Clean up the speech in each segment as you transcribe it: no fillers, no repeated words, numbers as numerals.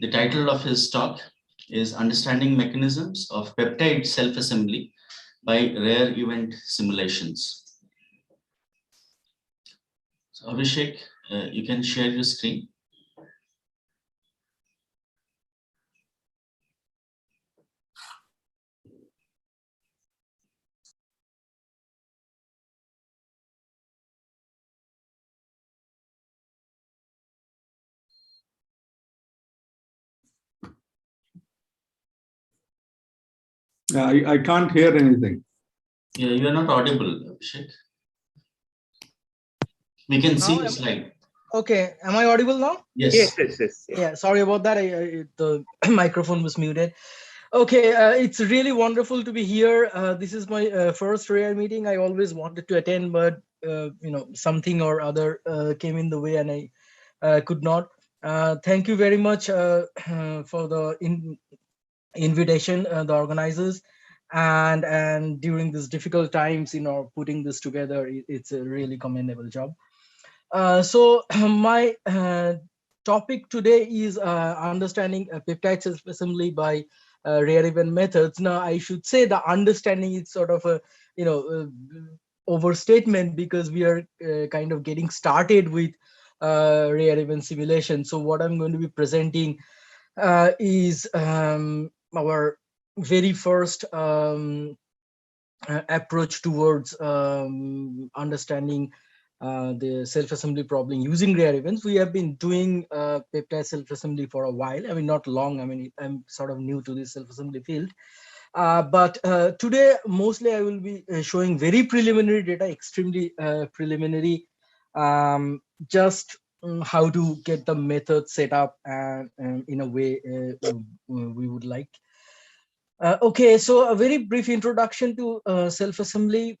The title of his talk is Understanding Mechanisms of Peptide Self-Assembly by Rare Event Simulations. So Abhishek, you can share your screen. I can't hear anything. Yeah, you are not audible, Abhishek. We can see the slide. Okay, am I audible now? Yes. Yes. Yeah, sorry about that. The microphone was muted. Okay, it's really wonderful to be here. This is my first RARE meeting. I always wanted to attend, but something or other came in the way, and I could not. Thank you very much for the invitation, the organizers, and during these difficult times, putting this together, it's a really commendable job. So my topic today is understanding peptide self-assembly by rare event methods. Now, I should say the understanding is sort of a overstatement, because we are kind of getting started with rare event simulation. So what I'm going to be presenting is our very first approach towards understanding the self-assembly problem using rare events. We have been doing peptide self-assembly for a while. I mean, not long. I mean, I'm sort of new to this self-assembly field. But today, mostly I will be showing very preliminary data, extremely preliminary, just how to get the method set up in a way we would like. Okay, so a very brief introduction to self-assembly.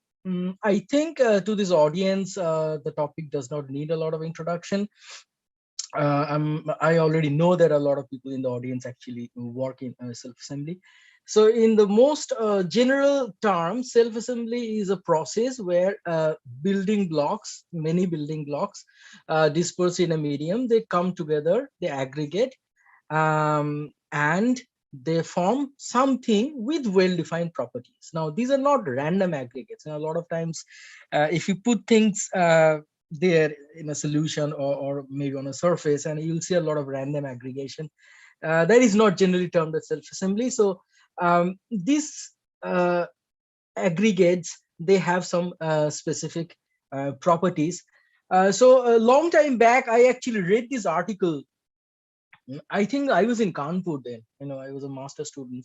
I think to this audience, the topic does not need a lot of introduction. I already know that a lot of people in the audience actually work in self-assembly. So in the most general term, self-assembly is a process where building blocks, many building blocks dispersed in a medium, they come together, they aggregate, and they form something with well-defined properties. Now, these are not random aggregates. And a lot of times, if you put things there in a solution or maybe on a surface, and you'll see a lot of random aggregation, that is not generally termed as self-assembly. So these aggregates, they have some specific properties. So a long time back, I actually read this article. I think I was in Kanpur then, I was a master student.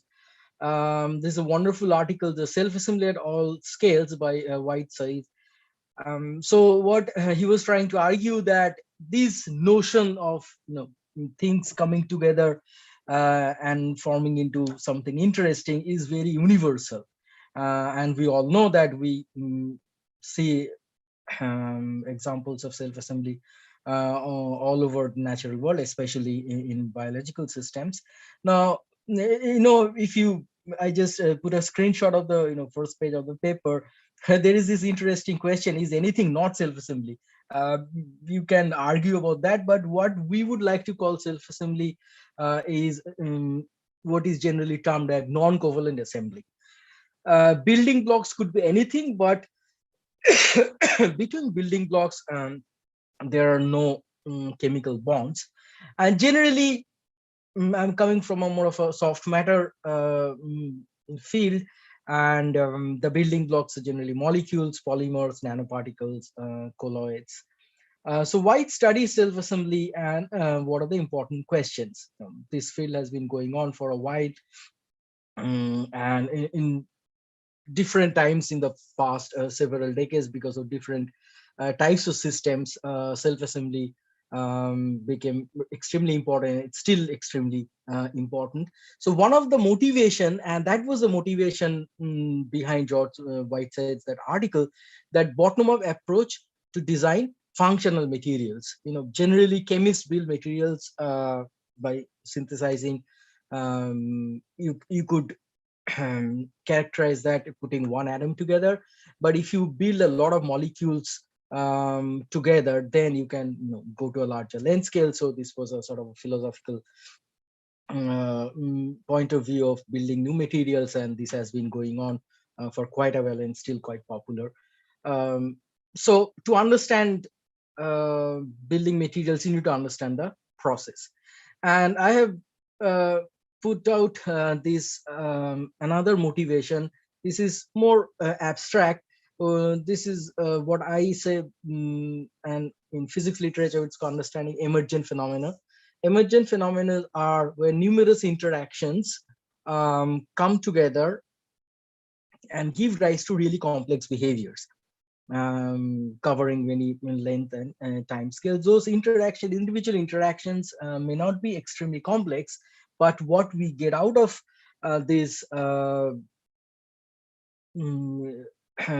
There's a wonderful article, The Self-Assembly at All Scales by Whiteside. So what he was trying to argue, that this notion of things coming together and forming into something interesting is very universal. And we all know that we see examples of self-assembly all over the natural world, especially in biological systems. Now, if I just put a screenshot of the first page of the paper. There is this interesting question: is anything not self-assembly? You can argue about that, but what we would like to call self-assembly is what is generally termed as non-covalent assembly. Building blocks could be anything, but between building blocks, there are no chemical bonds. And generally, I'm coming from a more of a soft matter field, and the building blocks are generally molecules, polymers, nanoparticles, colloids. So why study self-assembly, and what are the important questions? This field has been going on for a while, and in different times in the past several decades, because of different types of systems, self-assembly became extremely important. It's still extremely important. So one of the motivation, and that was the motivation behind George Whiteside's that article, that bottom-up approach to design functional materials. Generally chemists build materials by synthesizing. You could characterize that putting one atom together, but if you build a lot of molecules together, then you can go to a larger length scale. So this was a sort of a philosophical point of view of building new materials, and this has been going on for quite a while and still quite popular. So to understand building materials, you need to understand the process. And I have put out this another motivation. This is more abstract. This is what I say, and in physics literature, it's called understanding emergent phenomena. Emergent phenomena are where numerous interactions come together and give rise to really complex behaviors, covering many length and time scales. Those individual interactions may not be extremely complex, but what we get out of this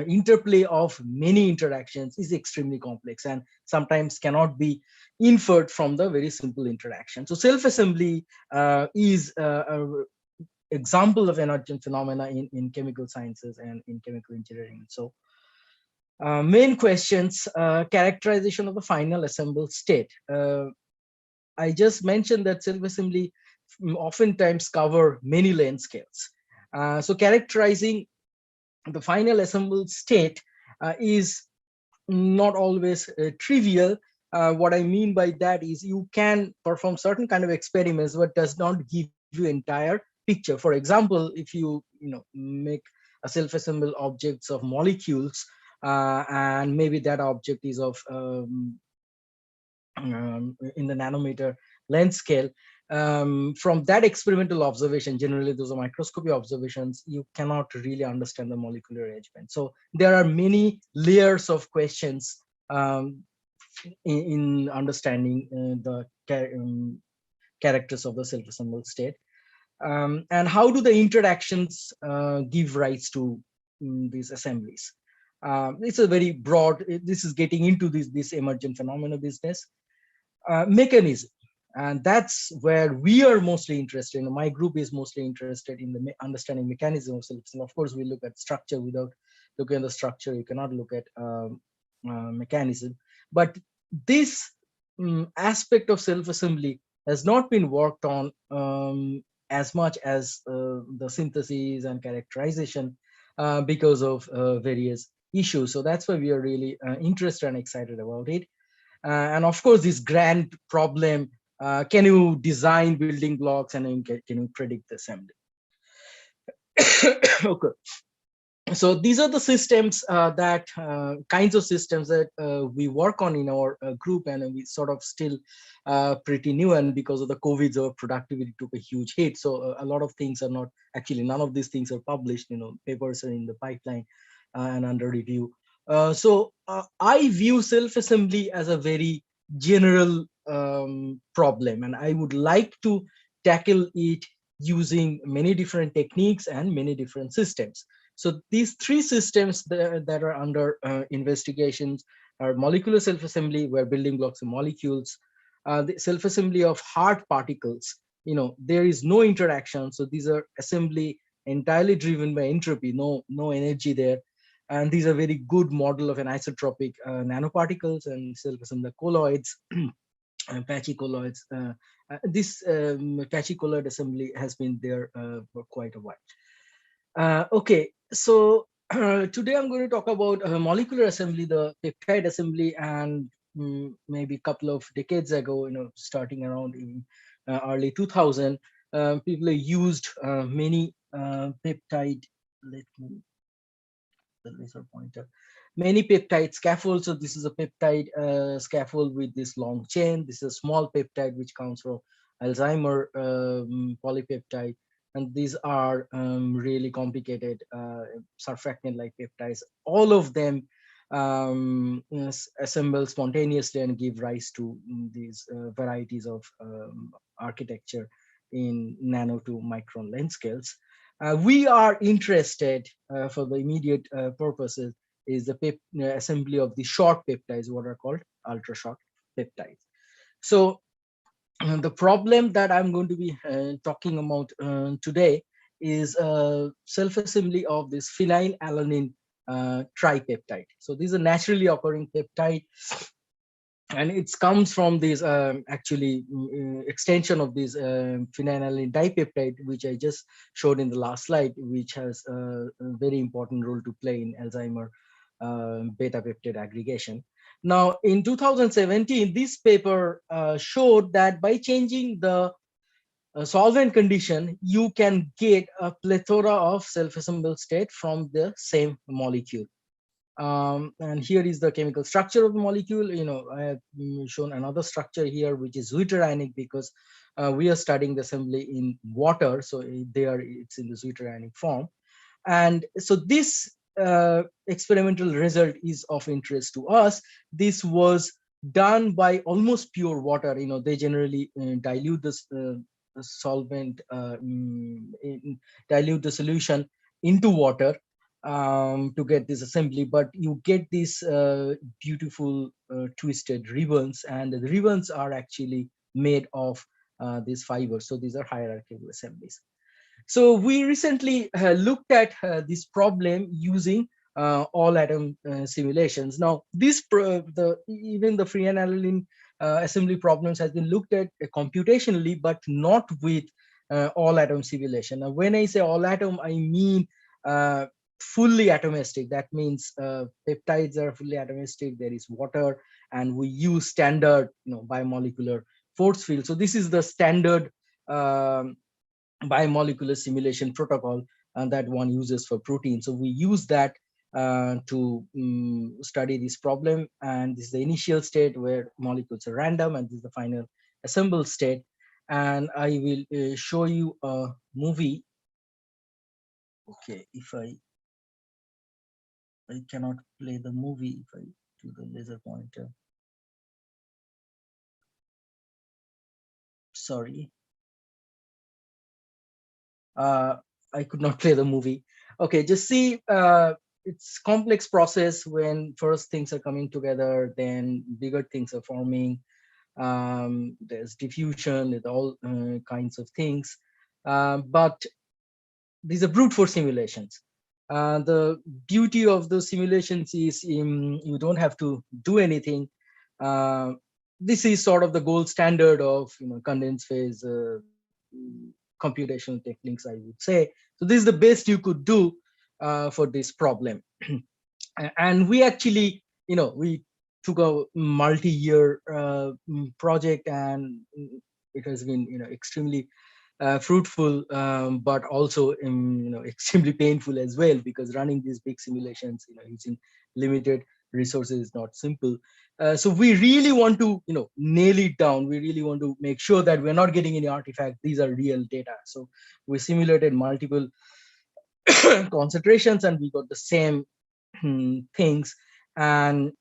interplay of many interactions is extremely complex and sometimes cannot be inferred from the very simple interaction. So self-assembly is a example of emergent phenomena in chemical sciences and in chemical engineering. So main questions, characterization of the final assembled state. I just mentioned that self-assembly oftentimes cover many length scales. So characterizing the final assembled state is not always trivial. What I mean by that is you can perform certain kind of experiments, but does not give you entire picture. For example, if you make a self-assembled objects of molecules, and maybe that object is of in the nanometer length scale, from that experimental observation, generally those are microscopy observations, you cannot really understand the molecular arrangement. So there are many layers of questions in understanding the characters of the self-assembled state. And how do the interactions give rise to these assemblies? It's a very broad, this is getting into this emergent phenomena business. Mechanism, and that's where we are mostly interested in. My group is mostly interested in the understanding mechanism of self-assembly. Of course, we look at structure. Without looking at the structure, you cannot look at mechanism. But this aspect of self-assembly has not been worked on as much as the synthesis and characterization because of various issues. So that's why we are really interested and excited about it. And of course, this grand problem, can you design building blocks and can you predict the assembly? Okay. So these are the systems kinds of systems that we work on in our group, and we sort of still pretty new, and because of the COVID, our productivity took a huge hit. So a lot of things are not, actually none of these things are published, papers are in the pipeline and under review. So I view self-assembly as a very general problem, and I would like to tackle it using many different techniques and many different systems. So these three systems that are under investigations are molecular self-assembly, where building blocks are molecules, the self-assembly of hard particles. There is no interaction, so these are assembly entirely driven by entropy, no energy there. And these are very good model of anisotropic nanoparticles and self-assembly colloids, patchy colloids. This patchy colloid assembly has been there for quite a while. Okay, so today I'm going to talk about molecular assembly, the peptide assembly, and maybe a couple of decades ago, starting around in early 2000, people used many peptide. Let me the laser pointer. Many peptide scaffolds. So this is a peptide scaffold with this long chain. This is a small peptide which comes from Alzheimer polypeptide. And these are really complicated surfactant-like peptides. All of them assemble spontaneously and give rise to these varieties of architecture in nano to micron length scales. We are interested for the immediate purposes is the assembly of the short peptides, what are called ultrashock peptides. So the problem that I'm going to be talking about today is self-assembly of this phenylalanine tripeptide. So this is a naturally occurring peptide and it comes from this actually extension of this phenylalanine dipeptide, which I just showed in the last slide, which has a very important role to play in Alzheimer beta peptide aggregation. Now, in 2017, this paper showed that by changing the solvent condition, you can get a plethora of self-assembled state from the same molecule. And here is the chemical structure of the molecule. I have shown another structure here, which is zwitterionic, because we are studying the assembly in water, so it's in the zwitterionic form. And so this experimental result is of interest to us. This was done by almost pure water. They generally dilute this solvent, dilute the solution into water to get this assembly, but you get these beautiful twisted ribbons, and the ribbons are actually made of these fibers. So these are hierarchical assemblies. So we recently looked at this problem using all atom simulations. Now, even the free aniline assembly problems has been looked at computationally, but not with all atom simulation. Now, when I say all atom, I mean fully atomistic. That means peptides are fully atomistic. There is water, and we use standard, biomolecular force field. So this is the standard biomolecular simulation protocol that one uses for protein. So we use that to study this problem. And this is the initial state where molecules are random, and this is the final assembled state. And I will show you a movie. Okay, if I cannot play the movie if I do the laser pointer. Sorry. I could not play the movie. Okay, just see, it's complex process when first things are coming together, then bigger things are forming. There's diffusion, with all kinds of things. But these are brute force simulations. The beauty of the simulations is you don't have to do anything. This is sort of the gold standard of condensed phase computational techniques, I would say. So this is the best you could do for this problem. And we actually, we took a multi-year project, and it has been, extremely fruitful, but also extremely painful as well, because running these big simulations, using limited resources is not simple. So we really want to nail it down. We really want to make sure that we're not getting any artifact. These are real data. So we simulated multiple concentrations, and we got the same things, and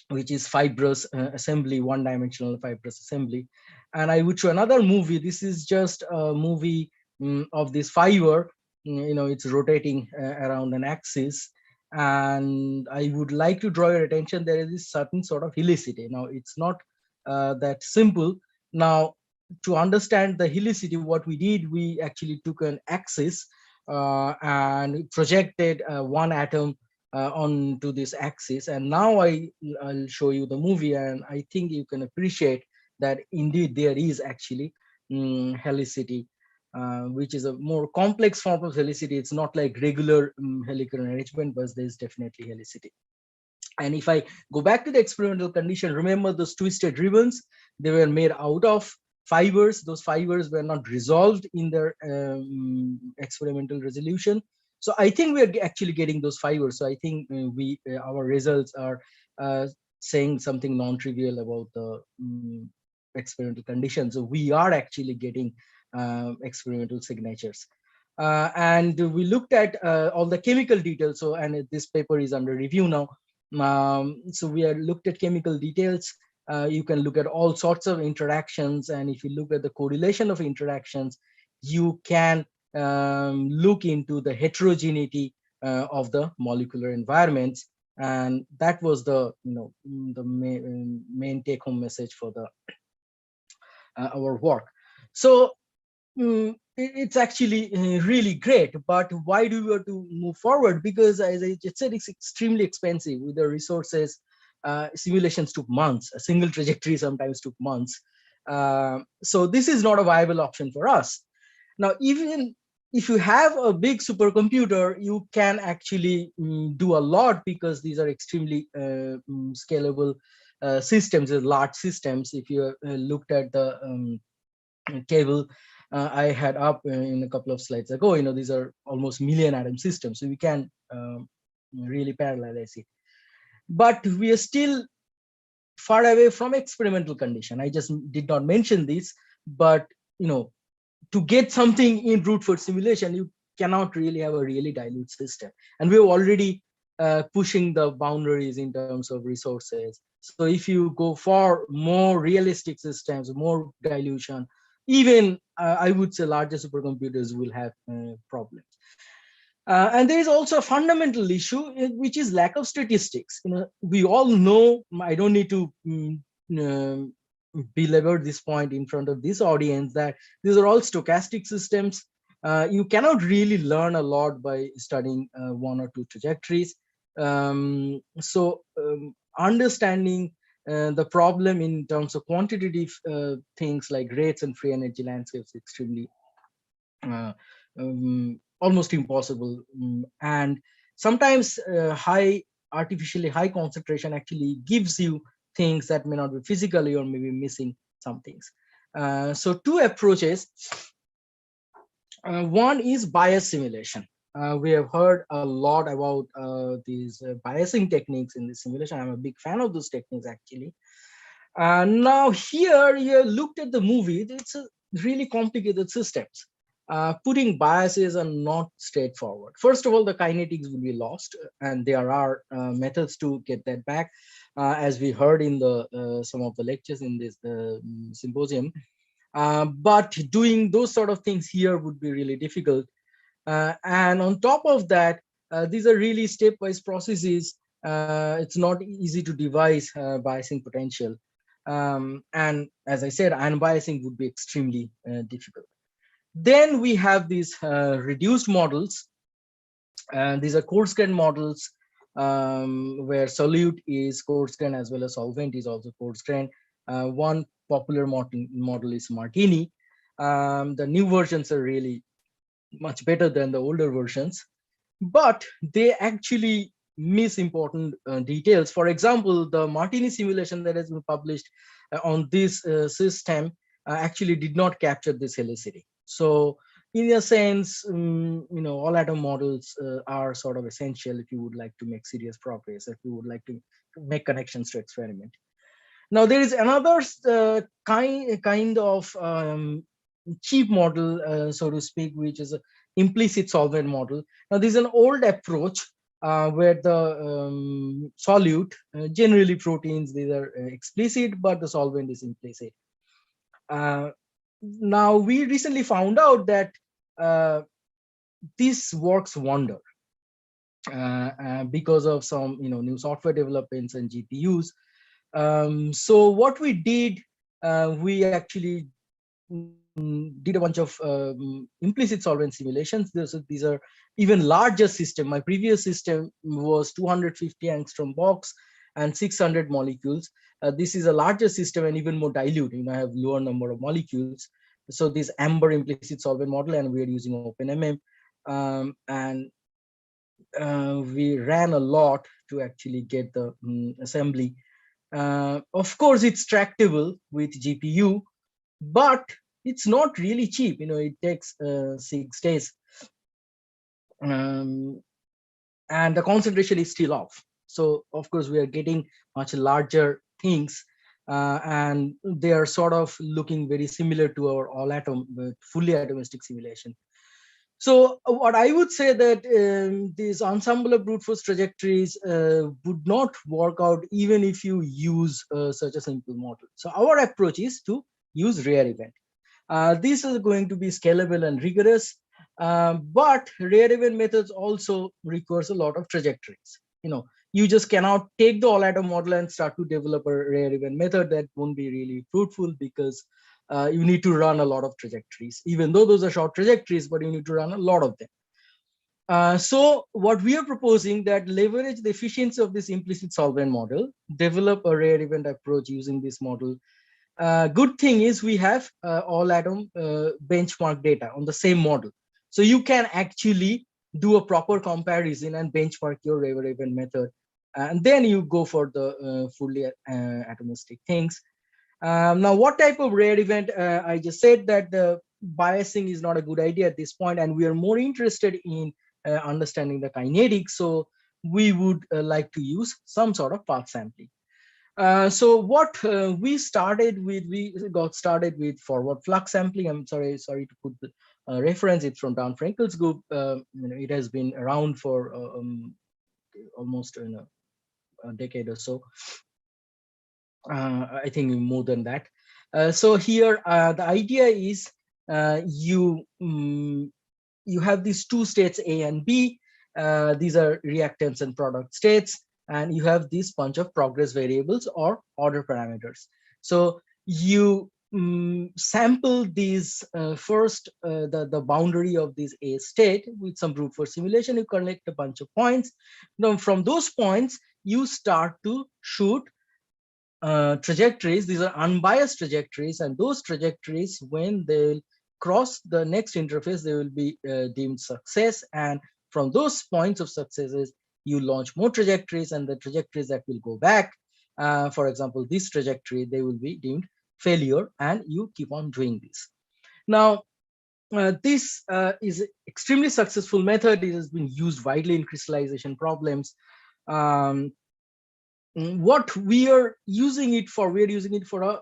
which is fibrous assembly, one-dimensional fibrous assembly. And I would show another movie. This is just a movie of this fiber. It's rotating around an axis. And I would like to draw your attention, there is this certain sort of helicity. Now, it's not that simple. Now, to understand the helicity, what we did, we actually took an axis and projected one atom onto this axis. And now I'll show you the movie, and I think you can appreciate that indeed there is actually helicity, which is a more complex form of helicity. It's not like regular helical arrangement, but there's definitely helicity. And if I go back to the experimental condition, remember those twisted ribbons, they were made out of fibers. Those fibers were not resolved in their experimental resolution. So I think we're actually getting those fibers. So I think our results are saying something non-trivial about the experimental conditions. So we are actually getting experimental signatures. And we looked at all the chemical details. So, and this paper is under review now. So we have looked at chemical details. You can look at all sorts of interactions. And if you look at the correlation of interactions, you can look into the heterogeneity of the molecular environments. And that was the main take-home message for the our work. So it's actually really great, but why do we have to move forward? Because as I just said, it's extremely expensive with the resources. simulations took months. A single trajectory sometimes took months. So this is not a viable option for us. Now, even if you have a big supercomputer, you can actually do a lot, because these are extremely scalable systems, large systems. If you looked at the table I had up in a couple of slides ago, these are almost million atom systems, so we can really parallelize it. But we are still far away from experimental condition. I just did not mention this, but to get something in brute force simulation, you cannot really have a really dilute system, and we're already pushing the boundaries in terms of resources. So if you go for more realistic systems, more dilution, even I would say larger supercomputers will have problems. And there is also a fundamental issue, which is lack of statistics. We all know, I don't need to belabor this point in front of this audience, that these are all stochastic systems. You cannot really learn a lot by studying one or two trajectories. Understanding the problem in terms of quantitative things like rates and free energy landscapes is extremely almost impossible. And sometimes artificially high concentration actually gives you things that may not be physically, or maybe missing some things. So two approaches. One is bias simulation. We have heard a lot about these biasing techniques in the simulation. I'm a big fan of those techniques, actually. Now here you looked at the movie, it's a really complicated systems. Putting biases are not straightforward. First of all, the kinetics will be lost, and there are methods to get that back, as we heard in the some of the lectures in this symposium. But doing those sort of things here would be really difficult. And on top of that, these are really stepwise processes. It's not easy to devise biasing potential. And as I said, unbiasing would be extremely difficult. Then we have these reduced models. These are coarse-grained models where solute is coarse-grained as well as solvent is also coarse-grained. One popular model is Martini. The new versions are really much better than the older versions, but they actually miss important details. For example, the Martini simulation that has been published on this system actually did not capture this helicity. So in a sense, all atom models are sort of essential if you would like to make serious progress, if you would like to make connections to experiment. Now there is another kind of cheap model, so to speak, which is an implicit solvent model. Now this is an old approach where the solute, generally proteins, these are explicit, but the solvent is implicit. Now we recently found out that this works wonder because of some new software developments and GPUs. So what we did, we actually did a bunch of implicit solvent simulations. These are even larger system. My previous system was 250 angstrom box and 600 molecules. This is a larger system and even more dilute. I have lower number of molecules. So this amber implicit solvent model, and we are using OpenMM, and we ran a lot to actually get the assembly. Of course, it's tractable with GPU, but it's not really cheap. It takes 6 days, and the concentration is still off. So of course we are getting much larger things, and they are sort of looking very similar to our all atom fully atomistic simulation. So what I would say that these ensemble of brute force trajectories would not work out even if you use such a simple model. So our approach is to use rare event. This is going to be scalable and rigorous, but rare event methods also requires a lot of trajectories. You just cannot take the all atom model and start to develop a rare event method. That won't be really fruitful, because you need to run a lot of trajectories, even though those are short trajectories, but you need to run a lot of them. So what we are proposing that leverage the efficiency of this implicit solvent model, develop a rare event approach using this model. Good thing is we have all atom benchmark data on the same model. So you can actually do a proper comparison and benchmark your rare event method. And then you go for the fully atomistic things. Now, what type of rare event? I just said that the biasing is not a good idea at this point, and we are more interested in understanding the kinetics. So we would like to use some sort of path sampling. So what we started with, we got started with forward flux sampling. I'm sorry to put the reference. It's from Dan Frankel's group. It has been around for almost a decade or so. I think more than that. So here, the idea is you have these two states, A and B. These are reactants and product states, and you have this bunch of progress variables or order parameters. So you sample these first, the boundary of this A state with some brute force simulation. You collect a bunch of points. Now, from those points, you start to shoot trajectories. These are unbiased trajectories, and those trajectories, when they'll cross the next interface, they will be deemed success. And from those points of successes, you launch more trajectories, and the trajectories that will go back, for example, this trajectory, they will be deemed failure, and you keep on doing this. Now, this is an extremely successful method. It has been used widely in crystallization problems. What we are using it for, we're using it for a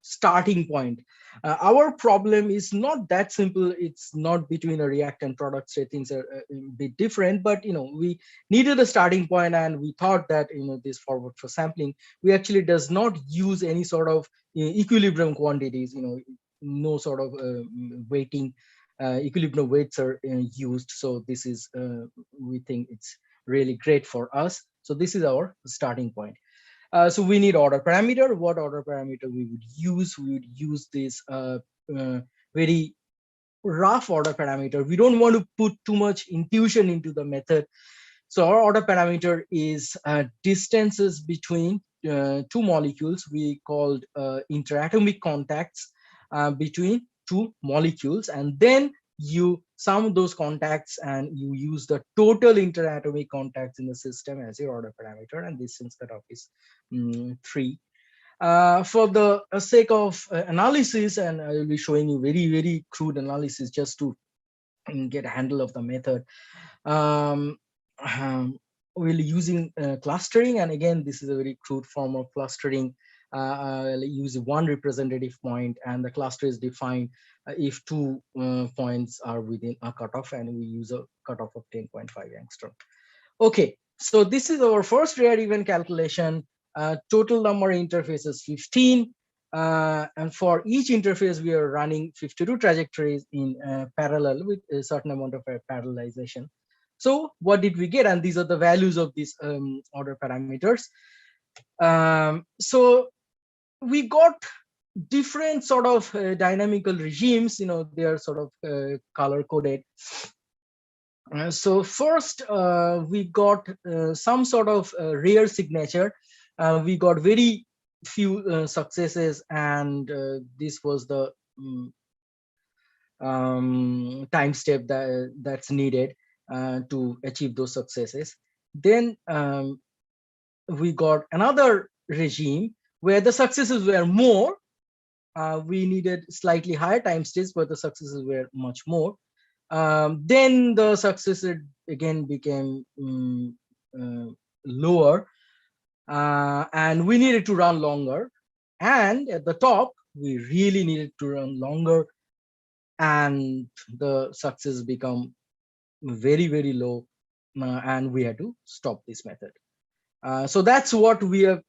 starting point. Our problem is not that simple. It's not between a reactant product state. Things are a bit different, but we needed a starting point, and we thought that this forward for sampling, we actually does not use any sort of equilibrium quantities. No sort of weighting, equilibrium weights are used. So this is we think it's really great for us. So this is our starting point. So we need order parameter. What order parameter we would use? We would use this very rough order parameter. We don't want to put too much intuition into the method. So our order parameter is distances between two molecules. We called interatomic contacts between two molecules, and then you sum those contacts and you use the total interatomic contacts in the system as your order parameter, and this since cutoff is 3. For the sake of analysis, and I will be showing you very crude analysis just to get a handle of the method. We're using clustering, and again, this is a very crude form of clustering. I'll use one representative point, and the cluster is defined if 2 points are within a cutoff, and we use a cutoff of 10.5 angstrom. Okay, so this is our first rare event calculation. Total number of interfaces 15, and for each interface we are running 52 trajectories in parallel with a certain amount of parallelization. So what did we get? And these are the values of these order parameters. So we got different sort of dynamical regimes. They are sort of color coded. So first, we got some sort of rare signature. We got very few successes, and this was the time step that's needed to achieve those successes. Then we got another regime where the successes were more. We needed slightly higher time steps, but the successes were much more. Then the successes again became lower, and we needed to run longer. And at the top, we really needed to run longer, and the success become very low, and we had to stop this method. So that's what we have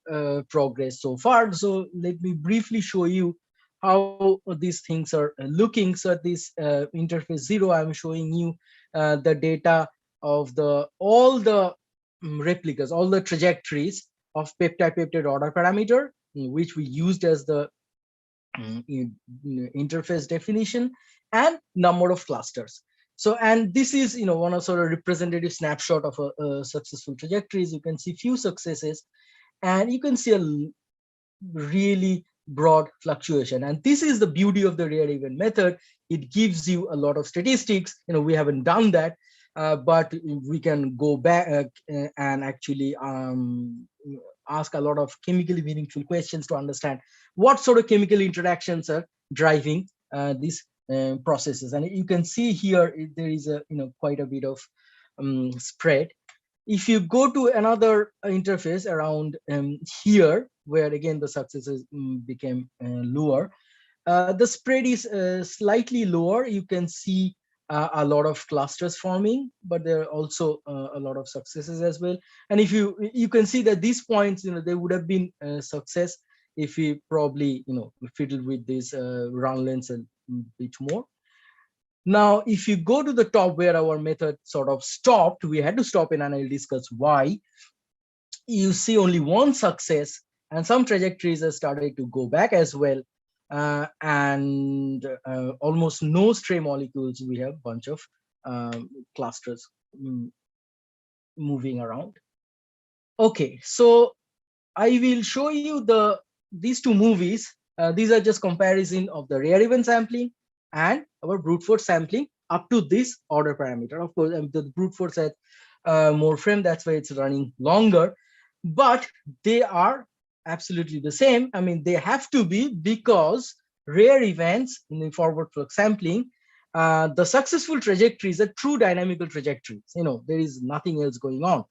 progressed so far. So let me briefly show you how these things are looking. So at this interface 0, I'm showing you the data of all the replicas, all the trajectories of peptide order parameter, which we used as the interface definition, and number of clusters. So, and this is, one of sort of representative snapshot of a successful trajectories. You can see few successes, and you can see a really broad fluctuation. And this is the beauty of the rare event method. It gives you a lot of statistics. We haven't done that, but we can go back and actually ask a lot of chemically meaningful questions to understand what sort of chemical interactions are driving these processes. And you can see here there is a quite a bit of spread. If you go to another interface around here, where again the successes became lower, the spread is slightly lower. You can see a lot of clusters forming, but there are also a lot of successes as well. And if you can see that these points, they would have been success if we probably fiddle with this run lengths a bit more. Now, if you go to the top where our method sort of stopped, we had to stop, and I'll discuss why. You see only one success, and some trajectories have started to go back as well, and almost no stray molecules. We have a bunch of clusters moving around. Okay, so I will show you these two movies. These are just comparison of the rare event sampling and our brute force sampling up to this order parameter. Of course, the brute force has more frame, that's why it's running longer, but they are absolutely the same. I mean, they have to be, because rare events in the forward flux sampling, the successful trajectories are true dynamical trajectories. There is nothing else going on.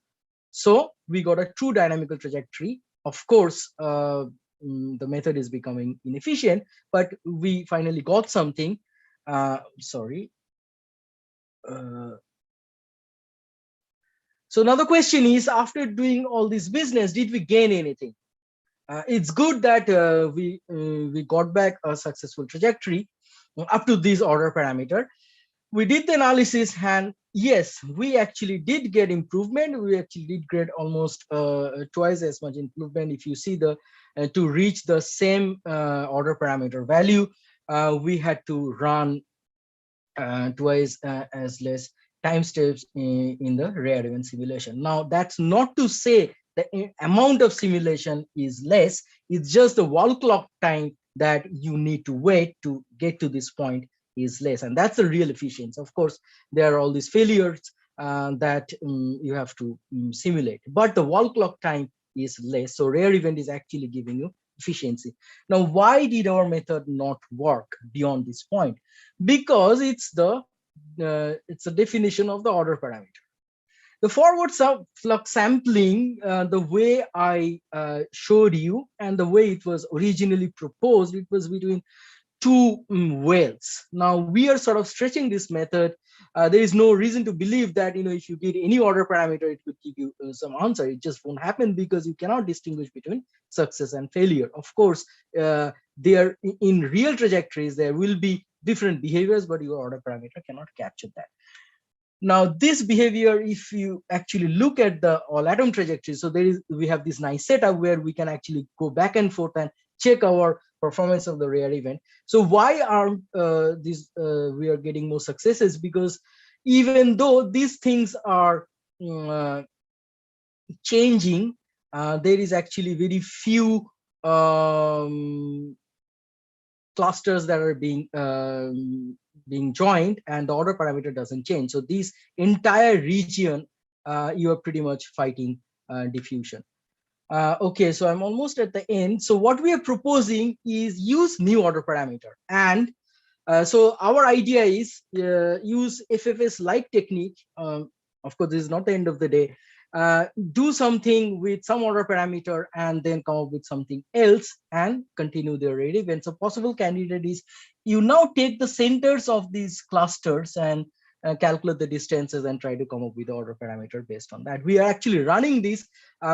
So we got a true dynamical trajectory. Of course, the method is becoming inefficient, but we finally got something. Sorry. So now the question is, after doing all this business, did we gain anything? It's good that we got back a successful trajectory up to this order parameter. We did the analysis, and yes, we actually did get improvement. We actually did get almost twice as much improvement. If you see to reach the same order parameter value, we had to run twice as less time steps in the rare event simulation. Now, that's not to say the amount of simulation is less. It's just the wall clock time that you need to wait to get to this point is less, and that's the real efficiency. Of course, there are all these failures that you have to simulate, but the wall clock time is less. So rare event is actually giving you efficiency. Now, why did our method not work beyond this point? Because it's the definition of the order parameter. The forward flux sampling, the way I showed you and the way it was originally proposed, it was between two wells. Now we are sort of stretching this method. There is no reason to believe that if you get any order parameter, it would give you some answer. It just won't happen, because you cannot distinguish between success and failure. Of course, there in real trajectories there will be different behaviors, but your order parameter cannot capture that. Now this behavior, if you actually look at the all atom trajectory, so we have this nice setup where we can actually go back and forth and check our performance of the rare event. So why are we are getting more successes? Because even though these things are changing, there is actually very few clusters that are being joined, and the order parameter doesn't change. So this entire region, you are pretty much fighting diffusion. Okay, so I'm almost at the end. So what we are proposing is use new order parameter. And so our idea is use FFS-like technique. Of course, this is not the end of the day. Do something with some order parameter and then come up with something else and continue the rare event. So possible candidate is you now take the centers of these clusters and calculate the distances and try to come up with the order parameter based on that. We are actually running this.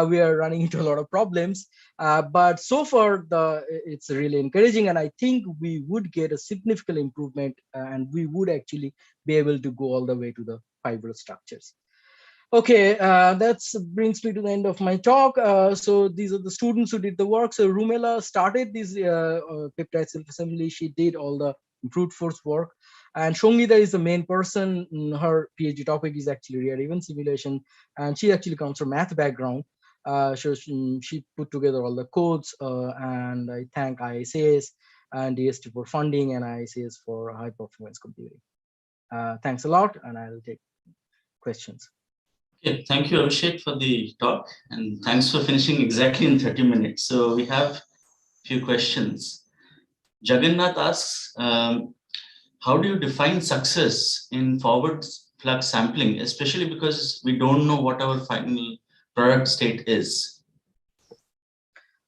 We are running into a lot of problems, but so far it's really encouraging, and I think we would get a significant improvement, and we would actually be able to go all the way to the fibrous structures. Okay, that brings me to the end of my talk. So these are the students who did the work. So Rumela started this peptide self-assembly. She did all the brute force work. And Shongita is the main person. Her PhD topic is actually rare event simulation, and she actually comes from math background. So she put together all the codes, and I thank ISAS and DST for funding and ISAS for high performance computing. Thanks a lot, and I'll take questions. Okay, thank you, Abhishek, for the talk, and thanks for finishing exactly in 30 minutes. So we have a few questions. Jagannath asks, how do you define success in forward flux sampling, especially because we don't know what our final product state is?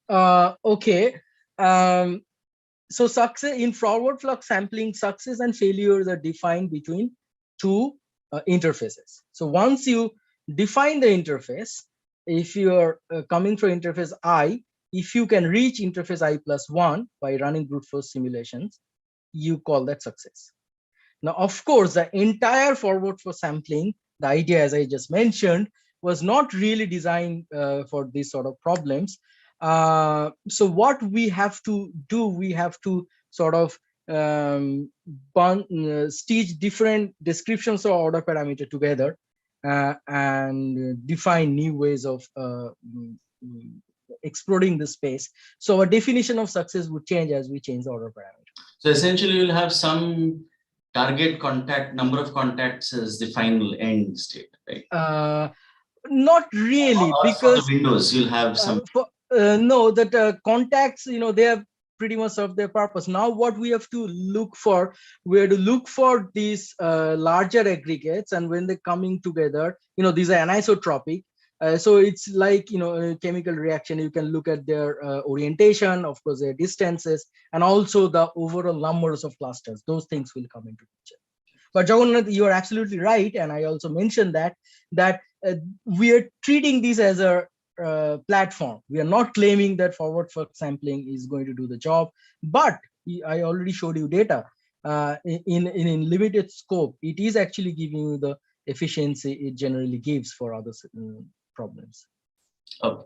Okay. So success in forward flux sampling, success and failures are defined between two interfaces. So once you define the interface, if you are coming from interface I, if you can reach interface I+1 by running brute force simulations, you call that success. Now, of course, the entire forward for sampling, the idea, as I just mentioned, was not really designed for these sort of problems. So what we have to do, we have to sort of stitch different descriptions of order parameter together and define new ways of exploring the space. So our definition of success would change as we change the order parameter. So essentially, you'll have some target contact, number of contacts as the final end state, right? Not really, Or for the because windows, you'll have some. no, that contacts, they have pretty much served their purpose. Now what we have to look for, we have to look for these larger aggregates, and when they're coming together, these are anisotropic. So it's like, a chemical reaction. You can look at their orientation, of course, their distances, and also the overall numbers of clusters. Those things will come into picture. But Jagannath, you are absolutely right, and I also mentioned that we are treating this as a platform. We are not claiming that forward flux sampling is going to do the job, but I already showed you data in limited scope. It is actually giving you the efficiency it generally gives for other problems. Okay.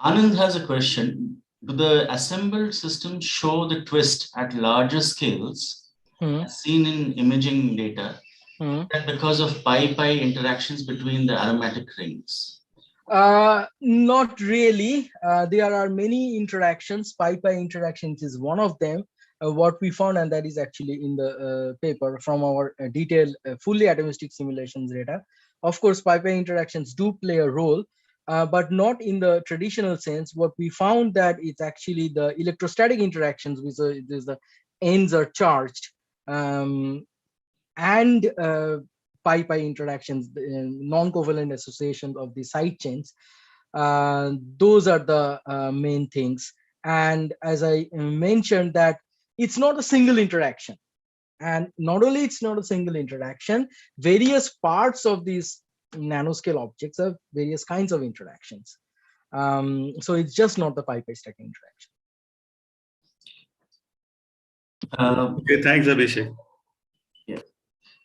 Anand has a question. Do the assembled systems show the twist at larger scales as seen in imaging data, that because of pi-pi interactions between the aromatic rings? Not really. There are many interactions. Pi-pi interactions is one of them. What we found, and that is actually in the paper from our detailed fully atomistic simulations data. Of course, pi-pi interactions do play a role, but not in the traditional sense. What we found that it's actually the electrostatic interactions, which is the ends are charged, and pi-pi interactions, non-covalent associations of the side chains. Those are the main things. And as I mentioned, that it's not a single interaction. And not only it's not a single interaction, various parts of these nanoscale objects have various kinds of interactions. So it's just not the pi-pi stacking interaction. Okay, thanks, Abhishek. Yeah.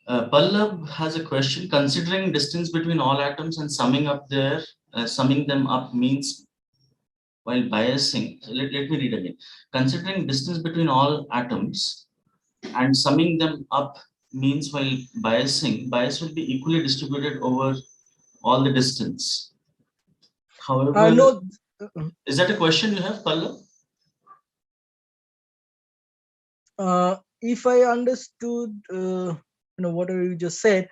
Pallab has a question. Considering distance between all atoms and summing them up means while biasing. So let me read again. Considering distance between all atoms and summing them up means while biasing, bias will be equally distributed over all the distance. However, no. Is that a question you have, Pallab? If I understood, whatever you just said,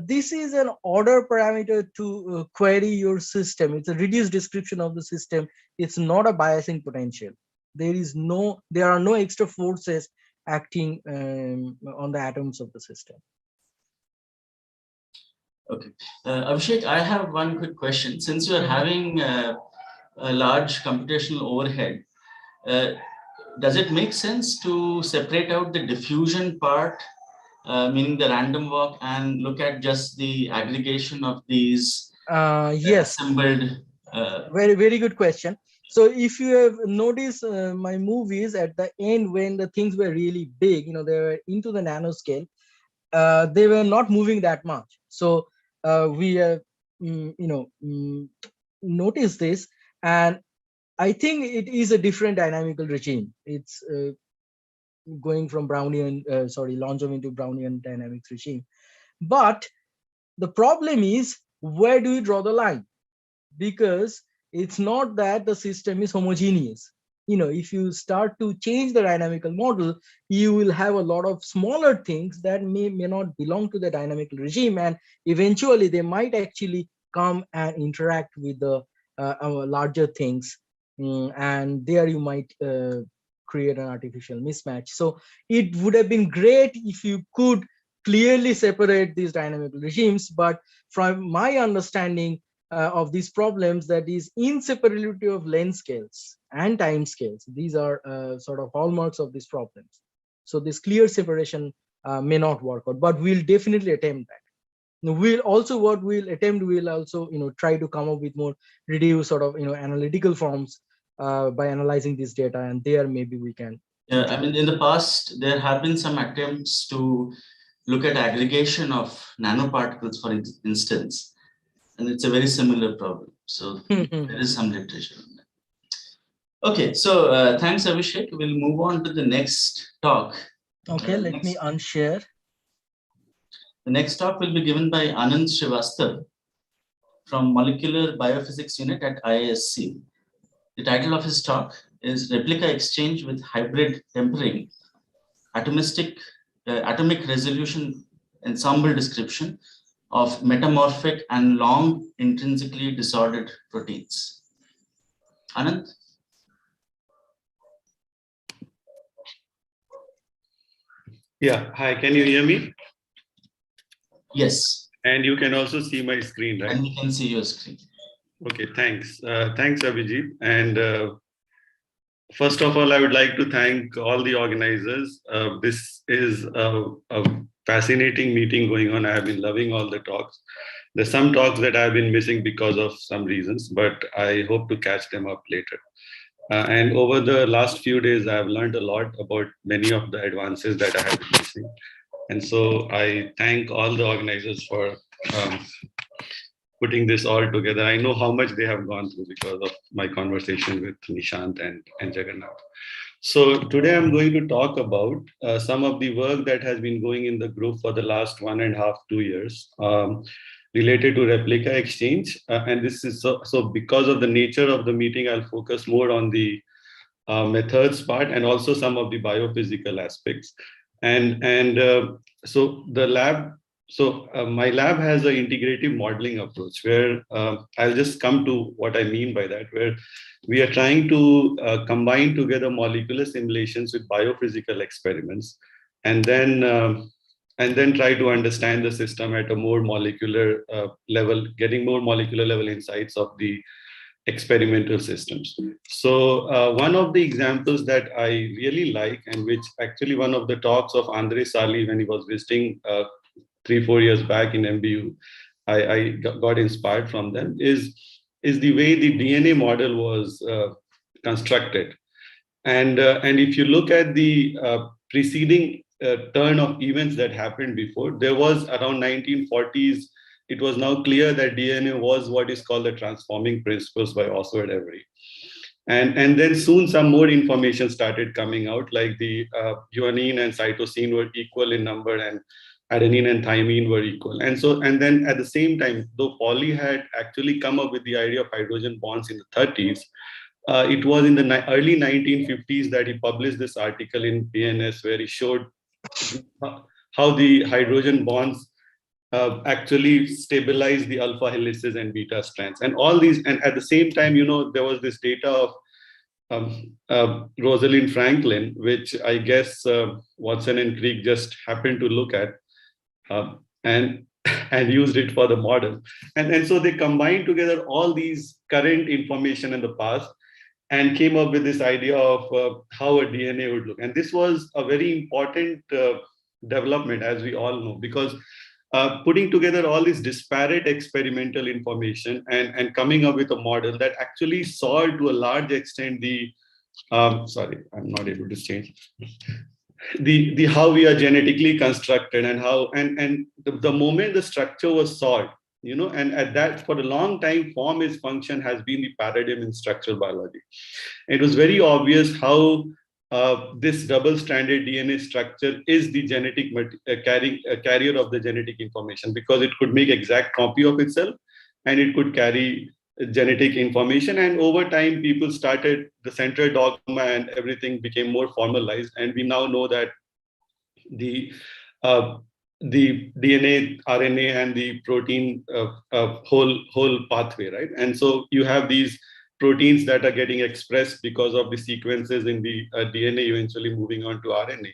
this is an order parameter to query your system. It's a reduced description of the system. It's not a biasing potential. There are no extra forces acting on the atoms of the system. Okay. Abhishek, I have one quick question. Since you are having a large computational overhead, does it make sense to separate out the diffusion part, meaning the random walk, and look at just the aggregation of these yes, assembled? Very, very good question. So if you have noticed my movies at the end, when the things were really big, they were into the nanoscale, they were not moving that much. So we have, noticed this, and I think it is a different dynamical regime. It's going from Brownian, Langevin to Brownian dynamics regime. But the problem is, where do you draw the line? Because it's not that the system is homogeneous. If you start to change the dynamical model, you will have a lot of smaller things that may not belong to the dynamical regime, and eventually they might actually come and interact with the larger things. And there you might create an artificial mismatch. So it would have been great if you could clearly separate these dynamical regimes, but from my understanding of these problems, that is inseparability of length scales and time scales, these are sort of hallmarks of these problems. So this clear separation may not work out, but we'll definitely attempt that. We'll also try to come up with more reduced sort of analytical forms by analyzing this data, and there maybe we can. Yeah, I mean, in the past there have been some attempts to look at aggregation of nanoparticles, for instance, and it's a very similar problem. So there is some literature on that. Okay, so thanks, Abhishek. We'll move on to the next talk. Okay, let me unshare. The next talk will be given by Anand Srivastav from Molecular Biophysics Unit at IISc. The title of his talk is Replica Exchange with Hybrid Tempering, Atomic Resolution Ensemble Description of Metamorphic and Long Intrinsically Disordered Proteins. Anand? Yeah, hi, can you hear me? Yes. And you can also see my screen, right? And we can see your screen. Okay, thanks. Thanks, Abhijit. And first of all, I would like to thank all the organizers. This is a fascinating meeting going on. I have been loving all the talks. There's some talks that I've been missing because of some reasons, but I hope to catch them up later. And over the last few days, I've learned a lot about many of the advances that I have been missing. And so I thank all the organizers for putting this all together. I know how much they have gone through because of my conversation with Nishant and Jagannath. So today I'm going to talk about some of the work that has been going in the group for the last 1.5 to 2 years related to replica exchange. And this is so because of the nature of the meeting, I'll focus more on the methods part and also some of the biophysical aspects. So the lab, my lab has an integrative modeling approach where I'll just come to what I mean by that, where we are trying to combine together molecular simulations with biophysical experiments, and then try to understand the system at a more molecular level, getting more molecular level insights of the experimental systems. So one of the examples that I really like, and which actually one of the talks of Andre Sarli when he was visiting 3-4 years back in MBU, I got inspired from them, is the way the DNA model was constructed. And if you look at the preceding turn of events that happened before, there was around 1940s, it was now clear that DNA was what is called the transforming principles by Oswald Avery. And then soon some more information started coming out, like the guanine and cytosine were equal in number, and adenine and thymine were equal. And then at the same time, though Pauly had actually come up with the idea of hydrogen bonds in the 30s, it was in the early 1950s that he published this article in PNS where he showed how the hydrogen bonds actually stabilize the alpha helices and beta strands. And all these, and at the same time, there was this data of Rosalind Franklin, which I guess Watson and Crick just happened to look at and used it for the model. And so they combined together all these current information in the past and came up with this idea of how a DNA would look. And this was a very important development, as we all know, because putting together all this disparate experimental information and coming up with a model that actually solved to a large extent the, sorry, I'm not able to change, the how we are genetically constructed and how, and the moment the structure was solved, and at that, for a long time, form is function has been the paradigm in structural biology. It was very obvious how this double-stranded DNA structure is the genetic carrier of the genetic information, because it could make exact copy of itself and it could carry genetic information. And over time, people started the central dogma and everything became more formalized. And we now know that the DNA, RNA, and the protein whole pathway, right? And so you have these proteins that are getting expressed because of the sequences in the DNA eventually moving on to RNA.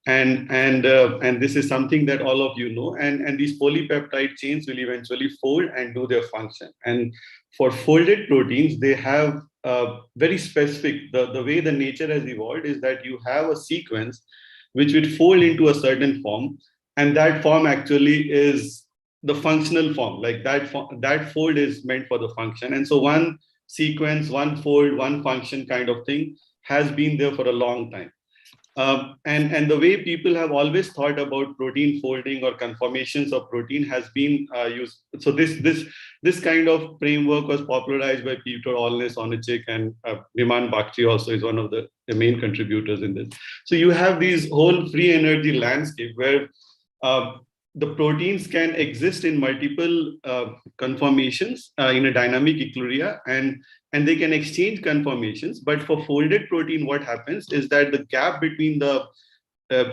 And this is something that all of you know. And these polypeptide chains will eventually fold and do their function. And for folded proteins, they have very specific, the way the nature has evolved is that you have a sequence which would fold into a certain form. And that form actually is the functional form. Like that fold is meant for the function. And so one sequence, one fold, one function kind of thing has been there for a long time. And the way people have always thought about protein folding or conformations of protein has been used. So this kind of framework was popularized by Peter Olnes, Onedimensional, and Viman Bakshi also is one of the main contributors in this. So you have these whole free energy landscape where the proteins can exist in multiple conformations in a dynamic equilibrium, and they can exchange conformations. But for folded protein, what happens is that the gap between the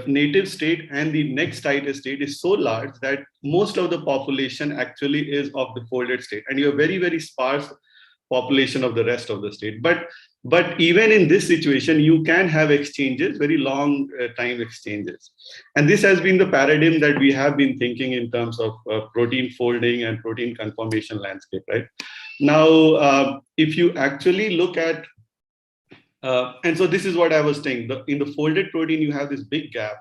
native state and the next tightest state is so large that most of the population actually is of the folded state, and you have very, very sparse population of the rest of the state. But even in this situation, you can have exchanges, very long time exchanges. And this has been the paradigm that we have been thinking in terms of protein folding and protein conformation landscape, right? Now, if you actually look at, and so this is what I was saying, in the folded protein, you have this big gap.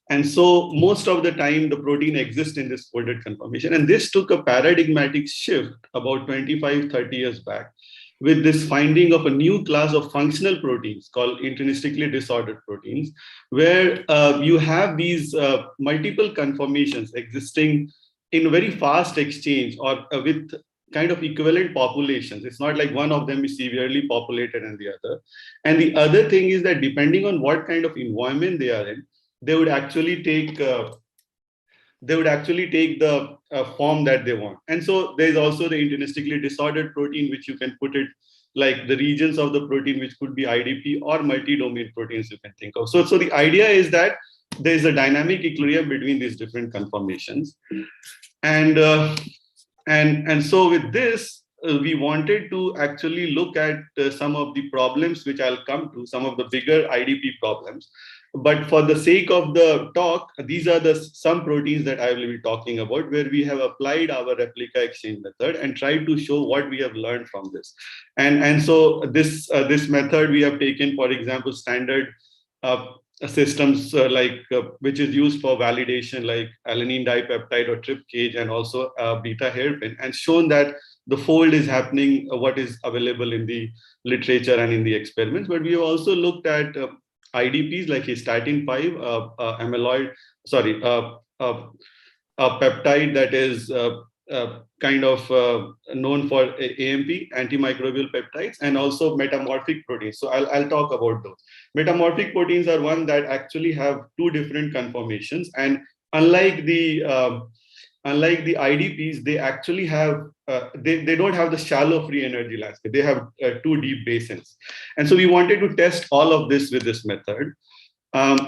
And so most of the time, the protein exists in this folded conformation. And this took a paradigmatic shift about 25, 30 years back, with this finding of a new class of functional proteins called intrinsically disordered proteins, where you have these multiple conformations existing in very fast exchange or with kind of equivalent populations. It's not like one of them is severely populated and the other. And the other thing is that depending on what kind of environment they are in, they would actually take the form that they want. And so there's also the intrinsically disordered protein, which you can put it like the regions of the protein, which could be IDP or multi-domain proteins you can think of. So the idea is that there's a dynamic equilibrium between these different conformations. And so with this, we wanted to actually look at some of the problems, which I'll come to, some of the bigger IDP problems. But for the sake of the talk, these are some proteins that I will be talking about, where we have applied our replica exchange method and tried to show what we have learned from this. And so this method we have taken, for example, standard systems which is used for validation, like alanine dipeptide or trip cage, and also beta hairpin, and shown that the fold is happening, what is available in the literature and in the experiments. But we have also looked at IDPs like histatin 5, a peptide that is kind of known for AMP, antimicrobial peptides, and also metamorphic proteins. So I'll talk about those. Metamorphic proteins are one that actually have two different conformations, and unlike the IDPs, they actually have they don't have the shallow free energy landscape. They have two deep basins. And so we wanted to test all of this with this method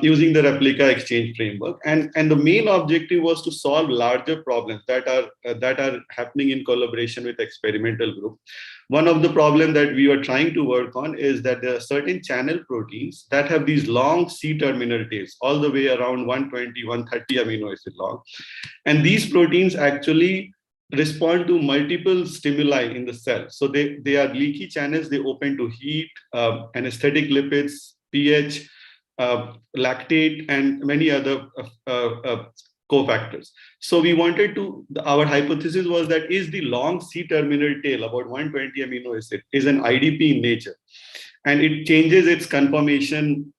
using the replica exchange framework. And the main objective was to solve larger problems that are happening in collaboration with experimental group. One of the problems that we were trying to work on is that there are certain channel proteins that have these long C-terminal tails, all the way around 120, 130 amino acid long. And these proteins actually respond to multiple stimuli in the cell. So they are leaky channels. They open to heat, anesthetic lipids, pH, lactate, and many other cofactors. So we wanted to, our hypothesis was that is the long C-terminal tail, about 120 amino acid, is an IDP in nature. And it changes its conformation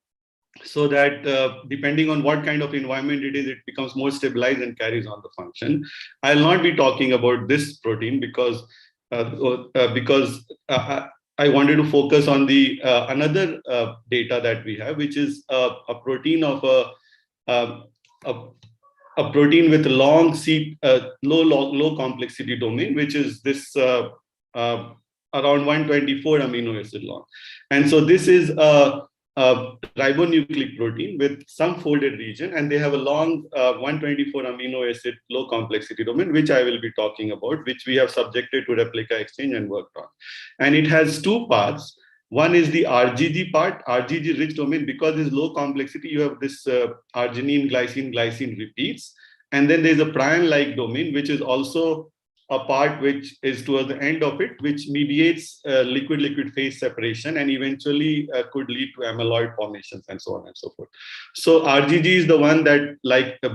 so that depending on what kind of environment it is, it becomes more stabilized and carries on the function. I'll not be talking about this protein because I wanted to focus on the another data that we have, which is a protein of a protein with low complexity domain, which is this around 124 amino acid long. And so this is a ribonucleic protein with some folded region, and they have a long 124 amino acid low complexity domain, which I will be talking about, which we have subjected to replica exchange and worked on. And it has two parts. One is the RGG part, RGG rich domain. Because it's low complexity, you have this arginine, glycine repeats. And then there's a prion-like domain, which is also a part which is towards the end of it, which mediates liquid-liquid phase separation and eventually could lead to amyloid formations and so on and so forth. So RGG is the one that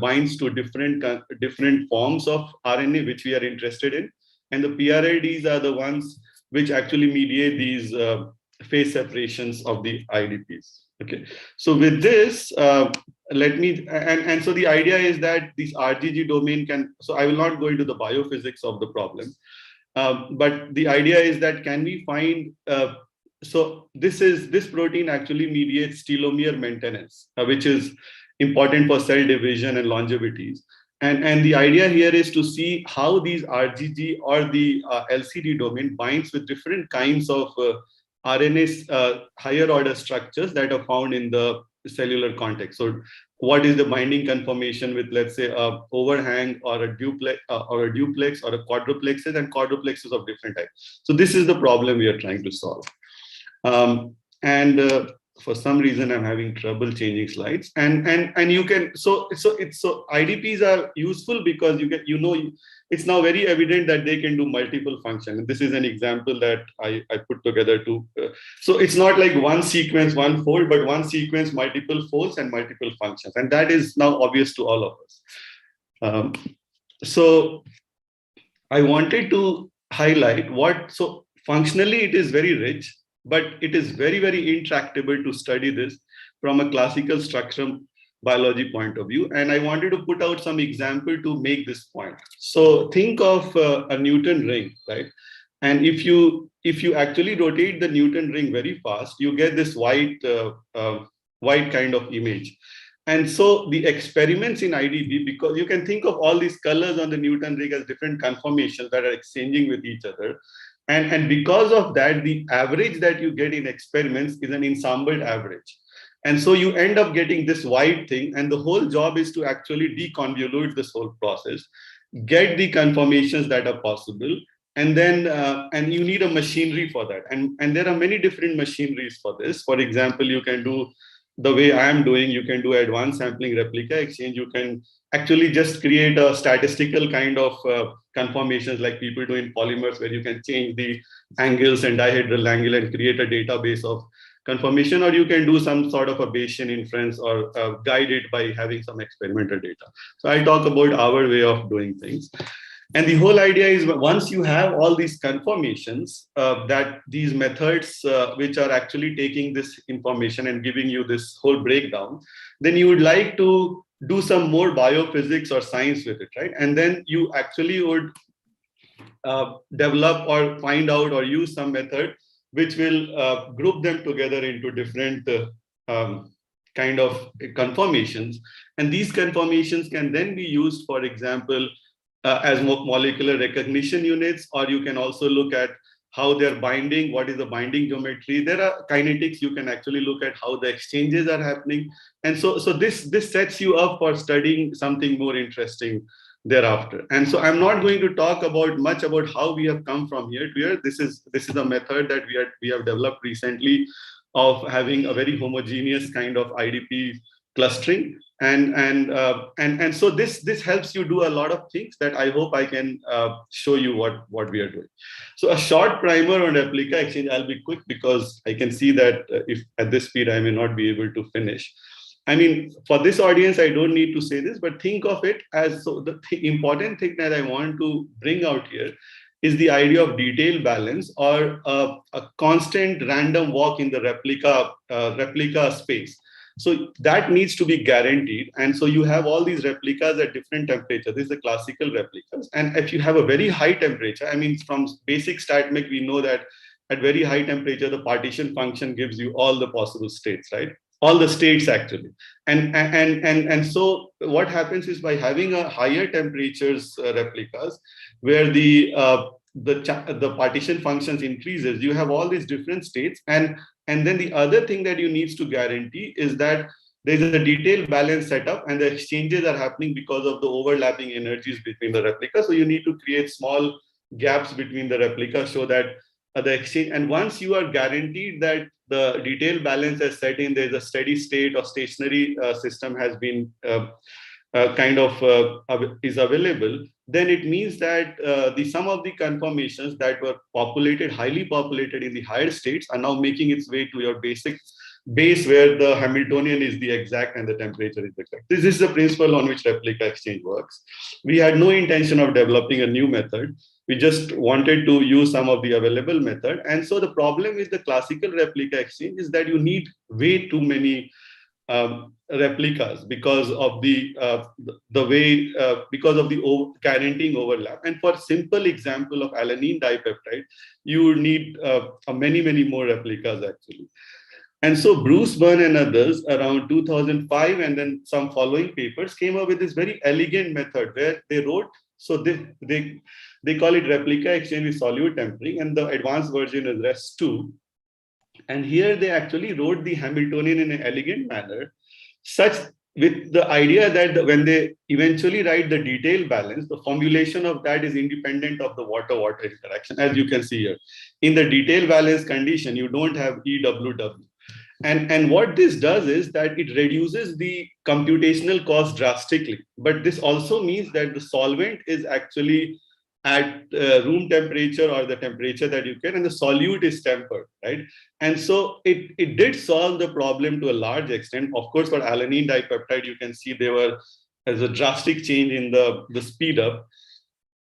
binds to different forms of RNA, which we are interested in. And the PRIDs are the ones which actually mediate these phase separations of the IDPs. Okay, so with this, let me, and so the idea is that this RGG domain can, so I will not go into the biophysics of the problem, but the idea is that can we find, so this protein actually mediates telomere maintenance, which is important for cell division and longevities. And the idea here is to see how these RGG or the LCD domain binds with different kinds of RNA higher order structures that are found in the cellular context. So what is the binding conformation with, let's say, a overhang or a duplex or a quadruplexes and quadruplexes of different types. So this is the problem we are trying to solve. For some reason I'm having trouble changing slides. And you can, so IDPs are useful because it's now very evident that they can do multiple functions. And this is an example that I put together too. So it's not like one sequence, one fold, but one sequence, multiple folds and multiple functions. And that is now obvious to all of us. So I wanted to highlight so functionally it is very rich, but it is very, very intractable to study this from a classical structural biology point of view. And I wanted to put out some example to make this point. So think of a Newton ring, right? And if you actually rotate the Newton ring very fast, you get this white kind of image. And so the experiments in IDP, because you can think of all these colors on the Newton ring as different conformations that are exchanging with each other. And because of that, the average that you get in experiments is an ensembled average. And so you end up getting this white thing, and the whole job is to actually deconvolute this whole process, get the conformations that are possible, and then and you need a machinery for that. And there are many different machineries for this. For example, you can do the way I am doing, you can do advanced sampling replica exchange. You can actually just create a statistical kind of conformations like people do in polymers, where you can change the angles and dihedral angle and create a database of conformation, or you can do some sort of a Bayesian inference or guide it by having some experimental data. So I'll talk about our way of doing things. And the whole idea is once you have all these conformations, that these methods which are actually taking this information and giving you this whole breakdown, then you would like to do some more biophysics or science with it, right? And then you actually would develop or find out or use some method which will group them together into different kind of conformations. And these conformations can then be used, for example, as molecular recognition units, or you can also look at how they're binding, what is the binding geometry. There are kinetics, you can actually look at how the exchanges are happening. And so this sets you up for studying something more interesting thereafter. And so I'm not going to talk much about how we have come from here to here. This is a method that we have developed recently of having a very homogeneous kind of IDP clustering. And so this helps you do a lot of things that I hope I can show you what we are doing. So a short primer on replica exchange. I'll be quick because I can see that if at this speed I may not be able to finish. I mean, for this audience, I don't need to say this, but think of it as, so the important thing that I want to bring out here is the idea of detail balance, or a constant random walk in the replica space. So that needs to be guaranteed. And so you have all these replicas at different temperatures. This is the classical replicas. And if you have a very high temperature, I mean, from basic stat mech, we know that at very high temperature, the partition function gives you all the possible states, right? All the states actually. And so what happens is by having a higher temperatures replicas where the partition functions increases, you have all these different states. And then the other thing that you need to guarantee is that there's a detailed balance setup and the exchanges are happening because of the overlapping energies between the replicas. So you need to create small gaps between the replicas so that the exchange, and once you are guaranteed that the detailed balance is set in, there's a steady state or stationary system has been is available, then it means that some of the conformations that were highly populated in the higher states are now making its way to your basic base where the Hamiltonian is the exact and the temperature is exact. This is the principle on which replica exchange works. We had no intention of developing a new method. We just wanted to use some of the available method. And so the problem with the classical replica exchange is that you need way too many replicas because of guaranteeing overlap. And for simple example of alanine dipeptide, you would need many more replicas actually. And so Bruce Byrne and others around 2005 and then some following papers came up with this very elegant method where they wrote, so they call it replica exchange with solute tempering, and the advanced version is RES2. And here they actually wrote the Hamiltonian in an elegant manner, such with the idea that when they eventually write the detailed balance, the formulation of that is independent of the water-water interaction, as you can see here. In the detailed balance condition, you don't have EWW. And what this does is that it reduces the computational cost drastically. But this also means that the solvent is actually at room temperature or the temperature that you can, and the solute is tempered, right? And so it did solve the problem to a large extent. Of course, for alanine dipeptide, you can see there's a drastic change in the speed up.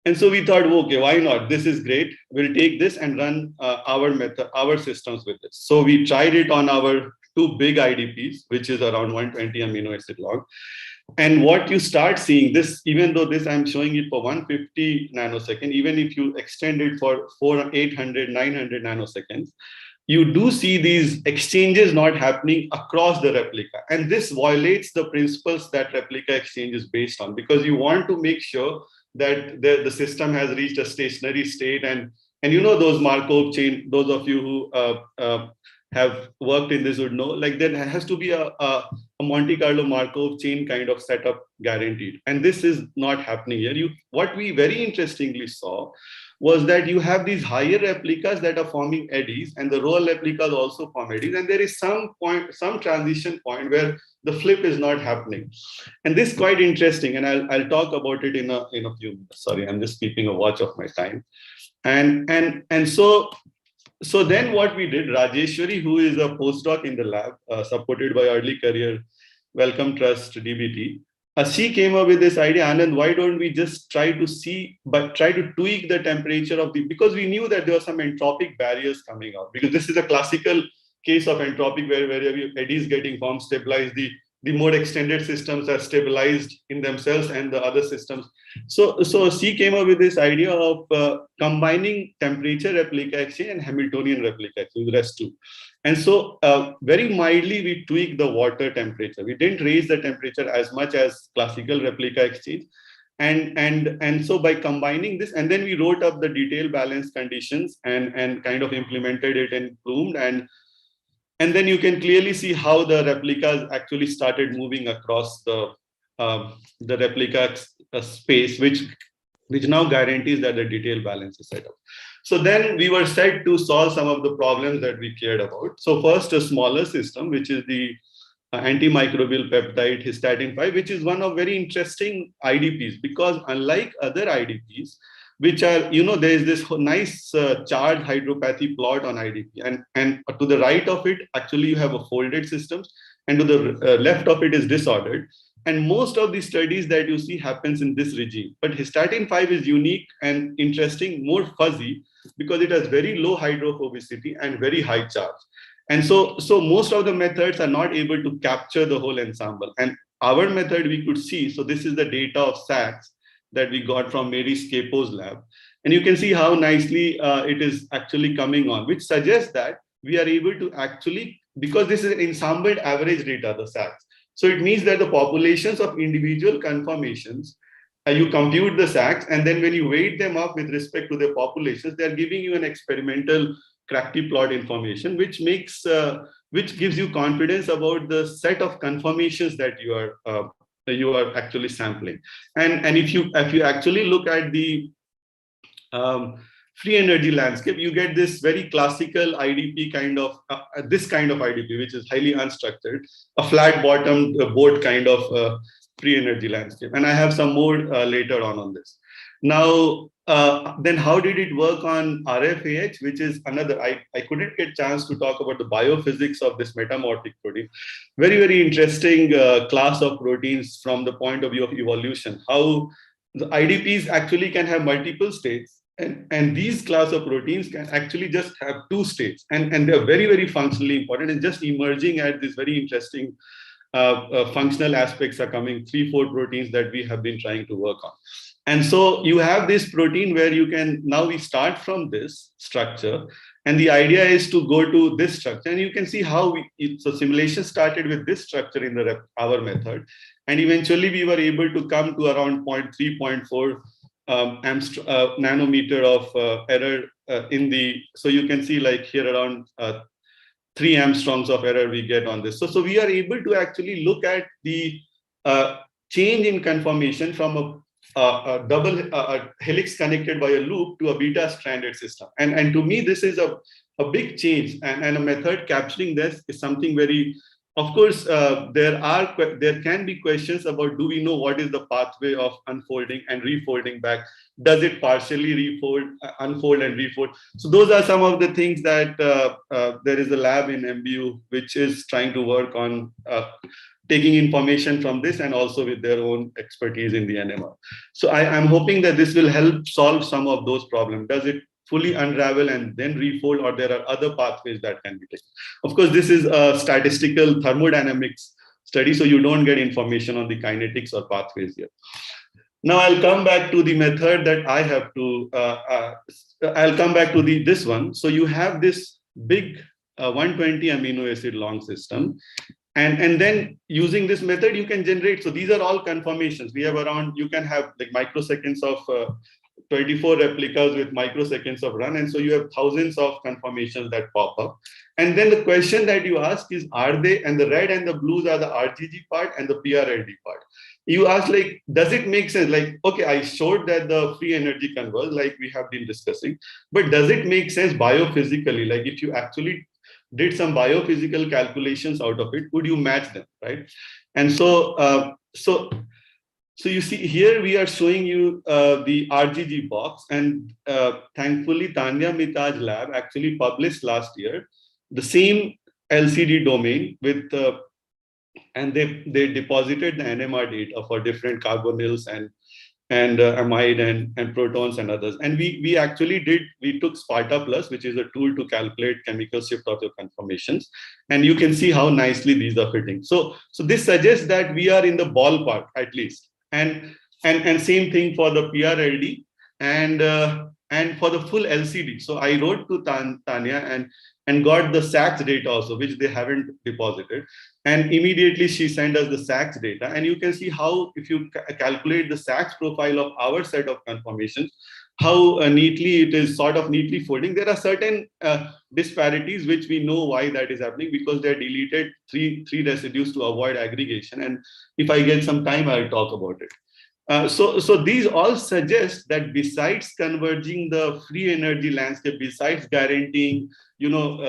And so we thought, okay, why not? This is great. We'll take this and run our systems with this. So we tried it on our two big IDPs, which is around 120 amino acid log. And what you start seeing, this, even though this I'm showing it for 150 nanosecond, even if you extend it for 800, 900 nanoseconds, you do see these exchanges not happening across the replica. And this violates the principles that replica exchange is based on, because you want to make sure that the system has reached a stationary state. And you know those Markov chain, those of you who have worked in this would know, like there has to be a Monte Carlo Markov chain kind of setup guaranteed. And this is not happening here. What we very interestingly saw was that you have these higher replicas that are forming eddies, and the lower replicas also form eddies. And there is some transition point where the flip is not happening. And this is quite interesting. And I'll talk about it in a few minutes. Sorry, I'm just keeping a watch of my time. And so then what we did, Rajeshwari, who is a postdoc in the lab, supported by Early Career Wellcome Trust, DBT, she came up with this idea, Anand, why don't we just try to tweak the temperature of because we knew that there were some entropic barriers coming out, because this is a classical case of entropic where eddies getting formed, stabilized, the more extended systems are stabilized in themselves and the other systems. So she came up with this idea of combining temperature replica exchange and Hamiltonian replica exchange, RES2. And so very mildly, we tweaked the water temperature. We didn't raise the temperature as much as classical replica exchange. And so by combining this, and then we wrote up the detailed balance conditions and kind of implemented it in Plumed. And then you can clearly see how the replicas actually started moving across the replica space, which now guarantees that the detailed balance is set up. So then we were set to solve some of the problems that we cared about. So first, a smaller system, which is the antimicrobial peptide Hystatin 5, which is one of very interesting IDPs, because unlike other IDPs, which are, there is this nice charge hydropathy plot on IDP. And to the right of it, actually, you have a folded system, and to the left of it is disordered. And most of the studies that you see happens in this regime. But Hystatin 5 is unique and interesting, more fuzzy, because it has very low hydrophobicity and very high charge. And so most of the methods are not able to capture the whole ensemble. And our method we could see, so this is the data of SACS that we got from Mary Scapo's lab. And you can see how nicely it is actually coming on, which suggests that we are able to actually, because this is an ensembled average data, the SACs. So it means that the populations of individual conformations, you compute the SACs, and then when you weight them up with respect to their populations, they're giving you an experimental Crafty plot information, which makes which gives you confidence about the set of conformations that you are actually sampling. And if you actually look at the free energy landscape, you get this very classical IDP kind of this kind of IDP, which is highly unstructured, a flat bottomed board kind of free energy landscape. And I have some more later on this. Now, then how did it work on RFAH, which is another, I couldn't get a chance to talk about the biophysics of this metamorphic protein. Very, very interesting class of proteins from the point of view of evolution, how the IDPs actually can have multiple states. And these class of proteins can actually just have two states. And they're very, very functionally important and just emerging at this very interesting functional aspects are coming, 3-4 proteins that we have been trying to work on. And so you have this protein where you can, now we start from this structure, and the idea is to go to this structure. And you can see how so simulation started with this structure in our method. And eventually we were able to come to around 0.3, 0.4 nanometer of error in the, so you can see like here around 3 angstroms of error we get on this. So we are able to actually look at the change in conformation from a double helix connected by a loop to a beta stranded system. And to me, this is a big change, and a method capturing this is something very, of course, there can be questions about, do we know what is the pathway of unfolding and refolding back? Does it partially refold, unfold and refold? So those are some of the things that there is a lab in MBU which is trying to work on taking information from this and also with their own expertise in the NMR. So I'm hoping that this will help solve some of those problems. Does it fully unravel and then refold, or there are other pathways that can be taken? Of course, this is a statistical thermodynamics study, so you don't get information on the kinetics or pathways here. Now I'll come back to the method that I have to, I'll come back to this one. So you have this big 120 amino acid long system. And then using this method, you can generate. So these are all conformations. We have around, you can have like microseconds of 24 replicas with microseconds of run. And so you have thousands of conformations that pop up. And then the question that you ask is, are they, and the red and the blues are the RGG part and the PRLD part. You ask like, does it make sense? Like, okay, I showed that the free energy converge like we have been discussing, but does it make sense biophysically? Like if you actually did some biophysical calculations out of it, would you match them, right? And so, so you see here we are showing you the RGG box, and thankfully Tanya Mitaj's lab actually published last year the same LCD domain with, and they deposited the NMR data for different carbonyls and amide and protons and others. And we actually took Sparta Plus, which is a tool to calculate chemical shift of your conformations. And you can see how nicely these are fitting. So this suggests that we are in the ballpark at least. And same thing for the PRLD and for the full LCD. So I wrote to Tanya and got the SACS data also, which they haven't deposited. And immediately she sent us the SACS data. And you can see how, if you calculate the SACS profile of our set of conformations, how neatly it is sort of neatly folding. There are certain disparities, which we know why that is happening, because they're deleted three residues to avoid aggregation. And if I get some time, I'll talk about it. So these all suggest that besides converging the free energy landscape, besides guaranteeing,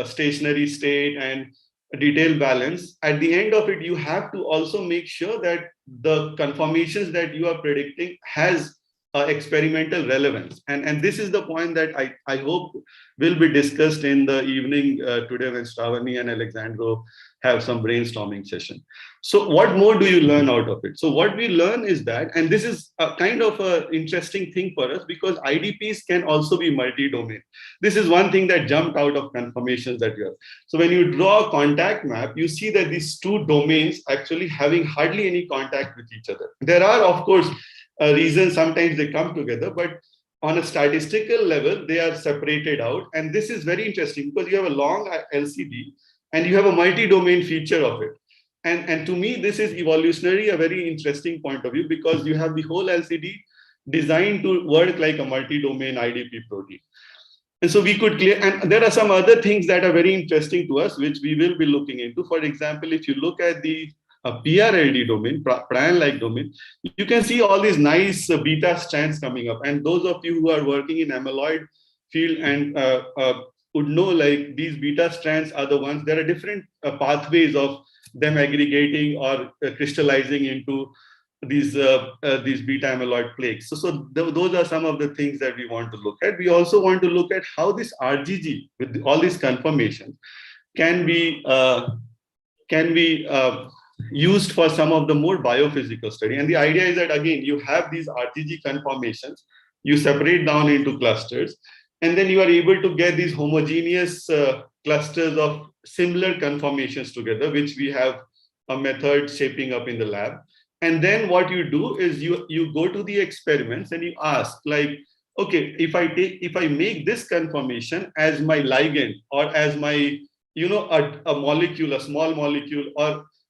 stationary state and detailed balance, at the end of it, you have to also make sure that the conformations that you are predicting has experimental relevance. And this is the point that I hope will be discussed in the evening today when Stravani and Alexandro have some brainstorming session. So what more do you learn out of it? So what we learn is that, and this is a kind of an interesting thing for us, because IDPs can also be multi-domain. This is one thing that jumped out of conformations that you have. So when you draw a contact map, you see that these two domains actually having hardly any contact with each other. There are, of course, reasons sometimes they come together, but on a statistical level, they are separated out. And this is very interesting because you have a long LCD and you have a multi-domain feature of it. And to me, this is evolutionary, a very interesting point of view, because you have the whole LCD designed to work like a multi-domain IDP protein. And so we could clear, and there are some other things that are very interesting to us, which we will be looking into. For example, if you look at the PRLD domain, prion-like domain, you can see all these nice beta strands coming up. And those of you who are working in amyloid field and would know, like, these beta strands are the ones, there are different pathways of them aggregating or crystallizing into these beta amyloid plaques. So those are some of the things that we want to look at. We also want to look at how this RGG with all these conformations can be used for some of the more biophysical study. And the idea is that, again, you have these RGG conformations, you separate down into clusters, and then you are able to get these homogeneous clusters of similar conformations together, which we have a method shaping up in the lab. And then what you do is you go to the experiments and you ask, like, okay, if I make this conformation as my ligand or as my, a molecule, a small molecule,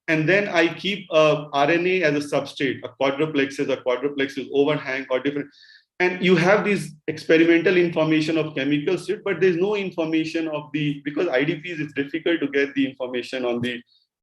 and then I keep RNA as a substrate, a quadruplexes overhang or different. And you have these experimental information of chemical shift, but there's no information of because IDPs, it's difficult to get the information on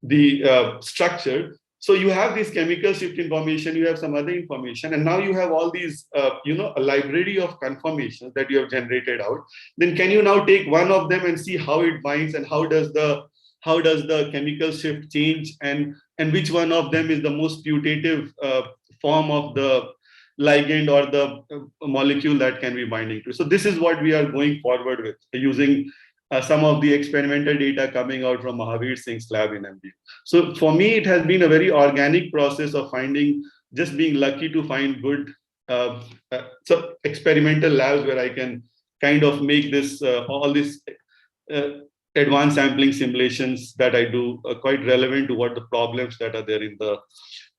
the structure. So you have this chemical shift information, you have some other information, and now you have all these, a library of conformations that you have generated out. Then can you now take one of them and see how it binds and how does the chemical shift change, and which one of them is the most putative form of the ligand or the molecule that can be binding to. So this is what we are going forward with, using some of the experimental data coming out from Mahavir Singh's lab in MD. So for me, it has been a very organic process of just being lucky to find good experimental labs where I can kind of make this all these advanced sampling simulations that I do quite relevant to what the problems that are there in the.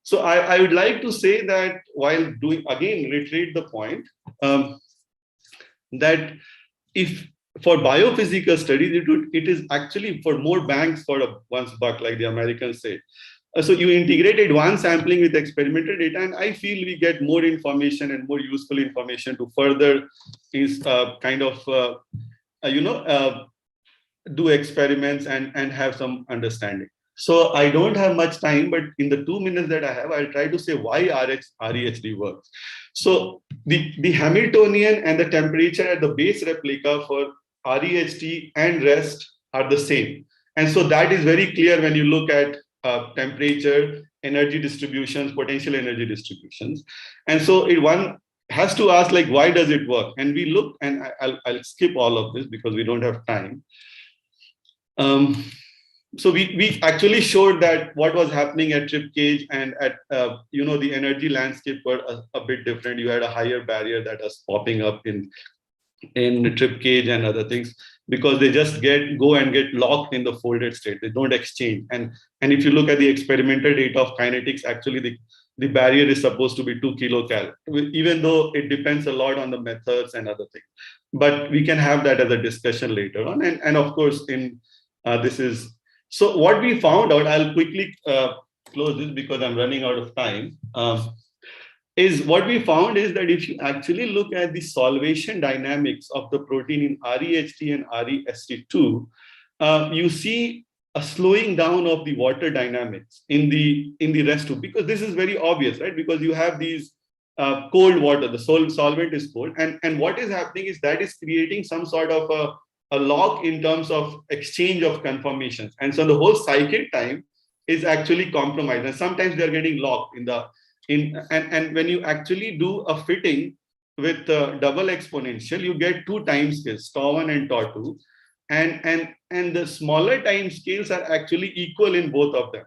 So I would like to say that while reiterate the point, that if for biophysical studies, it is actually for more banks for one's buck, like the Americans say. So you integrate advanced sampling with experimental data, and I feel we get more information and more useful information to further do experiments and have some understanding. So I don't have much time, but in the 2 minutes that I have, I'll try to say why REHD works. So the Hamiltonian and the temperature at the base replica for REHD and rest are the same. And so that is very clear when you look at temperature, energy distributions, potential energy distributions. And so one has to ask, like, why does it work? And we look, and I'll skip all of this because we don't have time. So we actually showed that what was happening at trip cage and at the energy landscape were a bit different. You had a higher barrier that was popping up in trip cage and other things, because they just go and get locked in the folded state. They don't exchange. And if you look at the experimental data of kinetics, actually the barrier is supposed to be 2 kilocalories, even though it depends a lot on the methods and other things. But we can have that as a discussion later on. And of course, this is. So what we found out, I'll quickly close this because I'm running out of time, is what we found is that if you actually look at the solvation dynamics of the protein in REHD and REST2, you see a slowing down of the water dynamics in the REST2, because this is very obvious, right? Because you have these cold water, the solvent is cold, and what is happening is that is creating some sort of a lock in terms of exchange of conformations. And so the whole cycle time is actually compromised. And sometimes they're getting locked and when you actually do a fitting with double exponential, you get 2 time scales, tau1 and tau2. And the smaller time scales are actually equal in both of them.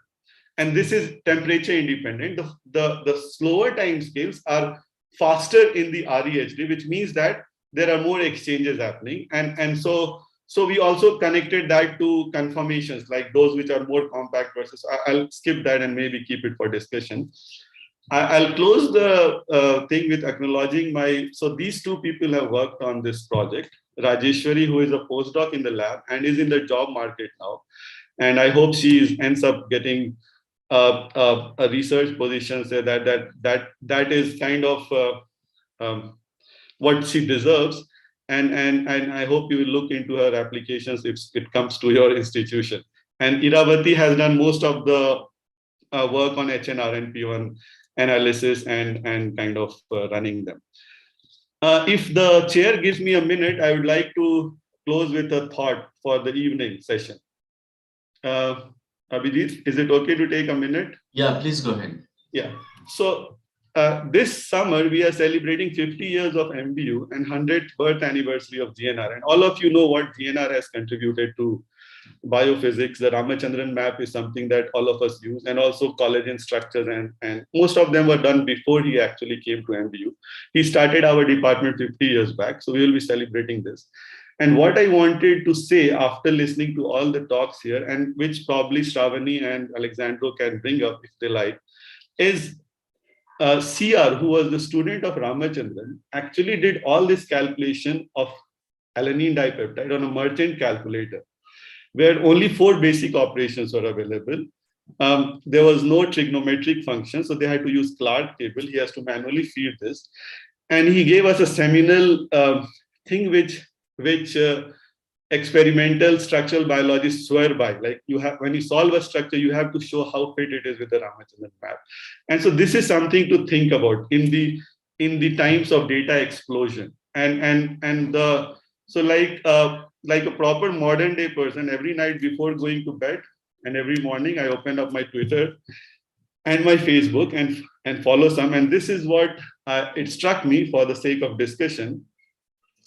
And this is temperature independent. The slower time scales are faster in the REHD, which means that there are more exchanges happening. And so we also connected that to conformations, like those which are more compact versus, I'll skip that and maybe keep it for discussion. I'll close the thing with acknowledging so these two people have worked on this project. Rajeshwari, who is a postdoc in the lab and is in the job market now. And I hope she ends up getting a research position, so that is kind of what she deserves. And I hope you will look into her applications if it comes to your institution. And Iravati has done most of the work on HNRNP1 analysis and kind of running them. If the chair gives me a minute, I would like to close with a thought for the evening session. Abhijit, is it okay to take a minute? Yeah, please go ahead. Yeah. So this summer, we are celebrating 50 years of MBU and 100th birth anniversary of GNR. And all of you know what GNR has contributed to biophysics. The Ramachandran map is something that all of us use, and also collagen structures, and most of them were done before he actually came to MBU. He started our department 50 years back, so we will be celebrating this. And what I wanted to say after listening to all the talks here, and which probably Shravani and Alexandro can bring up if they like, is CR, who was the student of Ramachandran, actually did all this calculation of alanine dipeptide on a merchant calculator, where only 4 basic operations were available. There was no trigonometric function, so they had to use Clark table. He has to manually feed this. And he gave us a seminal thing which experimental structural biologists swear by. Like, when you solve a structure, you have to show how fit it is with the Ramachandran map. And so this is something to think about in the times of data explosion. So like a proper modern day person, every night before going to bed and every morning, I open up my Twitter and my Facebook and follow some. And this is what it struck me for the sake of discussion.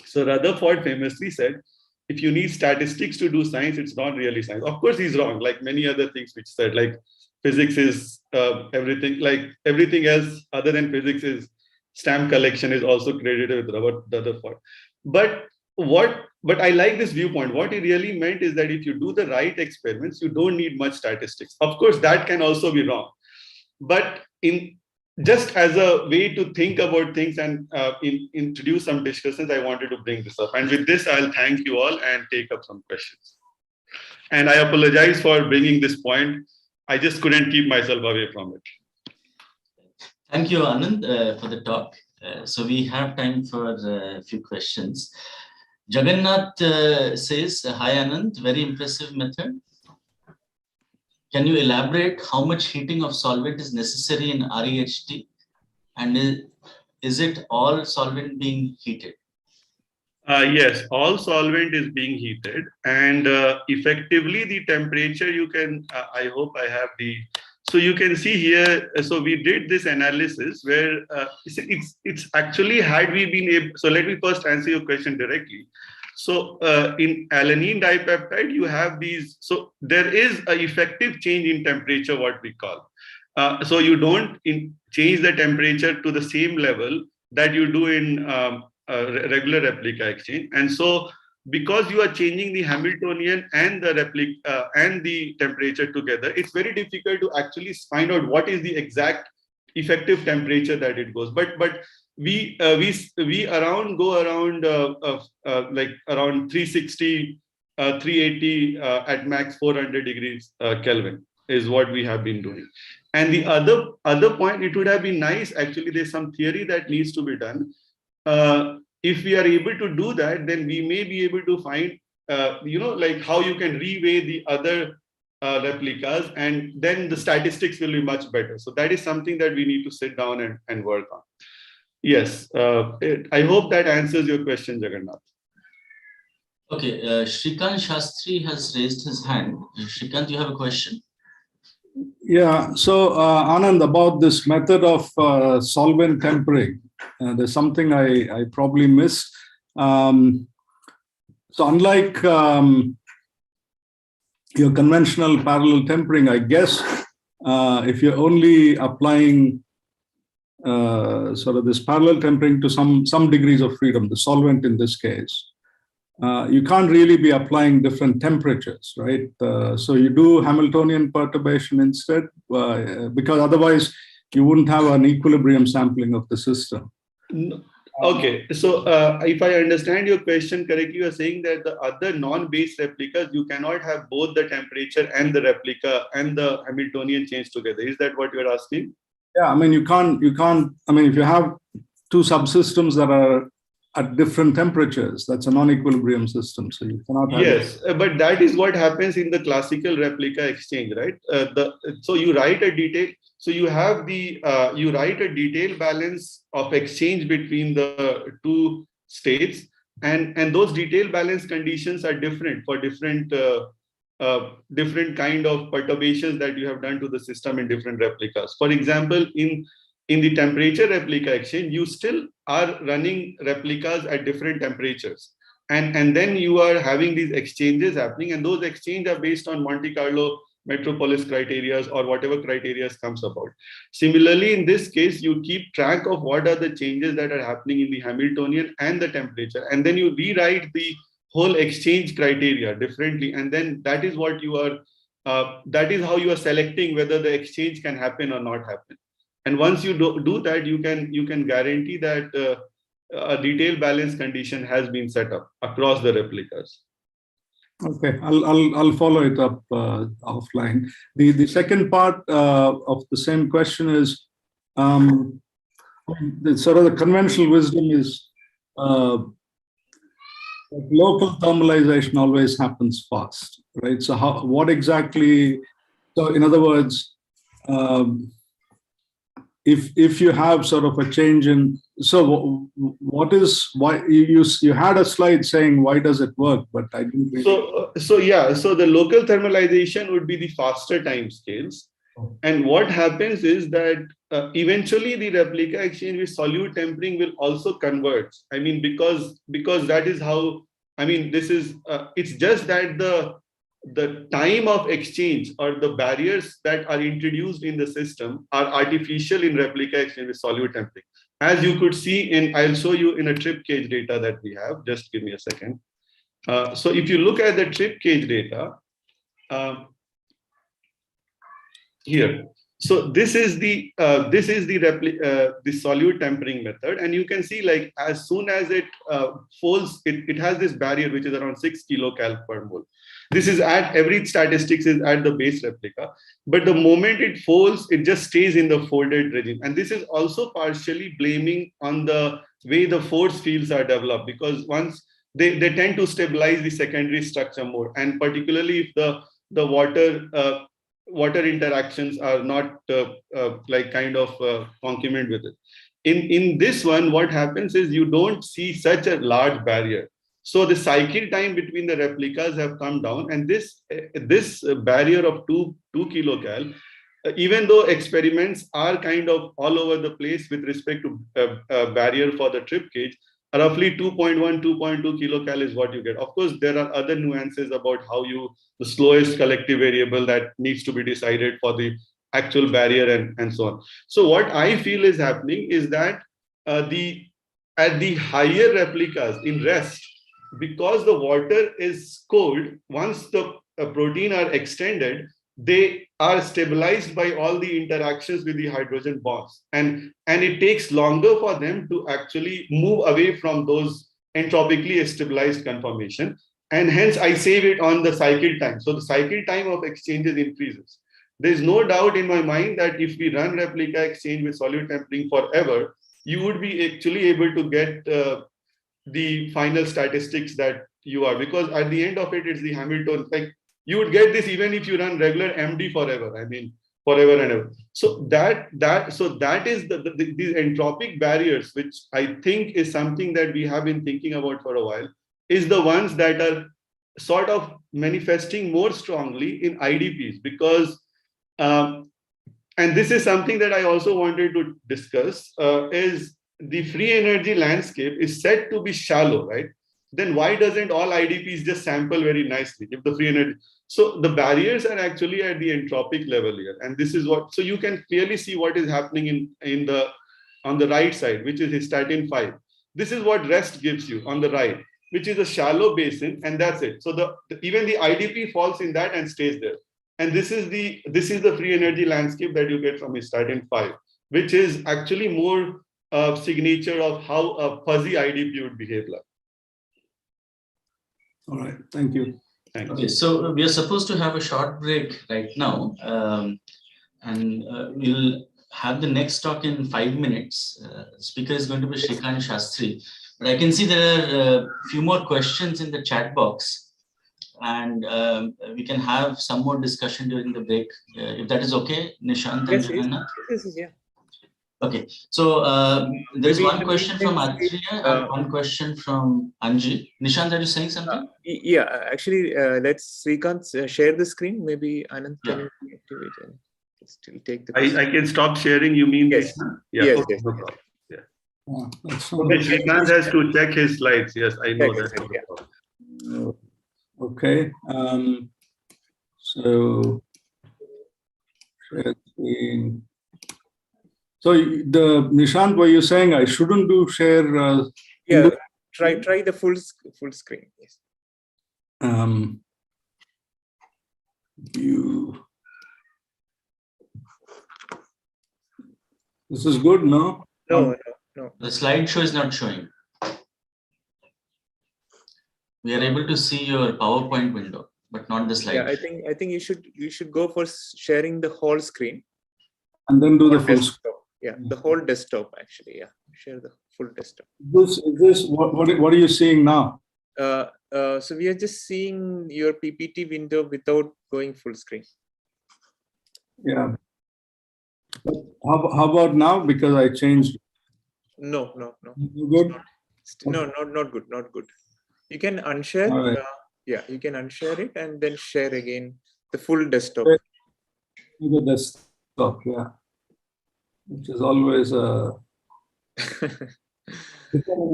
So Rutherford famously said, if you need statistics to do science, it's not really science. Of course, he's wrong, like many other things which said, like physics is everything, like everything else other than physics is stamp collection is also credited with Rutherford. But I like this viewpoint. What he really meant is that if you do the right experiments, you don't need much statistics. Of course, that can also be wrong. But just as a way to think about things and introduce some discussions, I wanted to bring this up. And with this, I'll thank you all and take up some questions. And I apologize for bringing this point. I just couldn't keep myself away from it. Thank you, Anand, for the talk. So we have time for a few questions. Jagannath says, hi Anand, very impressive method. Can you elaborate how much heating of solvent is necessary in REHT? And is it all solvent being heated? Yes, all solvent is being heated, and effectively the temperature you can, I hope I have so you can see here, so we did this analysis where it's actually, had we been able, so let me first answer your question directly. So in alanine dipeptide, you have these, so there is an effective change in temperature, what we call. So you don't change the temperature to the same level that you do in regular replica exchange. And so because you are changing the Hamiltonian and the replica and the temperature together, it's very difficult to actually find out what is the exact effective temperature that it goes. But we go around like around 360, 380 at max 400 degrees Kelvin is what we have been doing. And the other point, it would have been nice, actually, there's some theory that needs to be done. If we are able to do that, then we may be able to find, like how you can reweigh the other replicas, and then the statistics will be much better. So that is something that we need to sit down and work on. Yes, I hope that answers your question, Jagannath. Okay, Shrikant Shastri has raised his hand. Shrikant, you have a question? Yeah, so Anand, about this method of solvent tempering, there's something I probably missed. So unlike your conventional parallel tempering, I guess if you're only applying sort of this parallel tempering to some degrees of freedom, the solvent in this case, you can't really be applying different temperatures, right? So you do Hamiltonian perturbation instead, because otherwise you wouldn't have an equilibrium sampling of the system. No. Okay, so if I understand your question correctly, you are saying that the other non-base replicas, you cannot have both the temperature and the replica and the Hamiltonian change together. Is that what you are asking? Yeah, I mean, you can't, I mean, if you have two subsystems that are at different temperatures, that's a non-equilibrium system. So you cannot have. Yes, but that is what happens in the classical replica exchange, right? So you write a detail. So you have the you write a detail balance of exchange between the two states, and those detail balance conditions are different for different different kind of perturbations that you have done to the system in different replicas. For example, in the temperature replica exchange, you still are running replicas at different temperatures. And then you are having these exchanges happening, and those exchanges are based on Monte Carlo metropolis criteria or whatever criteria comes about. Similarly, in this case, you keep track of what are the changes that are happening in the Hamiltonian and the temperature, and then you rewrite the whole exchange criteria differently, and then that is what you are that is how you are selecting whether the exchange can happen or not happen. And once you do that, you can guarantee that a detail balance condition has been set up across the replicas. Okay, I'll follow it up offline. The second part of the same question is the conventional wisdom is local thermalization always happens fast, right? So what exactly? So in other words, if you have sort of a change in, so what is, why you had a slide saying why does it work, but I didn't really. So the local thermalization would be the faster time scales. And what happens is that eventually the replica exchange with solute tempering will also converge. I mean, because that is how, I mean, this is, it's just that the time of exchange or the barriers that are introduced in the system are artificial in replica exchange with solute tempering. As you could see in, I'll show you in a trip cage data that we have, just give me a second. So if you look at the trip cage data, here, so this is the solute tempering method, and you can see like as soon as it folds, it has this barrier which is around 6 kcal per mole. This is at every statistics is at the base replica, but the moment it folds, it just stays in the folded regime. And this is also partially blaming on the way the force fields are developed, because once they tend to stabilize the secondary structure more, and particularly if the water interactions are not like kind of concomitant with it. In this one, what happens is you don't see such a large barrier. So the cycle time between the replicas have come down, and this barrier of 2 kcal, even though experiments are kind of all over the place with respect to barrier for the trip cage, roughly 2.1, 2.2 kcal is what you get. Of course, there are other nuances about how the slowest collective variable that needs to be decided for the actual barrier and so on. So what I feel is happening is that at the higher replicas in rest, because the water is cold, once the protein are extended, they are stabilized by all the interactions with the hydrogen bonds, and it takes longer for them to actually move away from those entropically stabilized conformation, and hence I save it on the cycle time. So the cycle time of exchanges increases. There is no doubt in my mind that if we run replica exchange with solute tempering forever, you would be actually able to get the final statistics that you are, because at the end of it, it's the Hamilton, like you would get this even if you run regular MD forever. I mean, forever and ever. So that is these entropic barriers, which I think is something that we have been thinking about for a while, is the ones that are sort of manifesting more strongly in IDPs, because and this is something that I also wanted to discuss, is the free energy landscape is said to be shallow, right? Then why doesn't all IDPs just sample very nicely if the free energy? So the barriers are actually at the entropic level here, and this is what. So you can clearly see what is happening on the right side, which is Hystatin 5. This is what rest gives you on the right, which is a shallow basin, and that's it. So even the IDP falls in that and stays there. And this is the free energy landscape that you get from Hystatin 5. which is actually more a signature of how a fuzzy IDP would behave like. All right, thank you. Thanks. Okay, so we are supposed to have a short break right now, and we'll have the next talk in 5 minutes. Speaker is going to be Shrikant Shastri, but I can see there are a few more questions in the chat box, and we can have some more discussion during the break, if that is okay, Nishant and Yes, Jagannath. yes, yeah. Okay, so there's Maybe one question from Atreya and one question from Anji. Nishant, are you saying something? Yeah, actually, let's Srikanth share the screen. Maybe Anand can activate and still take the question. I can stop sharing, you mean? Yes. Yeah, Yes, okay, yes, no yes. problem. Yeah. That's Okay, Srikanth has to check his slides. Yes, I know Check, that. yeah. okay. So share screen. So the Nishant, were you saying I shouldn't do share? Yeah, try the full screen. Yes. View. This is good, no? No. The slideshow is not showing. We are able to see your PowerPoint window, but not the slide. Yeah, I think you should go for sharing the whole screen. And then do the full Desktop. screen. Yeah, the whole desktop actually. Yeah, share the full desktop. This what are you seeing now? So we are just seeing your PPT window without going full screen. Yeah. How about now? Because I changed. No. You good? No, not good. You can unshare. All right. Yeah, you can unshare it and then share again the full desktop. The desktop, yeah. Which is always depending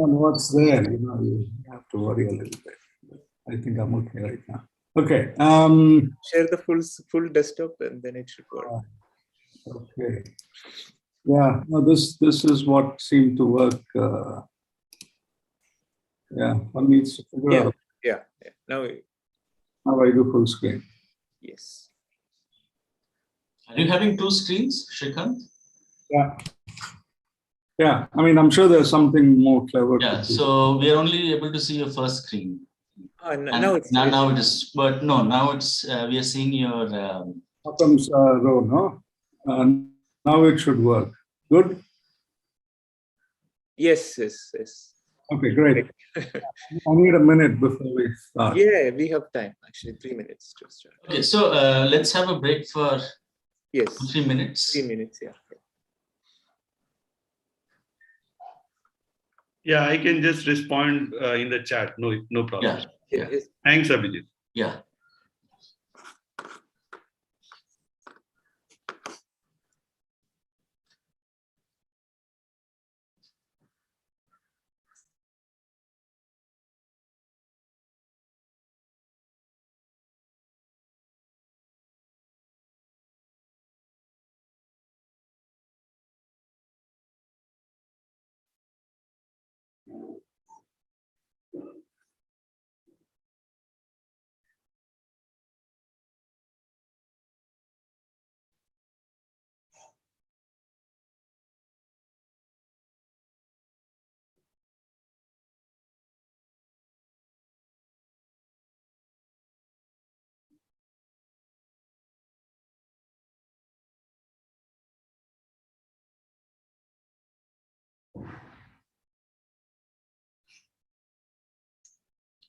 on what's there, you have to worry a little bit. But I think I'm okay right now. Okay. Share the full desktop and then it should work. Okay. Yeah. No, this is what seemed to work. Yeah. One needs to figure out Yeah. Now how I do full screen. yes. Are you having two screens, Shrikant? Yeah. Yeah. I mean, I'm sure there's something more clever. Yeah. to do. So we are only able to see your first screen. Now it's now it is, but no, now it's we are seeing your. How comes row, no? Now it should work. Good. yes. Okay, great. I need a minute before we start. Yeah, we have time actually 3 minutes to start. Okay, so let's have a break for Yes. 3 minutes. 3 minutes, yeah. Yeah, I can just respond in the chat. No problem. Yeah. Yes. Thanks, Abhijit. Yeah.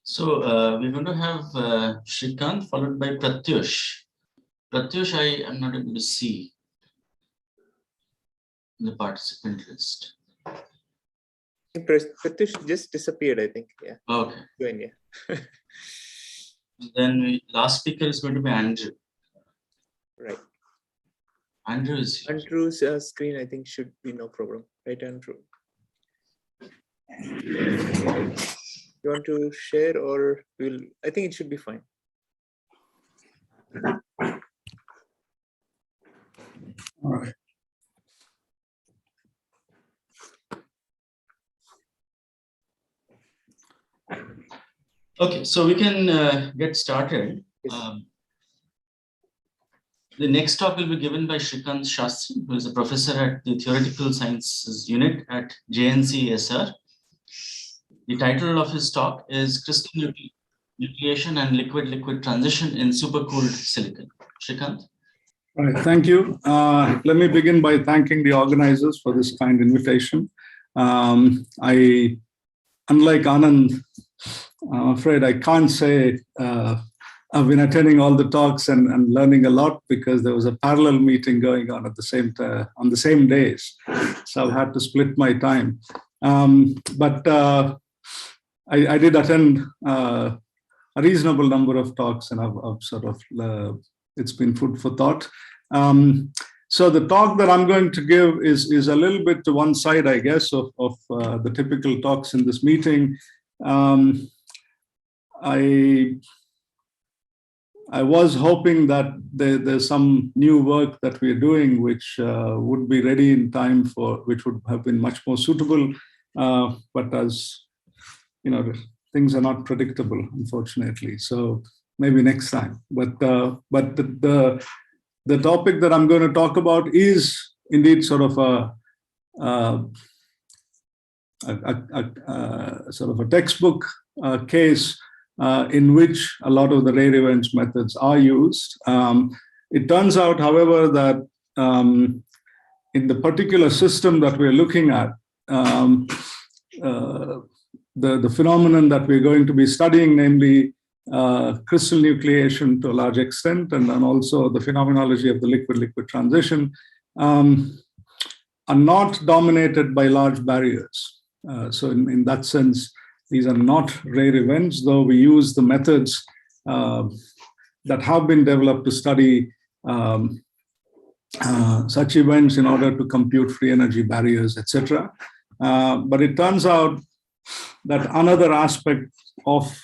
So we're going to have Shrikant followed by Pratyush. Pratyush, I am not able to see the participant list. Pratish just disappeared, I think. Yeah. Okay. Join, yeah. Then last speaker is going to be Andrew. Right. Andrew is here. Andrew's screen, I think, should be no problem. Right, Andrew? You want to share or will? I think it should be fine. All right. Okay, so we can get started. Yes. The next talk will be given by Shrikant Shastri, who is a professor at the Theoretical Sciences Unit at JNC-SR. The title of his talk is Crystal Nucleation and Liquid-Liquid Transition in Supercooled Silicon. Shrikant. All right, thank you. Let me begin by thanking the organizers for this kind invitation. Unlike Anand, I'm afraid I can't say I've been attending all the talks and learning a lot, because there was a parallel meeting going on at the same time, on the same days. So I've had to split my time. But I did attend a reasonable number of talks, and I've sort of, it's been food for thought. So the talk that I'm going to give is a little bit to one side, I guess, of the typical talks in this meeting. I was hoping that there's some new work that we're doing which would be ready in time for, which would have been much more suitable. But as you know, things are not predictable, unfortunately. So maybe next time. But the topic that I'm going to talk about is indeed sort of sort of a textbook case in which a lot of the rare events methods are used. It turns out, however, that in the particular system that we're looking at, the phenomenon that we're going to be studying, namely crystal nucleation to a large extent, and then also the phenomenology of the liquid-liquid transition, are not dominated by large barriers. So in that sense, these are not rare events, though we use the methods that have been developed to study such events in order to compute free energy barriers, etc. But it turns out that another aspect of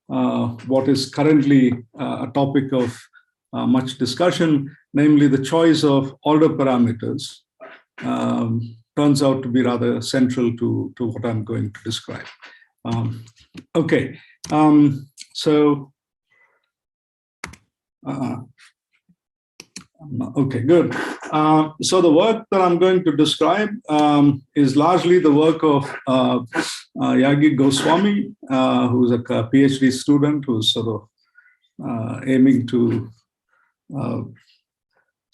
what is currently a topic of much discussion, namely the choice of order parameters, turns out to be rather central to what I'm going to describe. Okay, so okay, good. So the work that I'm going to describe is largely the work of Yagi Goswami, who's a PhD student who's sort of aiming to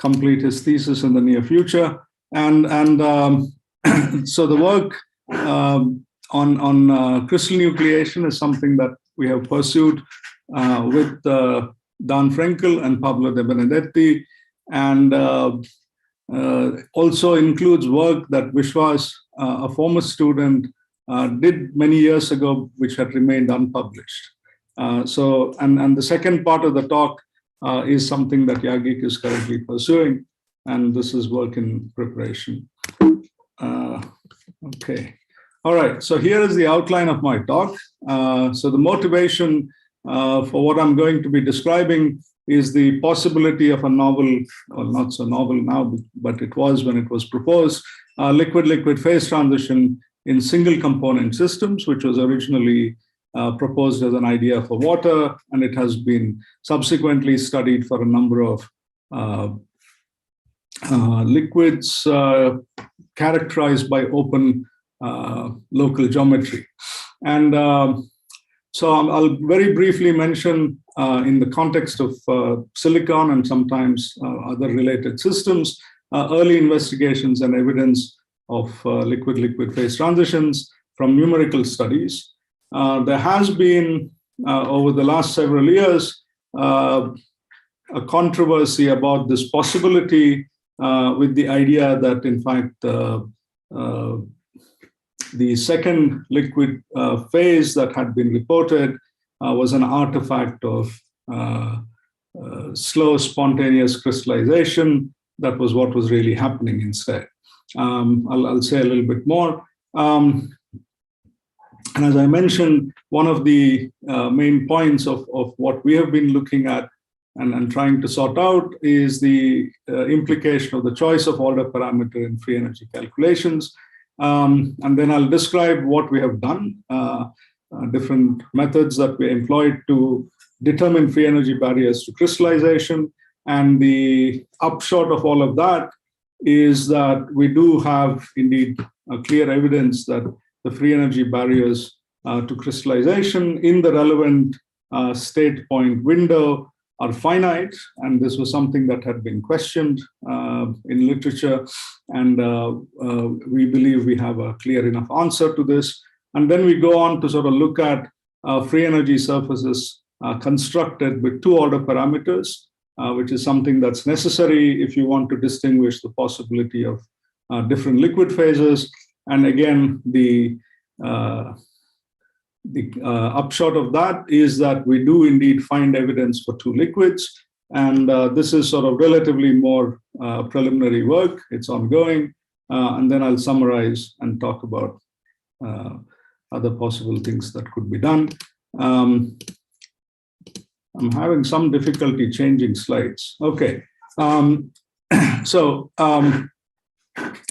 complete his thesis in the near future. And so the work on crystal nucleation is something that we have pursued with Dan Frenkel and Pablo De Benedetti, and also includes work that Vishwas, a former student, did many years ago, which had remained unpublished. So, and the second part of the talk is something that Yagik is currently pursuing, and this is work in preparation. Okay. All right, so here is the outline of my talk. So the motivation for what I'm going to be describing is the possibility of a novel, or not so novel now, but it was when it was proposed, liquid-liquid phase transition in single component systems, which was originally proposed as an idea for water, and it has been subsequently studied for a number of liquids characterized by open local geometry. And so I'll very briefly mention in the context of silicon and sometimes other related systems, early investigations and evidence of liquid-liquid phase transitions from numerical studies. There has been, over the last several years, a controversy about this possibility with the idea that, in fact, the second liquid phase that had been reported was an artifact of slow, spontaneous crystallization. That was what was really happening instead. I'll say a little bit more. And as I mentioned, one of the main points of what we have been looking at and trying to sort out is the implication of the choice of order parameter in free energy calculations. And then I'll describe what we have done, different methods that we employed to determine free energy barriers to crystallization, And the upshot of all of that is that we do have indeed a clear evidence that the free energy barriers to crystallization in the relevant state point window are finite, and this was something that had been questioned in literature, and we believe we have a clear enough answer to this. And then we go on to sort of look at free energy surfaces constructed with two-order parameters, which is something that's necessary if you want to distinguish the possibility of different liquid phases. And again, the upshot of that is that we do indeed find evidence for two liquids. And this is sort of relatively more preliminary work. It's ongoing. And then I'll summarize and talk about other possible things that could be done. I'm having some difficulty changing slides. Okay.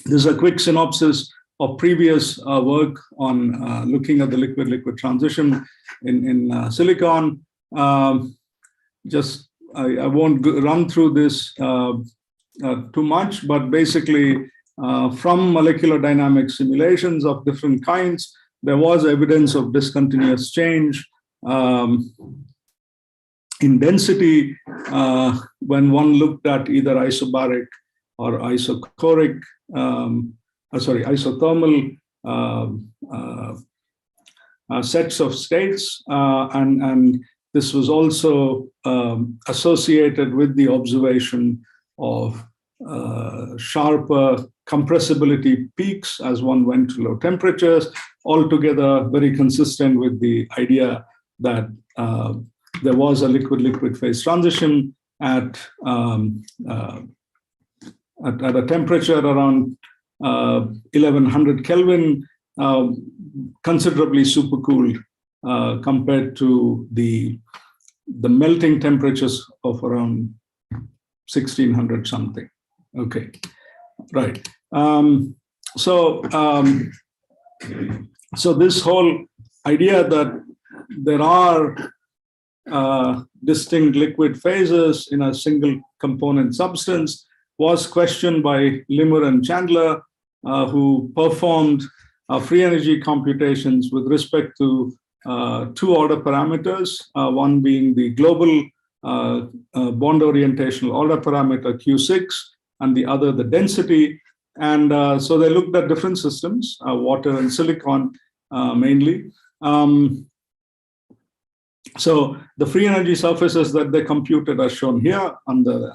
This is a quick synopsis of previous work on looking at the liquid-liquid transition in silicon. I won't run through this too much, but basically from molecular dynamics simulations of different kinds, there was evidence of discontinuous change in density when one looked at either isobaric or isothermal sets of states, and this was also associated with the observation of sharper compressibility peaks as one went to low temperatures, altogether very consistent with the idea that there was a liquid-liquid phase transition at a temperature around 1100 Kelvin, considerably supercooled compared to the melting temperatures of around 1600 something. Okay, right. So this whole idea that there are distinct liquid phases in a single component substance was questioned by Limmer and Chandler, who performed free energy computations with respect to two-order parameters, one being the global bond orientational order parameter Q6, and the other the density. And so they looked at different systems, water and silicon mainly. So the free energy surfaces that they computed are shown here on the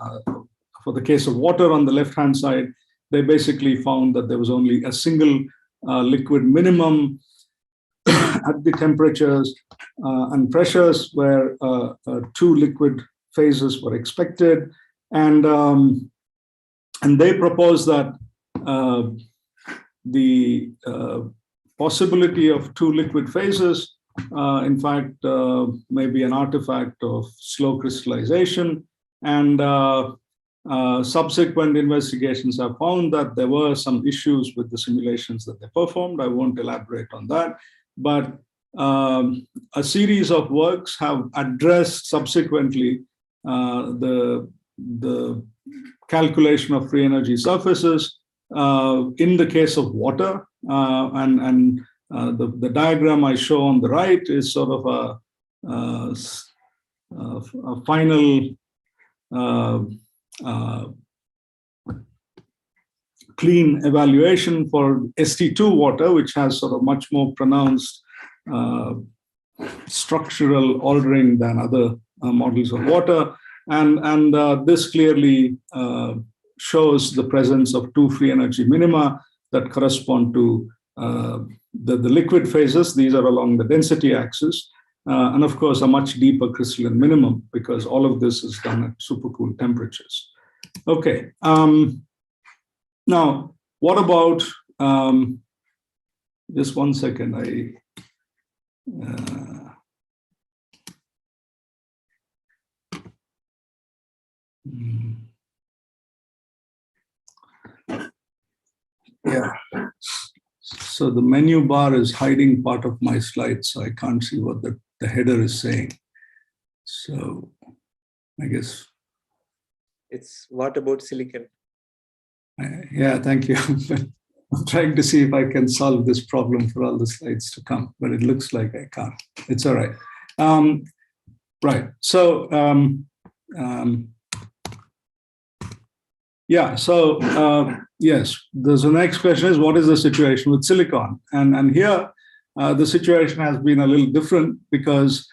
for the case of water on the left-hand side. They basically found that there was only a single liquid minimum at the temperatures and pressures where two liquid phases were expected, and they proposed that the possibility of two liquid phases in fact may be an artifact of slow crystallization, and subsequent investigations have found that there were some issues with the simulations that they performed. I won't elaborate on that, but a series of works have addressed subsequently the calculation of free energy surfaces in the case of water, and the diagram I show on the right is sort of a final clean evaluation for ST2 water, which has sort of much more pronounced structural ordering than other models of water. And this clearly shows the presence of two free energy minima that correspond to the liquid phases. These are along the density axis. And of course, a much deeper crystalline minimum, because all of this is done at supercooled temperatures. Okay. Now, what about, just one second, yeah. So the menu bar is hiding part of my slide, so I can't see what the header is saying. So I guess It's what about silicon? Yeah, thank you. I'm trying to see if I can solve this problem for all the slides to come, but it looks like I can't. It's all right. Right. So, yeah. So, yes, there's the next question is, what is the situation with silicon? And here, the situation has been a little different because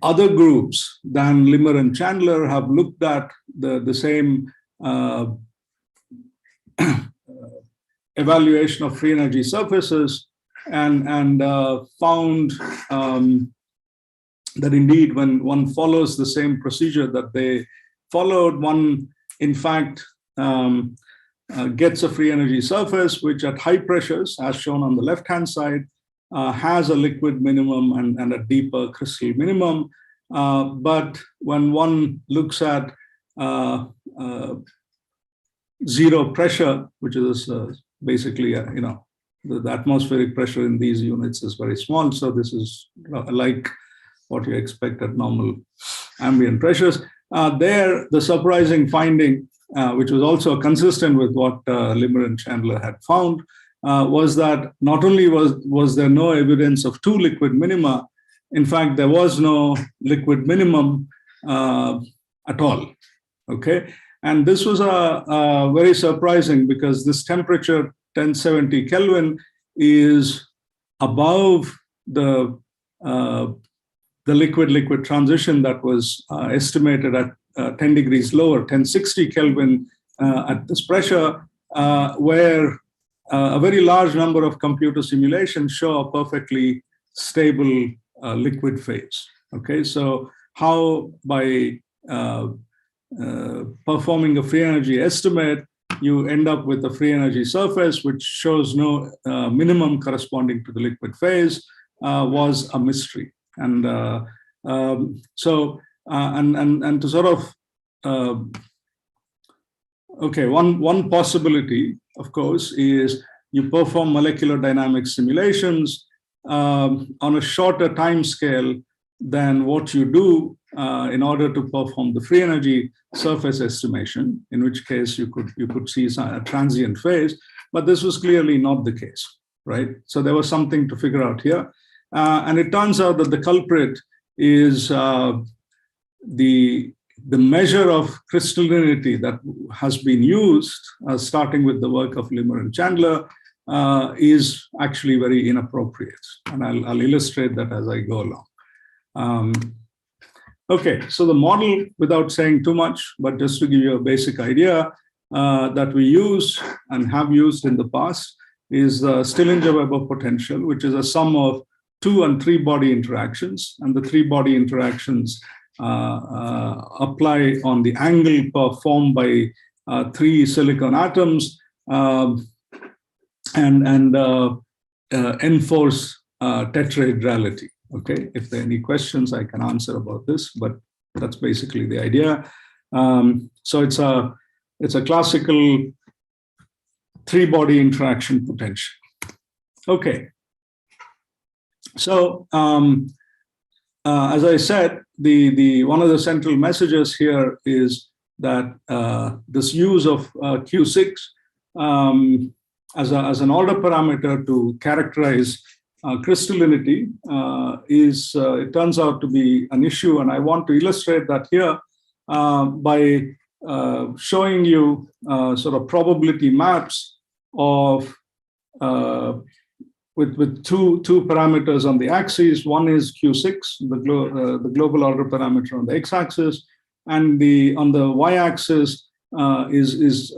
other groups than Limmer and Chandler have looked at the same evaluation of free energy surfaces and found that indeed when one follows the same procedure that they followed, one in fact gets a free energy surface which at high pressures, as shown on the left-hand side, has a liquid minimum and a deeper crystal minimum. But when one looks at zero pressure, which is basically, the atmospheric pressure in these units is very small. So this is like what you expect at normal ambient pressures. There, the surprising finding, which was also consistent with what Limmer and Chandler had found, was that not only was there no evidence of two liquid minima, in fact, there was no liquid minimum at all. Okay, and this was very surprising because this temperature, 1070 Kelvin, is above the liquid-liquid transition that was estimated at 10 degrees lower, 1060 Kelvin at this pressure, where a very large number of computer simulations show a perfectly stable liquid phase. Okay, so how by performing a free energy estimate, you end up with a free energy surface which shows no minimum corresponding to the liquid phase was a mystery. And to sort of okay, one possibility, of course, is you perform molecular dynamics simulations on a shorter time scale than what you do in order to perform the free energy surface estimation, in which case you could see a transient phase, but this was clearly not the case, right? So there was something to figure out here. And it turns out that the culprit is the measure of crystallinity that has been used, starting with the work of Limmer and Chandler, is actually very inappropriate. And I'll illustrate that as I go along. Okay, so the model, without saying too much, but just to give you a basic idea that we use and have used in the past, is the Stillinger-Weber potential, which is a sum of 2 and 3 body interactions. And the 3 body interactions apply on the angle performed by 3 silicon atoms and enforce tetrahedrality. Okay, if there are any questions, I can answer about this, but that's basically the idea. So it's a classical 3-body interaction potential. Okay. So as I said, the one of the central messages here is that this use of Q6 as an order parameter to characterize crystallinity it turns out to be an issue, and I want to illustrate that here by showing you sort of probability maps of with two parameters on the axis. One is Q6, the global order parameter on the x-axis, and on the y-axis is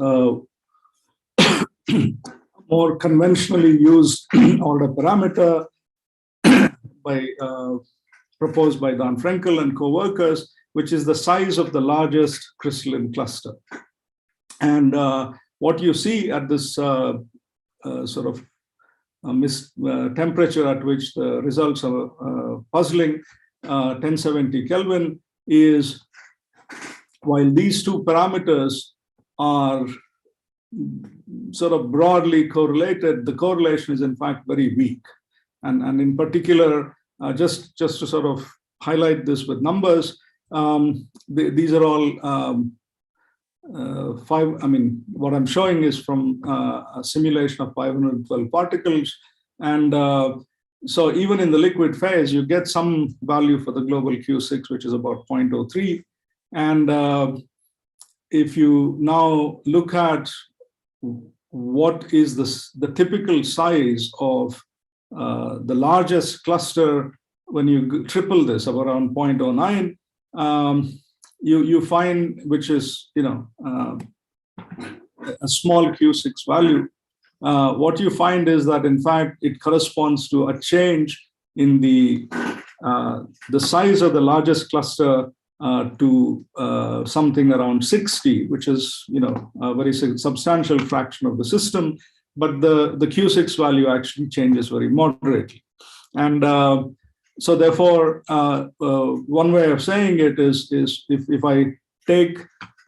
more conventionally used order parameter proposed by Don Frenkel and co-workers, which is the size of the largest crystalline cluster. And what you see at this sort of temperature at which the results are puzzling, 1070 Kelvin, is while these two parameters are sort of broadly correlated, the correlation is in fact very weak. And in particular, just to sort of highlight this with numbers, These are all what I'm showing is from a simulation of 512 particles. And so even in the liquid phase, you get some value for the global Q6, which is about 0.03. And if you now look at what is the typical size of the largest cluster, when you triple this of around 0.09, you find, which is a small Q6 value. What you find is that in fact it corresponds to a change in the size of the largest cluster to something around 60, which is a very substantial fraction of the system. But the Q6 value actually changes very moderately, and so therefore, one way of saying it is if I take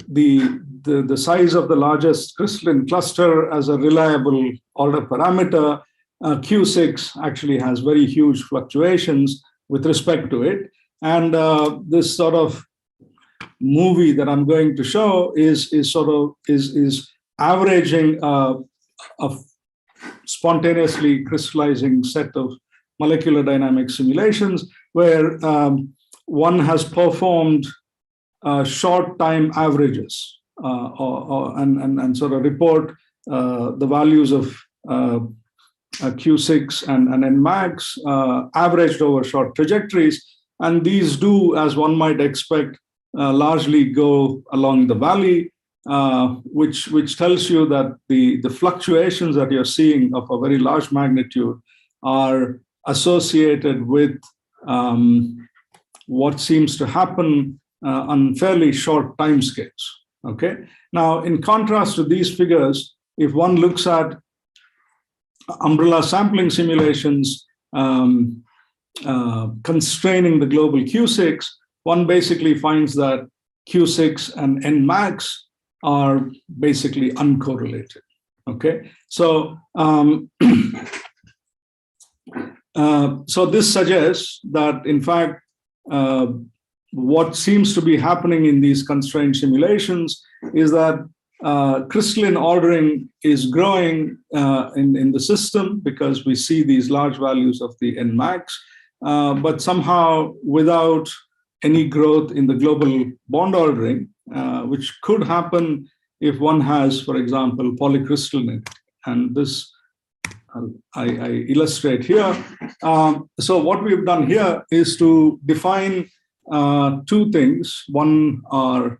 the size of the largest crystalline cluster as a reliable order parameter, Q6 actually has very huge fluctuations with respect to it. And this sort of movie that I'm going to show is averaging a spontaneously crystallizing set of molecular dynamic simulations where one has performed short time averages and sort of report the values of Q6 and Nmax averaged over short trajectories. And these do, as one might expect, largely go along the valley, which tells you that the fluctuations that you're seeing of a very large magnitude are associated with what seems to happen on fairly short timescales. Okay. Now, in contrast to these figures, if one looks at umbrella sampling simulations constraining the global Q6, one basically finds that Q6 and Nmax are basically uncorrelated. Okay. So so this suggests that, in fact, what seems to be happening in these constrained simulations is that crystalline ordering is growing in the system because we see these large values of the Nmax, but somehow without any growth in the global bond ordering, which could happen if one has, for example, polycrystallinity. And this I illustrate here. So what we've done here is to define two things. One are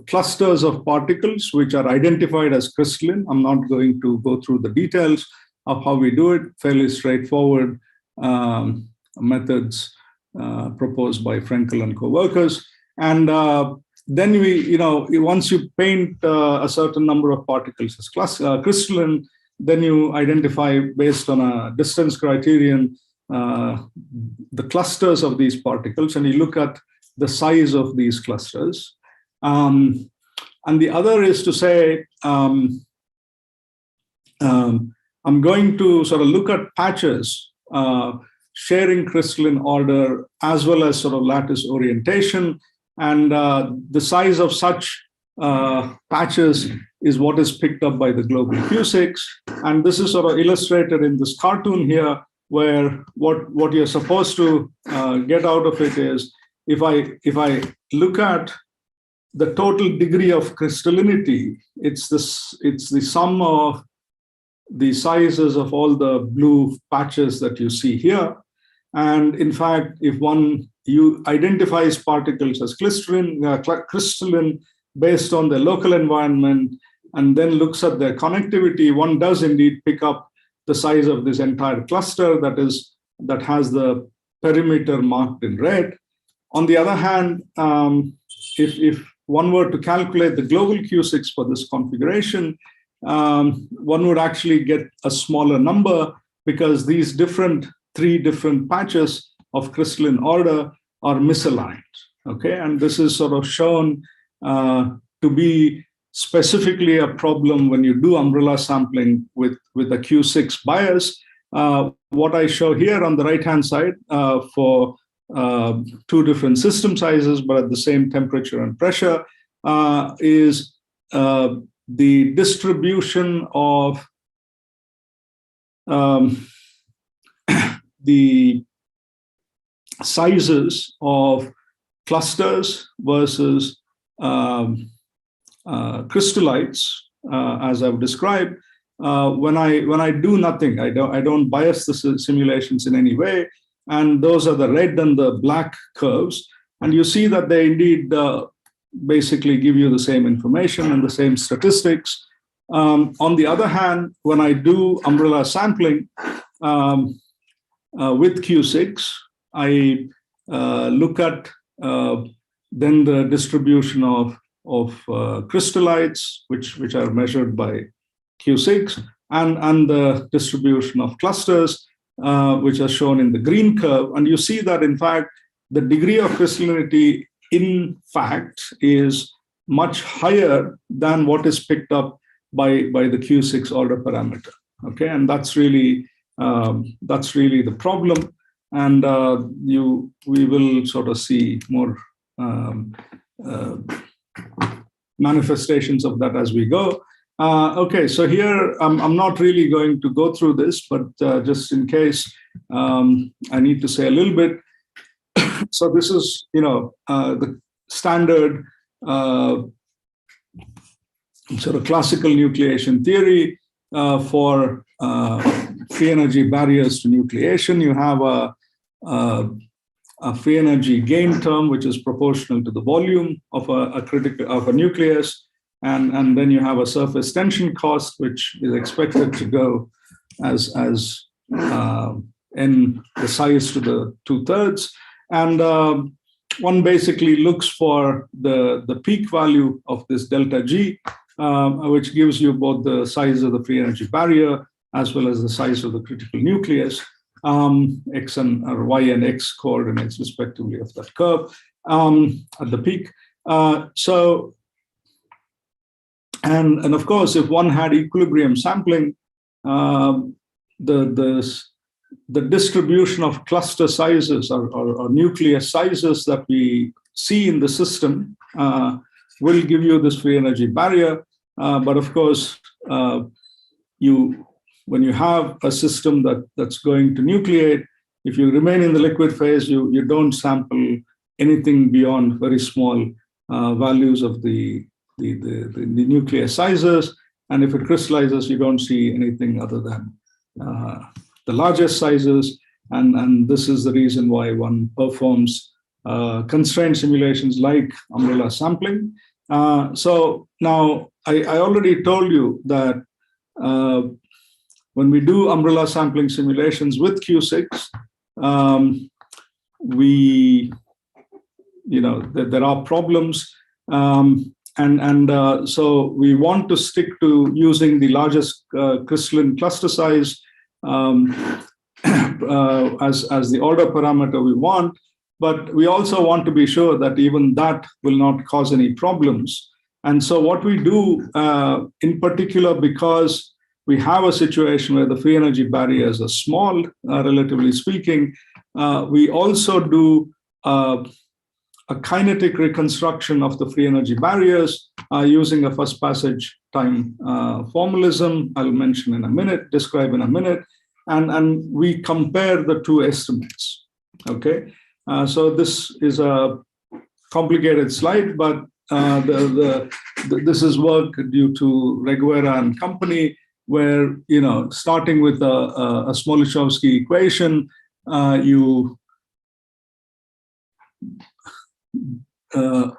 clusters of particles which are identified as crystalline. I'm not going to go through the details of how we do it, fairly straightforward methods proposed by Frenkel and co-workers. And then we, once you paint a certain number of particles as crystalline, then you identify based on a distance criterion the clusters of these particles, and you look at the size of these clusters. And the other is to say, I'm going to sort of look at patches sharing crystalline order as well as sort of lattice orientation, and the size of such patches is what is picked up by the global Q6. And this is sort of illustrated in this cartoon here, where what you're supposed to get out of it is, if I look at the total degree of crystallinity, it's the sum of the sizes of all the blue patches that you see here. And in fact, if you identifies particles as crystalline based on the local environment, and then looks at their connectivity, one does indeed pick up the size of this entire cluster that has the perimeter marked in red. On the other hand, if one were to calculate the global Q6 for this configuration, one would actually get a smaller number, because these three different patches of crystalline order are misaligned. Okay, and this is sort of shown to be specifically a problem when you do umbrella sampling with a Q6 bias. What I show here on the right-hand side for two different system sizes, but at the same temperature and pressure, is the distribution of the sizes of clusters versus crystallites, as I've described. When I do nothing, I don't bias the simulations in any way, and those are the red and the black curves, and you see that they indeed basically give you the same information and the same statistics. On the other hand, when I do umbrella sampling with Q6, I look at then the distribution of crystallites, which are measured by Q6, and the distribution of clusters, which are shown in the green curve. And you see that, in fact, the degree of crystallinity, in fact, is much higher than what is picked up by the Q6 order parameter. Okay, and that's really the problem. And we will sort of see more manifestations of that as we go. Okay, so here I'm not really going to go through this, but just in case, I need to say a little bit. So this is, the standard sort of classical nucleation theory for free energy barriers to nucleation. You have a free energy gain term, which is proportional to the volume of a nucleus, and then you have a surface tension cost, which is expected to go as n the size to the 2/3, and one basically looks for the peak value of this delta G, which gives you both the size of the free energy barrier as well as the size of the critical nucleus, x and or y and x coordinates respectively of that curve at the peak. And of course, if one had equilibrium sampling, the distribution of cluster sizes or nucleus sizes that we see in the system will give you this free energy barrier. But of course, when you have a system that's going to nucleate, if you remain in the liquid phase, you don't sample anything beyond very small values of the nucleus sizes. And if it crystallizes, you don't see anything other than the largest sizes. And this is the reason why one performs constrained simulations like umbrella sampling. So now I already told you that when we do umbrella sampling simulations with Q6, there are problems. So we want to stick to using the largest crystalline cluster size as the order parameter we want, but we also want to be sure that even that will not cause any problems. And so what we do, in particular, because we have a situation where the free energy barriers are small, relatively speaking, we also do a kinetic reconstruction of the free energy barriers using a first passage time formalism I'll mention in a minute, describe in a minute, and we compare the two estimates. Okay, so this is a complicated slide, but this is work due to Reguera and company, where starting with a Smoluchowski equation, you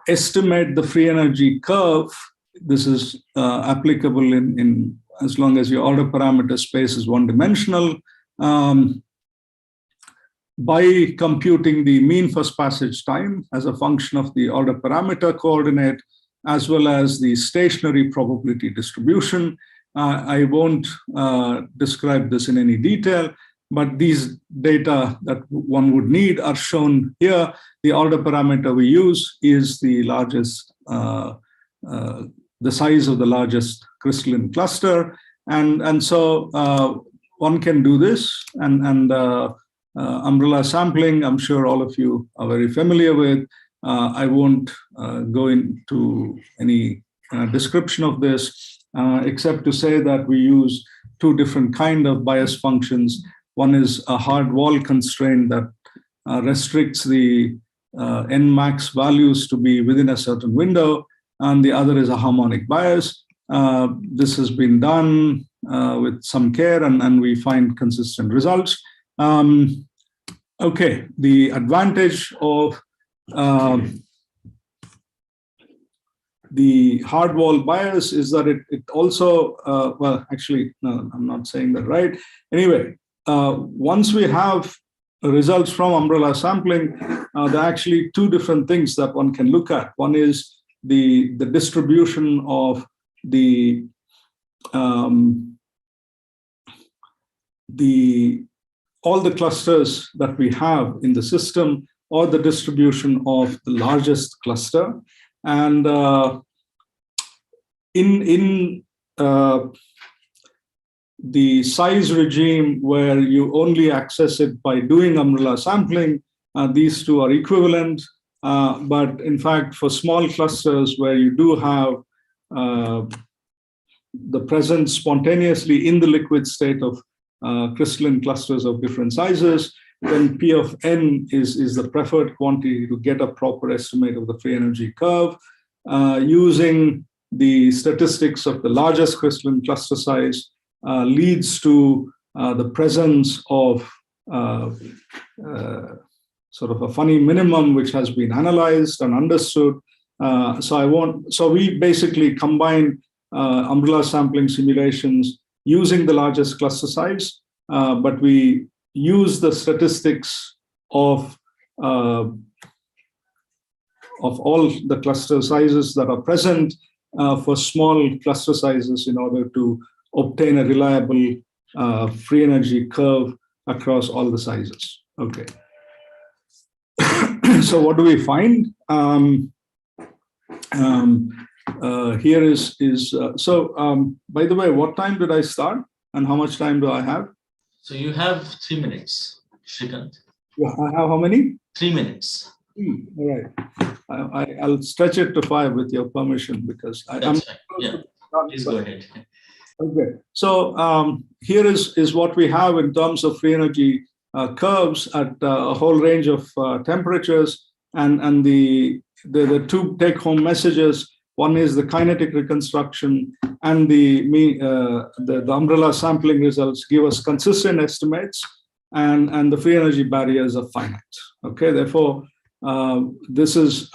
estimate the free energy curve. This is applicable in as long as your order parameter space is one-dimensional, by computing the mean first passage time as a function of the order parameter coordinate, as well as the stationary probability distribution. I won't describe this in any detail, but these data that one would need are shown here. The order parameter we use is the largest, the size of the largest crystalline cluster. And so one can do this and umbrella sampling, I'm sure all of you are very familiar with. I won't go into any description of this, except to say that we use two different kind of bias functions. One is a hard wall constraint that restricts the Nmax values to be within a certain window, and the other is a harmonic bias. This has been done with some care, and we find consistent results. Okay, the advantage of the hard wall bias is that it also, well, actually, no, I'm not saying that right. Anyway, once we have results from umbrella sampling, there are actually two different things that one can look at. One is the distribution of all the clusters that we have in the system, or the distribution of the largest cluster. And in the size regime where you only access it by doing umbrella sampling, these two are equivalent. But in fact, for small clusters where you do have the presence spontaneously in the liquid state of crystalline clusters of different sizes, then P of n is the preferred quantity to get a proper estimate of the free energy curve. Using the statistics of the largest crystalline cluster size leads to the presence of sort of a funny minimum, which has been analyzed and understood. So we basically combine umbrella sampling simulations using the largest cluster size, but we use the statistics of all the cluster sizes that are present for small cluster sizes in order to obtain a reliable free energy curve across all the sizes. Okay. So what do we find? Here is by the way, what time did I start and how much time do I have? So you have 3 minutes, Shrikant. Yeah, I have how many? 3 minutes. All right. I'll stretch it to 5 with your permission, because That's right. Yeah, please go ahead. Okay, so here is what we have in terms of free energy curves at a whole range of temperatures, and the two take-home messages. One is the kinetic reconstruction, and the umbrella sampling results give us consistent estimates, and the free energy barriers are finite. Okay, therefore, this is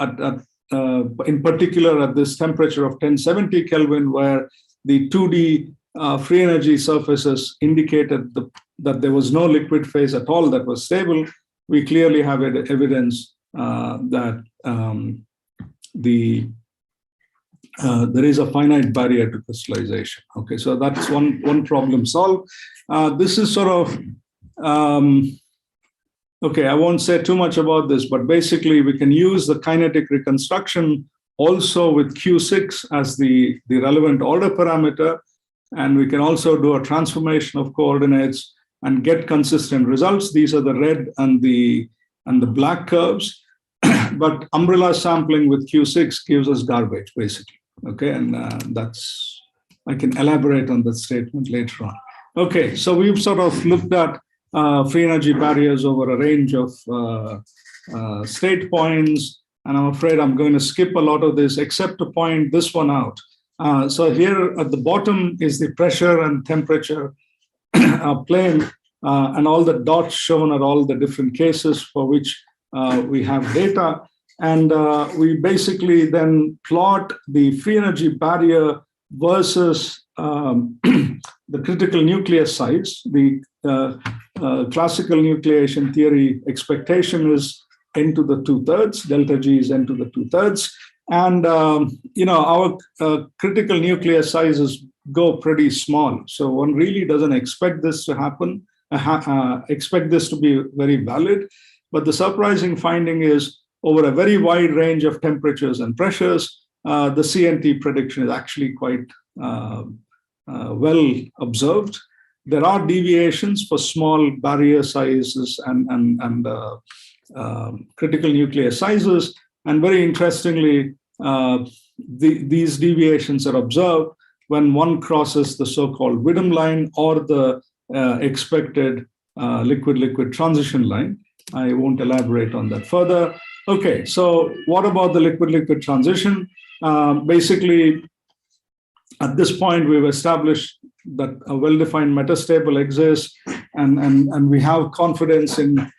in particular at this temperature of 1070 Kelvin, where the 2D free energy surfaces indicated that there was no liquid phase at all that was stable. We clearly have evidence that there is a finite barrier to crystallization. Okay, so that's one problem solved. This is sort of okay, I won't say too much about this, but basically we can use the kinetic reconstruction also with Q6 as the relevant order parameter, and we can also do a transformation of coordinates and get consistent results. These are the red and the black curves, but umbrella sampling with Q6 gives us garbage, basically. Okay, and I can elaborate on that statement later on. Okay, so we've sort of looked at free energy barriers over a range of state points, and I'm afraid I'm going to skip a lot of this except to point this one out. So here at the bottom is the pressure and temperature plane, and all the dots shown are all the different cases for which we have data. And we basically then plot the free energy barrier versus the critical nucleus size. The classical nucleation theory expectation is n to the 2/3, delta G is n to the 2/3. And our critical nucleus sizes go pretty small. So one really doesn't expect this to happen, expect this to be very valid. But the surprising finding is over a very wide range of temperatures and pressures, the CNT prediction is actually quite well observed. there are deviations for small barrier sizes and critical nucleus sizes. And very interestingly, these deviations are observed when one crosses the so-called Widom line or the expected liquid-liquid transition line. I won't elaborate on that further. Okay, so what about the liquid-liquid transition? Basically, at this point, we've established that a well-defined metastable exists, and we have confidence in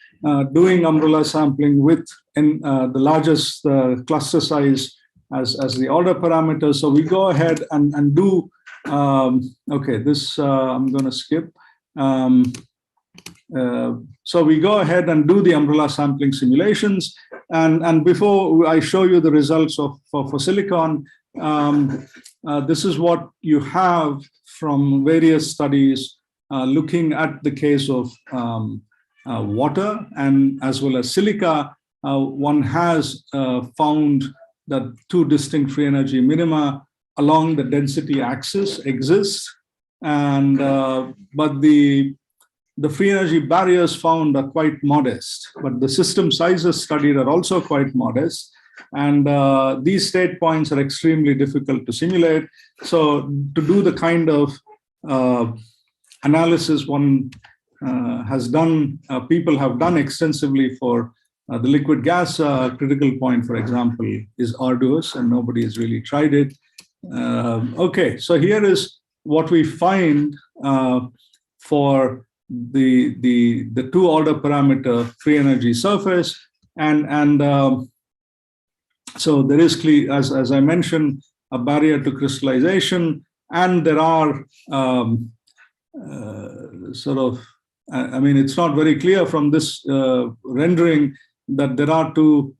doing umbrella sampling with the largest cluster size as the order parameter. So we go ahead and do, okay, this I'm going to skip. So we go ahead and do the umbrella sampling simulations. And before I show you the results for silicon, this is what you have from various studies looking at the case of water and as well as silica. One has found that two distinct free energy minima along the density axis exist, and but the free energy barriers found are quite modest, but the system sizes studied are also quite modest. And these state points are extremely difficult to simulate. So to do the kind of analysis one has done, people have done extensively for the liquid gas critical point, for example, is arduous and nobody has really tried it. Okay, so here is what we find for the two order parameter free energy surface, and so there is clear, as I mentioned, a barrier to crystallization, and there are sort of, I mean, it's not very clear from this rendering that there are two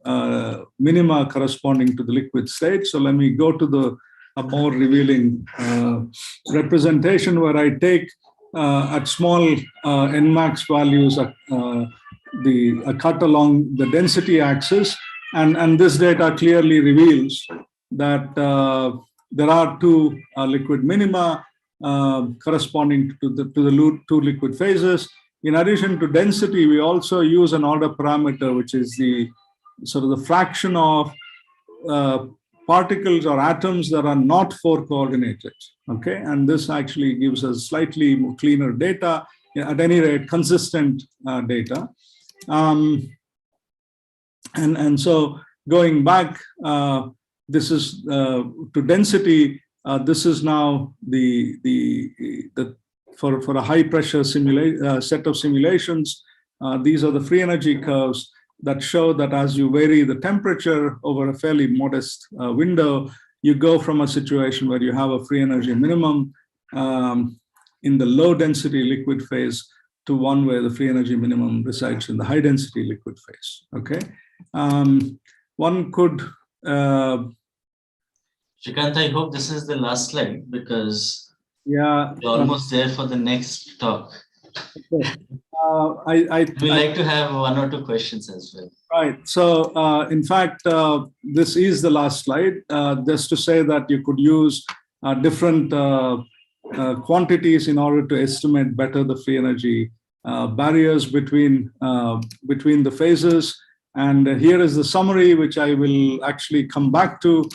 minima corresponding to the liquid state. So let me go to a more revealing representation where I take at small Nmax values a cut along the density axis, and this data clearly reveals that there are two liquid minima corresponding to the two liquid phases. In addition to density, we also use an order parameter, which is the sort of the fraction of particles or atoms that are not 4 coordinated. Okay, and this actually gives us slightly more cleaner data, at any rate, consistent data. And so going back, this is to density. This is now for a high pressure set of simulations. These are the free energy curves that show that as you vary the temperature over a fairly modest window, you go from a situation where you have a free energy minimum in the low density liquid phase to one where the free energy minimum resides in the high density liquid phase. Okay, one could. Shrikant, I hope this is the last slide because yeah, we're almost there for the next talk. Okay. We like to have 1 or 2 questions as well. Right. So, in fact, this is the last slide. Just to say that you could use different quantities in order to estimate better the free energy barriers between the phases. And here is the summary, which I will actually come back to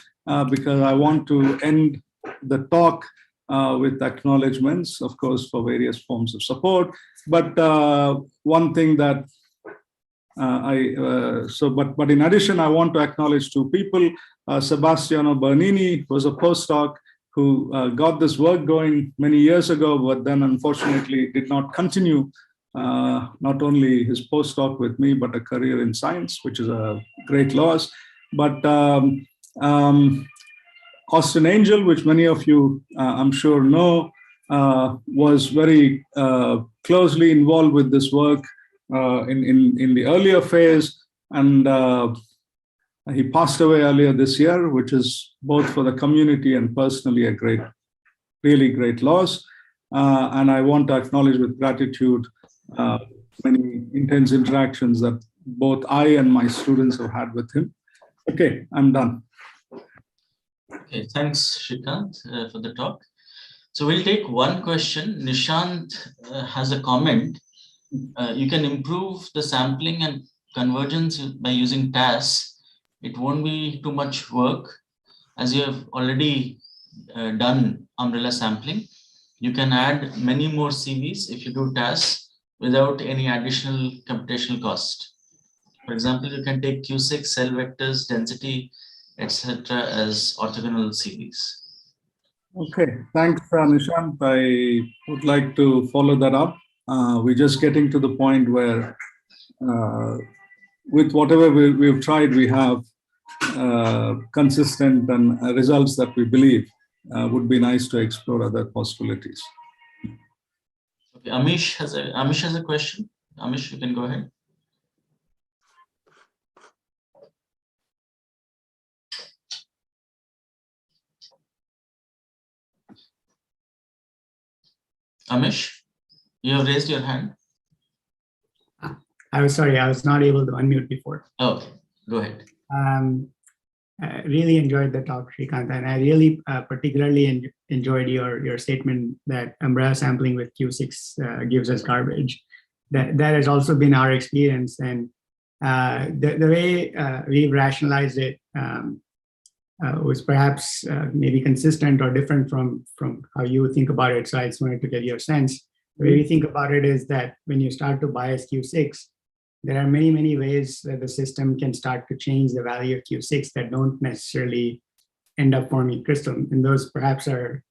because I want to end the talk with acknowledgements, of course, for various forms of support. But one thing that but in addition, I want to acknowledge 2 people. Sebastiano Bernini was a postdoc who got this work going many years ago, but then unfortunately did not continue not only his postdoc with me, but a career in science, which is a great loss. But Austin Angel, which many of you, I'm sure, know, was very closely involved with this work in the earlier phase, and he passed away earlier this year, which is both for the community and personally a really great loss. And I want to acknowledge with gratitude many intense interactions that both I and my students have had with him. Okay, I'm done. Okay, thanks, Shrikant, for the talk. So we'll take one question. Nishant has a comment. You can improve the sampling and convergence by using TAS. It won't be too much work, as you have already done umbrella sampling. You can add many more CVs if you do TAS without any additional computational cost. For example, you can take Q6, cell vectors, density, etc. as orthogonal CVs. Okay, thanks, Nishant. I would like to follow that up. We're just getting to the point where with whatever we've tried, we have consistent and results that we believe would be nice to explore other possibilities. Okay, Amish has a question. Amish, you can go ahead. Amish, you have raised your hand. I was sorry, I was not able to unmute before. Okay, go ahead. I really enjoyed the talk, Srikanth, and I really particularly enjoyed your statement that umbrella sampling with Q6 gives us garbage. That has also been our experience, and the way we've rationalized it was perhaps maybe consistent or different from how you think about it. So I just wanted to get your sense. The way we think about it is that when you start to bias Q6, there are many, many ways that the system can start to change the value of Q6 that don't necessarily end up forming crystal. And those perhaps are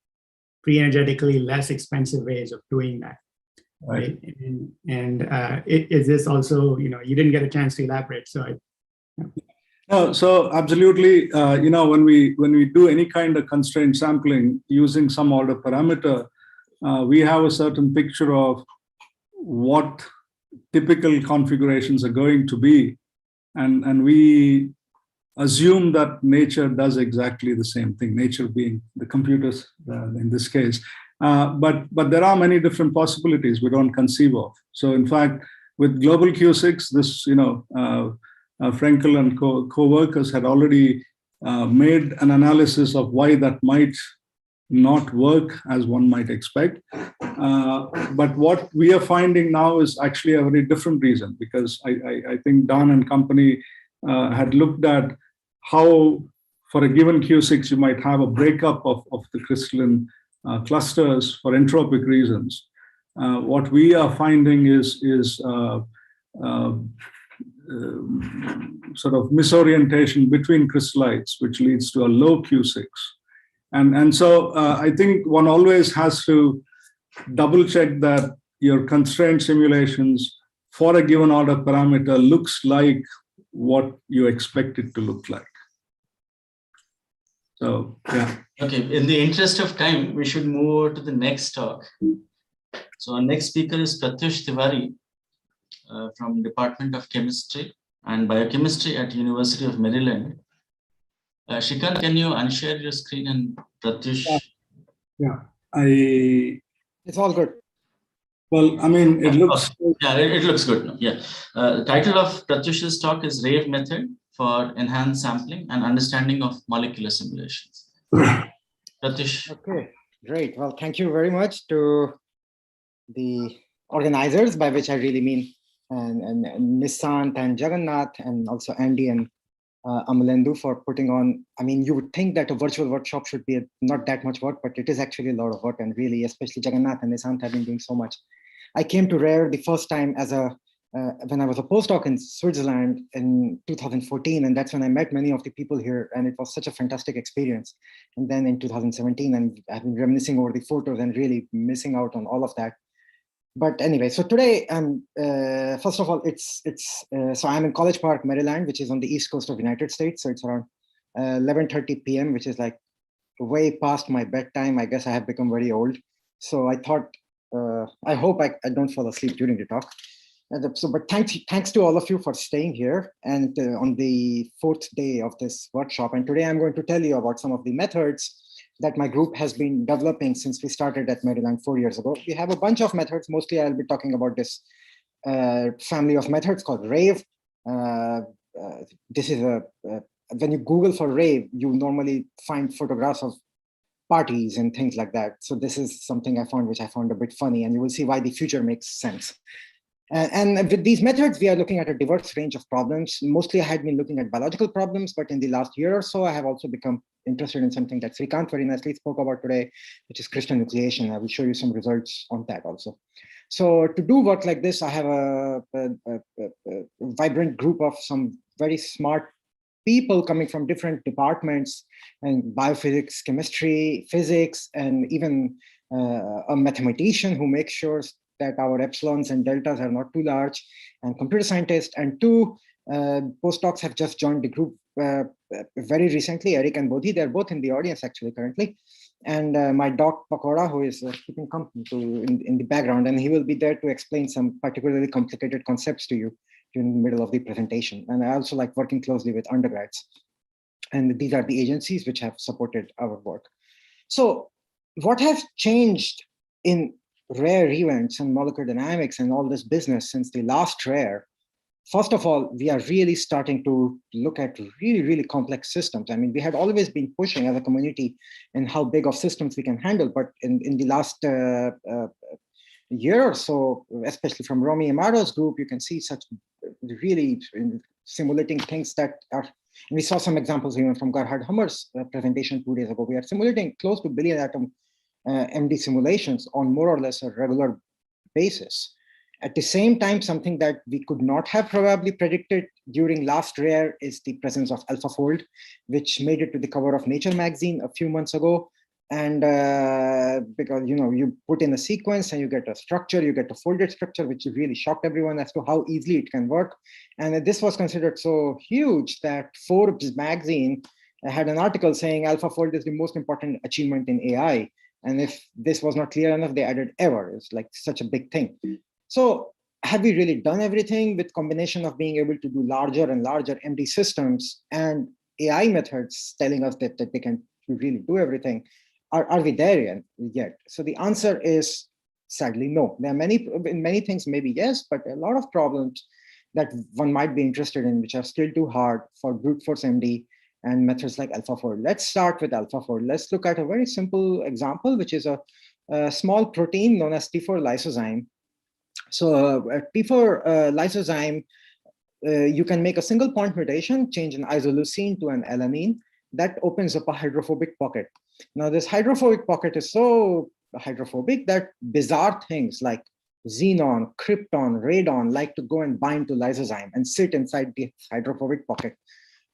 pre-energetically less expensive ways of doing that. Right. Is this also, you didn't get a chance to elaborate. So No, so absolutely, when we do any kind of constrained sampling using some order parameter, we have a certain picture of what typical configurations are going to be, and we assume that nature does exactly the same thing, nature being the computers in this case. But there are many different possibilities we don't conceive of. So in fact, with global Q6, this, Frenkel and co-workers had already made an analysis of why that might not work as one might expect. But what we are finding now is actually a very different reason, because I think Don and company had looked at how for a given Q6 you might have a breakup of the crystalline clusters for entropic reasons. What we are finding is sort of misorientation between crystallites, which leads to a low Q6. And so I think one always has to double check that your constraint simulations for a given order parameter looks like what you expect it to look like. So, yeah. Okay, in the interest of time, we should move over to the next talk. So our next speaker is Pratyush Tiwari from Department of Chemistry and Biochemistry at University of Maryland. Shrikant, can you unshare your screen, and Pratyush? Yeah, it's all good. Well, I mean, it looks... Yeah, it looks good now. Yeah. The title of Pratyush's talk is RAVE Method for Enhanced Sampling and Understanding of Molecular Simulations. Pratyush. Okay, great. Well, thank you very much to the organizers, by which I really mean and Nishant and Jagannath, and also Andy and Amalendu for putting on. I mean, you would think that a virtual workshop should be not that much work, but it is actually a lot of work, and really, especially Jagannath and Nishant have been doing so much. I came to RARE the first time as when I was a postdoc in Switzerland in 2014, and that's when I met many of the people here, and it was such a fantastic experience. And then in 2017, and I've been reminiscing over the photos and really missing out on all of that. But anyway, so today, first of all, so I'm in College Park, Maryland, which is on the East Coast of the United States. So it's around 11:30 p.m., which is like way past my bedtime. I guess I have become very old. So I thought, I hope I don't fall asleep during the talk. But thanks to all of you for staying here and on the 4th day of this workshop. And today I'm going to tell you about some of the methods that my group has been developing since we started at Maryland 4 years ago. We have a bunch of methods. Mostly I'll be talking about this family of methods called RAVE. This is when you Google for RAVE, you normally find photographs of parties and things like that. So this is something which I found a bit funny, and you will see why the future makes sense. And with these methods, we are looking at a diverse range of problems. Mostly I had been looking at biological problems, but in the last year or so, I have also become interested in something that Srikanth very nicely spoke about today, which is crystal nucleation. I will show you some results on that also. So to do work like this, I have a vibrant group of some very smart people coming from different departments, and biophysics, chemistry, physics, and even a mathematician who makes sure that our epsilons and deltas are not too large, and computer scientists, and two postdocs have just joined the group very recently, Eric and Bodhi. They're both in the audience actually currently. And my dog Pakoda, who is keeping company in the background, and he will be there to explain some particularly complicated concepts to you during the middle of the presentation. And I also like working closely with undergrads. And these are the agencies which have supported our work. So what has changed in rare events and molecular dynamics and all this business since the last rare? First of all, we are really starting to look at really, really complex systems. I mean, we had always been pushing as a community in how big of systems we can handle, but in the last year or so, especially from Romy Amaro's group, you can see such really simulating things that are, and we saw some examples even from Gerhard Hummer's presentation 2 days ago. We are simulating close to billion atom MD simulations on more or less a regular basis. At the same time, something that we could not have probably predicted during last rare is the presence of AlphaFold, which made it to the cover of Nature magazine a few months ago. And because, you know, you put in a sequence and you get a structure, you get a folded structure, which really shocked everyone as to how easily it can work. And this was considered so huge that Forbes magazine had an article saying AlphaFold is the most important achievement in AI. And if this was not clear enough, they added ever. It's like such a big thing. So have we really done everything with combination of being able to do larger and larger MD systems and AI methods telling us that they can really do everything? Are we there yet? So the answer is sadly no. There are many things maybe yes, but a lot of problems that one might be interested in which are still too hard for brute force MD and methods like AlphaFold. Let's start with AlphaFold. Let's look at a very simple example, which is a small protein known as T4 lysozyme. So a T4 lysozyme, you can make a single point mutation, change an isoleucine to an alanine. That opens up a hydrophobic pocket. Now this hydrophobic pocket is so hydrophobic that bizarre things like xenon, krypton, radon like to go and bind to lysozyme and sit inside the hydrophobic pocket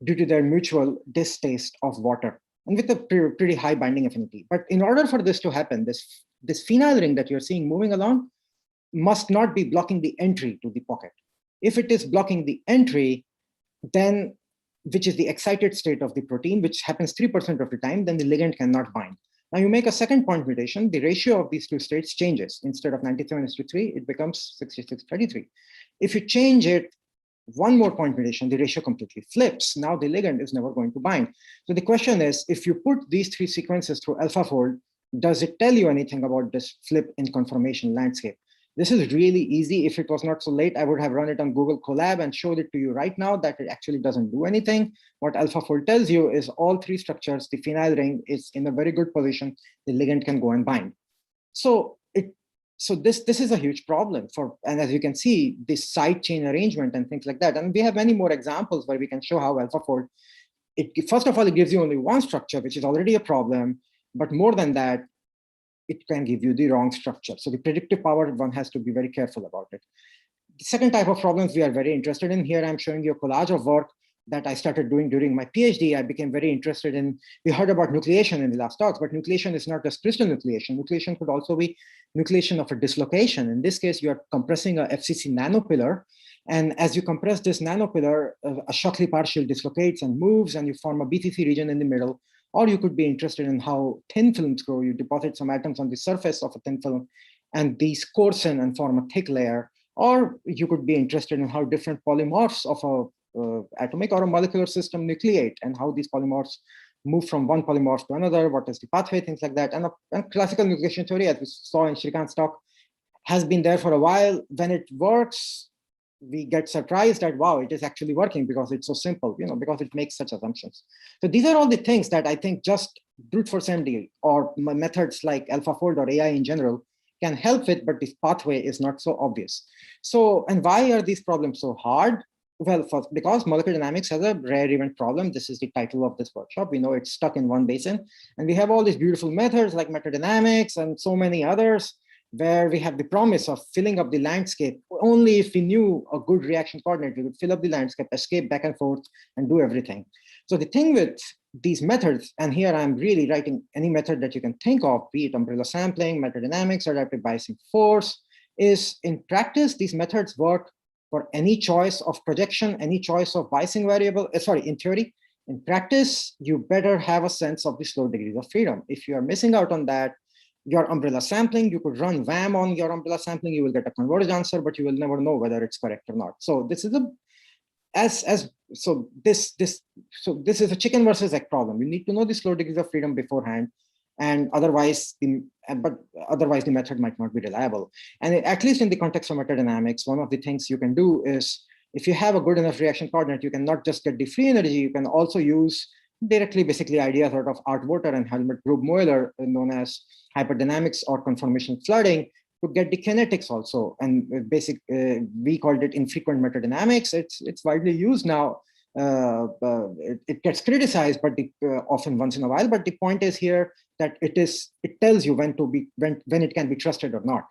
due to their mutual distaste of water and with a pretty high binding affinity. But in order for this to happen, this phenyl ring that you're seeing moving along must not be blocking the entry to the pocket. If it is blocking the entry, then, which is the excited state of the protein, which happens 3% of the time, then the ligand cannot bind. Now you make a second point mutation, the ratio of these two states changes. Instead of 97:3, it becomes 66:33. If you change it one more point mutation, the ratio completely flips. Now the ligand is never going to bind. So the question is, if you put these three sequences through AlphaFold, does it tell you anything about this flip in conformation landscape? This is really easy. If it was not so late, I would have run it on Google Colab and showed it to you right now that it actually doesn't do anything. What AlphaFold tells you is all three structures, the phenyl ring is in a very good position. The ligand can go and bind. So this is a huge problem and as you can see, this side chain arrangement and things like that. And we have many more examples where we can show how AlphaFold, first of all, it gives you only one structure, which is already a problem. But more than that, it can give you the wrong structure. So the predictive power, one has to be very careful about it. The second type of problems we are very interested in here, I'm showing you a collage of work that I started doing during my PhD. I became very interested in, we heard about nucleation in the last talks, but nucleation is not just crystal nucleation. Nucleation could also be nucleation of a dislocation. In this case, you are compressing a FCC nanopillar. And as you compress this nanopillar, a Shockley partial dislocates and moves, and you form a BTC region in the middle. Or you could be interested in how thin films grow. You deposit some atoms on the surface of a thin film, and these coarsen and form a thick layer. Or you could be interested in how different polymorphs of a atomic or a molecular system nucleate, and how these polymorphs move from one polymorph to another. What is the pathway, things like that. And classical nucleation theory, as we saw in Srikanth's talk, has been there for a while. When it works, we get surprised that, wow, it is actually working because it's so simple, because it makes such assumptions. So these are all the things that I think just brute force MD or methods like AlphaFold or AI in general can help with, but this pathway is not so obvious. So, and why are these problems so hard? Well, because molecular dynamics has a rare event problem. This is the title of this workshop. We know it's stuck in one basin. And we have all these beautiful methods like metadynamics and so many others, where we have the promise of filling up the landscape. Only if we knew a good reaction coordinate, we would fill up the landscape, escape back and forth, and do everything. So the thing with these methods, and here I'm really writing any method that you can think of, be it umbrella sampling, metadynamics, or adaptive biasing force, is in practice, these methods work for any choice of projection, any choice of biasing variable, sorry, in theory. In practice, you better have a sense of the slow degrees of freedom. If you are missing out on that, your umbrella sampling, you could run WAM on your umbrella sampling, you will get a converged answer, but you will never know whether it's correct or not. So this is this is a chicken versus egg problem. You need to know the slow degrees of freedom beforehand, and otherwise the method might not be reliable. And at least in the context of metadynamics, one of the things you can do is, if you have a good enough reaction coordinate, you can not just get the free energy, you can also use directly basically ideas out of Art Voter and Helmut Grube-Mueller, known as hyperdynamics or conformation flooding, to get the kinetics also. And we called it infrequent metadynamics. It's widely used now. It gets criticized, but often once in a while. But the point is here that it tells you when it can be trusted or not.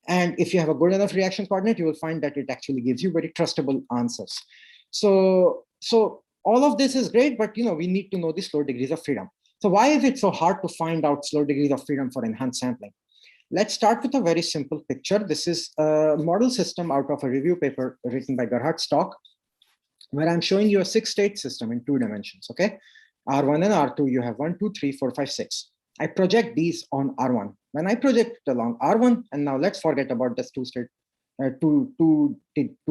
And if you have a good enough reaction coordinate, you will find that it actually gives you very trustable answers. So all of this is great, but we need to know the slow degrees of freedom. So why is it so hard to find out slow degrees of freedom for enhanced sampling? Let's start with a very simple picture. This is a model system out of a review paper written by Gerhard Stock, where I'm showing you a 6-state system in 2 dimensions, okay? R1 and R2, you have 1, 2, 3, 4, 5, 6. I project these on R1. When I project it along R1, and now let's forget about this 2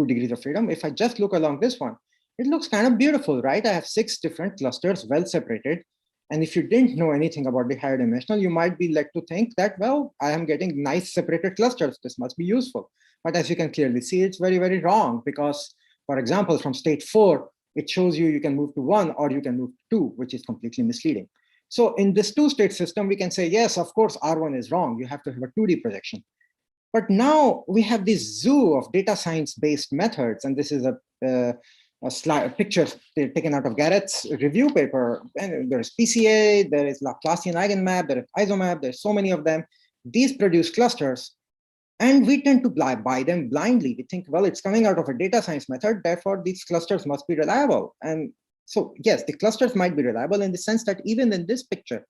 degrees of freedom. If I just look along this one, it looks kind of beautiful, right? I have 6 different clusters, well separated. And if you didn't know anything about the higher dimensional, you might be led to think that, well, I am getting nice separated clusters. This must be useful. But as you can clearly see, it's very, very wrong, because, for example, from state 4, it shows you can move to 1 or you can move to 2, which is completely misleading. So in this 2-state system, we can say, yes, of course, R1 is wrong. You have to have a 2D projection. But now we have this zoo of data science-based methods. And this is a picture taken out of Garrett's review paper. And there's PCA, there is Laplacian eigenmap, there is isomap, there's so many of them. These produce clusters, and we tend to buy them blindly. We think, well, it's coming out of a data science method, therefore these clusters must be reliable. And so, yes, the clusters might be reliable in the sense that even in this picture,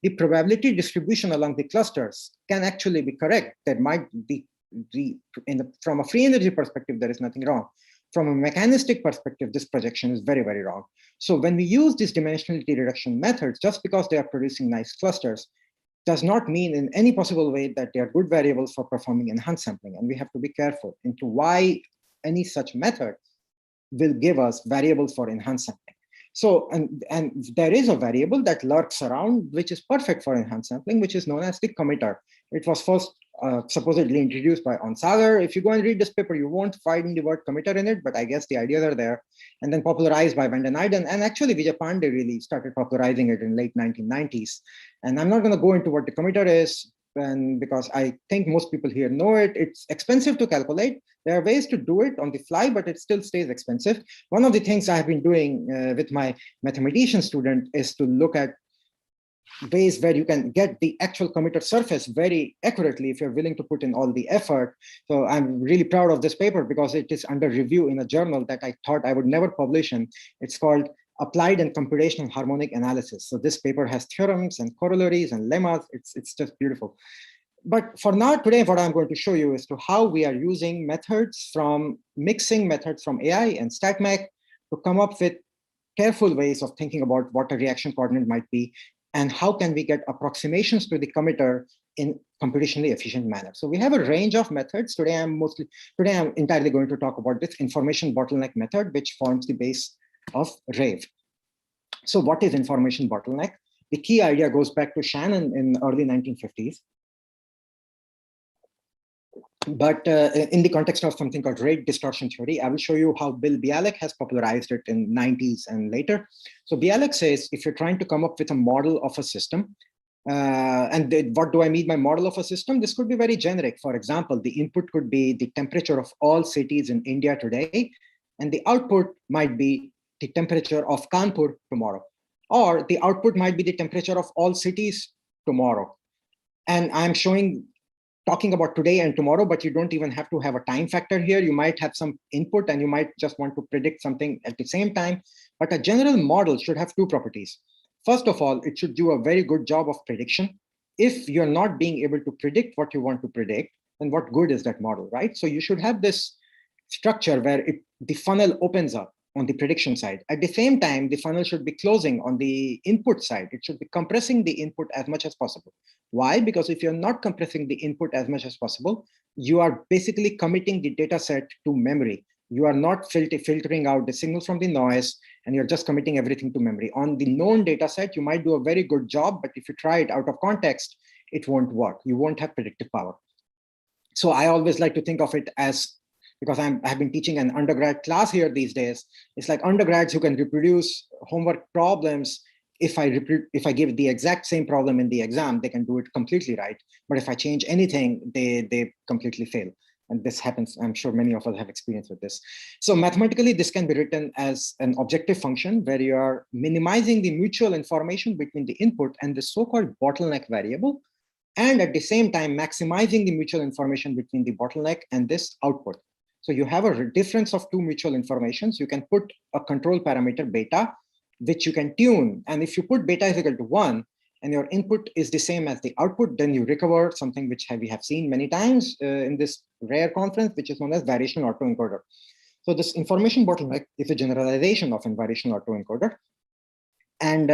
the probability distribution along the clusters can actually be correct. There might be, from a free energy perspective, there is nothing wrong. From a mechanistic perspective, this projection is very, very wrong. So when we use these dimensionality reduction methods, just because they are producing nice clusters, does not mean in any possible way that they are good variables for performing enhanced sampling. And we have to be careful into why any such method will give us variables for enhanced sampling. So, and there is a variable that lurks around, which is perfect for enhanced sampling, which is known as the committer. It was first supposedly introduced by Onsager. If you go and read this paper, you won't find the word committer in it, but I guess the ideas are there. And then popularized by Van den Eyden, and actually Vijay Pandey really started popularizing it in late 1990s. And I'm not going to go into what the committer is, and because I think most people here know it. It's expensive to calculate. There are ways to do it on the fly, but it still stays expensive. One of the things I have been doing with my mathematician student is to look at ways where you can get the actual committer surface very accurately if you're willing to put in all the effort. So I'm really proud of this paper because it is under review in a journal that I thought I would never publish in. It's called Applied and Computational Harmonic Analysis. So this paper has theorems and corollaries and lemmas. It's just beautiful. But for now, today, what I'm going to show you is to how we are using methods from mixing methods from AI and StatMech to come up with careful ways of thinking about what a reaction coordinate might be and how can we get approximations to the committer in computationally efficient manner. So we have a range of methods. Today I'm entirely going to talk about this information bottleneck method, which forms the base of RAVE. So what is information bottleneck? The key idea goes back to Shannon in early 1950s. But in the context of something called rate distortion theory, I will show you how Bill Bialek has popularized it in 90s and later. So Bialek says, if you're trying to come up with a model of a system, what do I mean by model of a system? This could be very generic. For example, the input could be the temperature of all cities in India today, and the output might be the temperature of Kanpur tomorrow, or the output might be the temperature of all cities tomorrow. And I'm talking about today and tomorrow, but you don't even have to have a time factor here. You might have some input and you might just want to predict something at the same time. But a general model should have two properties. First of all, it should do a very good job of prediction. If you're not being able to predict what you want to predict, then what good is that model, right? So you should have this structure where the funnel opens up on the prediction side. At the same time, the funnel should be closing on the input side. It should be compressing the input as much as possible. Why? Because if you're not compressing the input as much as possible, you are basically committing the data set to memory. You are not filtering out the signal from the noise, and you're just committing everything to memory. On the known data set, you might do a very good job, but if you try it out of context, it won't work. You won't have predictive power. So I always like to think of it as, because I've been teaching an undergrad class here these days, it's like undergrads who can reproduce homework problems. If I give the exact same problem in the exam, they can do it completely right. But if I change anything, they completely fail. And this happens, I'm sure many of us have experience with this. So mathematically, this can be written as an objective function where you are minimizing the mutual information between the input and the so-called bottleneck variable, and at the same time, maximizing the mutual information between the bottleneck and this output. So you have a difference of two mutual informations. You can put a control parameter beta, which you can tune. And if you put beta is equal to 1, and your input is the same as the output, then you recover something which we have seen many times in this RARE conference, which is known as variational autoencoder. So this information bottleneck is a generalization of a variational autoencoder. And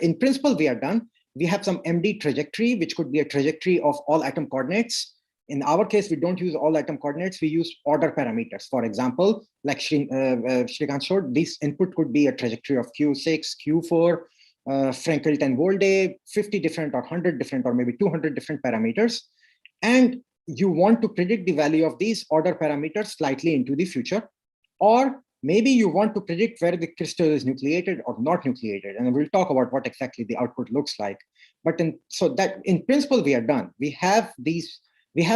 in principle, we are done. We have some MD trajectory, which could be a trajectory of all atom coordinates. In our case, we don't use all atom coordinates. We use order parameters. For example, like Shrikant showed, this input could be a trajectory of Q6, Q4, Frankel-10 Volde, 50 different or 100 different or maybe 200 different parameters. And you want to predict the value of these order parameters slightly into the future. Or maybe you want to predict where the crystal is nucleated or not nucleated. And we'll talk about what exactly the output looks like. But so that in principle, we are done. We have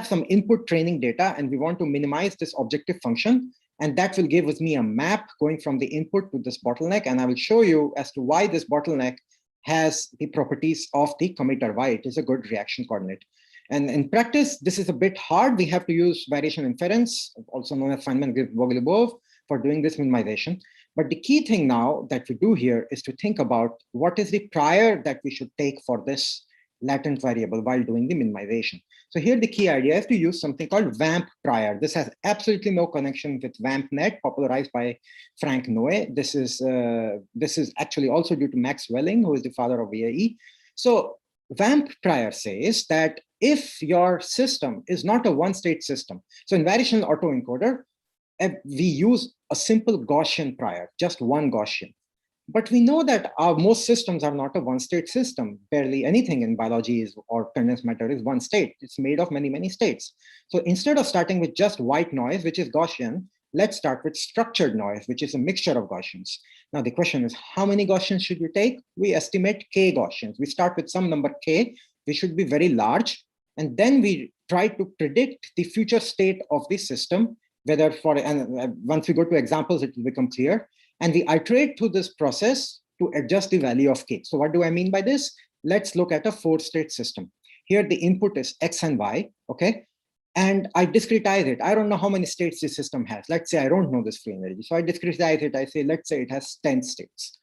some input training data, and we want to minimize this objective function. And that will give me a map going from the input to this bottleneck. And I will show you as to why this bottleneck has the properties of the committer, why it is a good reaction coordinate. And in practice, this is a bit hard. We have to use variation inference, also known as Feynman-Vogel-Labov, for doing this minimization. But the key thing now that we do here is to think about what is the prior that we should take for this latent variable while doing the minimization. So here the key idea is to use something called VAMP prior. This has absolutely no connection with VAMPnet, popularized by Frank Noe. This is actually also due to Max Welling, who is the father of VAE. So VAMP prior says that if your system is not a one-state system, so in variational autoencoder, we use a simple Gaussian prior, just one Gaussian. But we know that most systems are not a one-state system. Barely anything in biology or condensed matter is one state. It's made of many, many states. So instead of starting with just white noise, which is Gaussian, let's start with structured noise, which is a mixture of Gaussians. Now the question is, how many Gaussians should you take? We estimate k Gaussians. We start with some number k, which should be very large. And then we try to predict the future state of the system, whether once we go to examples, it will become clear. And we iterate through this process to adjust the value of k. So what do I mean by this? Let's look at a 4-state system. Here the input is x and y, okay? And I discretize it. I don't know how many states this system has. Let's say I don't know this free energy. So I discretize it. I say, let's say it has 10 states.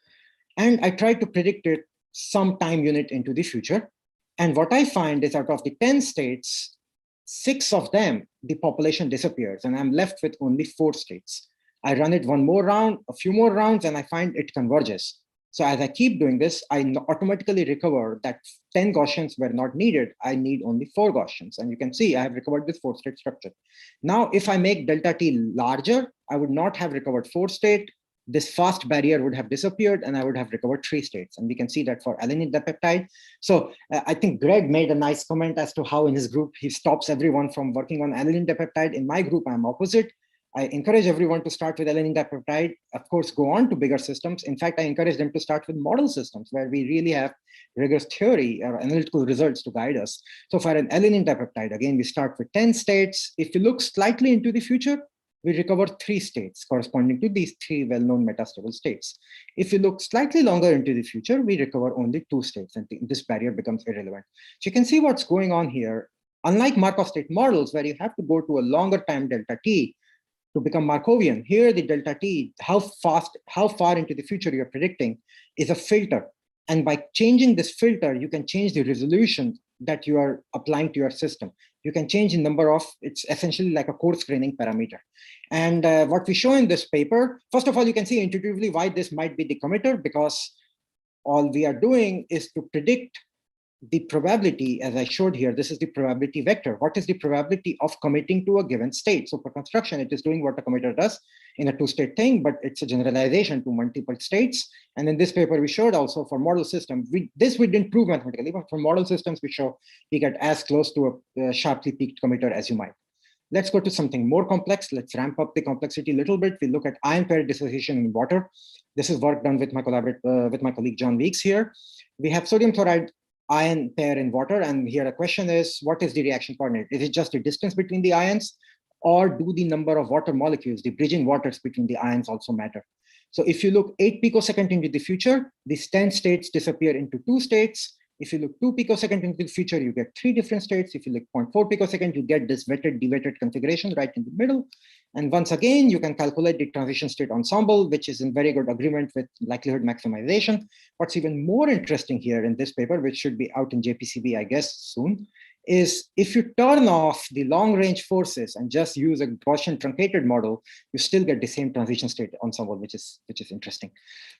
And I try to predict it some time unit into the future. And what I find is out of the 10 states, 6 of them, the population disappears. And I'm left with only 4 states. I run it one more round, a few more rounds, and I find it converges. So as I keep doing this, I automatically recover that 10 Gaussians were not needed. I need only 4 Gaussians. And you can see I have recovered this 4-state structure. Now, if I make delta t larger, I would not have recovered 4-state. this fast barrier would have disappeared and I would have recovered 3 states. And we can see that for alanine dipeptide. So I think Greg made a nice comment as to how in his group, he stops everyone from working on alanine dipeptide. In my group, I'm opposite. I encourage everyone to start with alanine dipeptide, of course, go on to bigger systems. In fact, I encourage them to start with model systems where we really have rigorous theory or analytical results to guide us. So for an alanine dipeptide, again, we start with 10 states. If you look slightly into the future, we recover 3 states corresponding to these 3 well-known metastable states. If you look slightly longer into the future, we recover only 2 states, and this barrier becomes irrelevant. So you can see what's going on here. Unlike Markov state models, where you have to go to a longer time delta t to become Markovian, here the delta t, how far into the future you're predicting, is a filter. And by changing this filter, you can change the resolution that you are applying to your system. You can change the number of, it's essentially like a code screening parameter. And what we show in this paper, first of all, you can see intuitively why this might be the committer, because all we are doing is to predict the probability, as I showed here. This is the probability vector. What is the probability of committing to a given state? So for construction, it is doing what a committer does in a 2-state thing, but it's a generalization to multiple states. And in this paper, we showed also for model systems, we didn't prove mathematically, but for model systems, we show we get as close to a sharply peaked committer as you might. Let's go to something more complex. Let's ramp up the complexity a little bit. We look at ion pair dissociation in water. This is work done with my colleague John Weeks here. We have sodium chloride ion pair in water, and here the question is, what is the reaction coordinate? Is it just the distance between the ions, or do the number of water molecules, the bridging waters between the ions, also matter? So if you look 8 picosecond into the future, these 10 states disappear into 2 states. If you look 2 picosecond into the future, you get 3 different states. If you look 0.4 picosecond, you get this wetted, dewetted configuration right in the middle. And once again, you can calculate the transition state ensemble, which is in very good agreement with likelihood maximization. What's even more interesting here in this paper, which should be out in JPCB, I guess, soon, is if you turn off the long-range forces and just use a Gaussian truncated model, you still get the same transition state ensemble, which is interesting.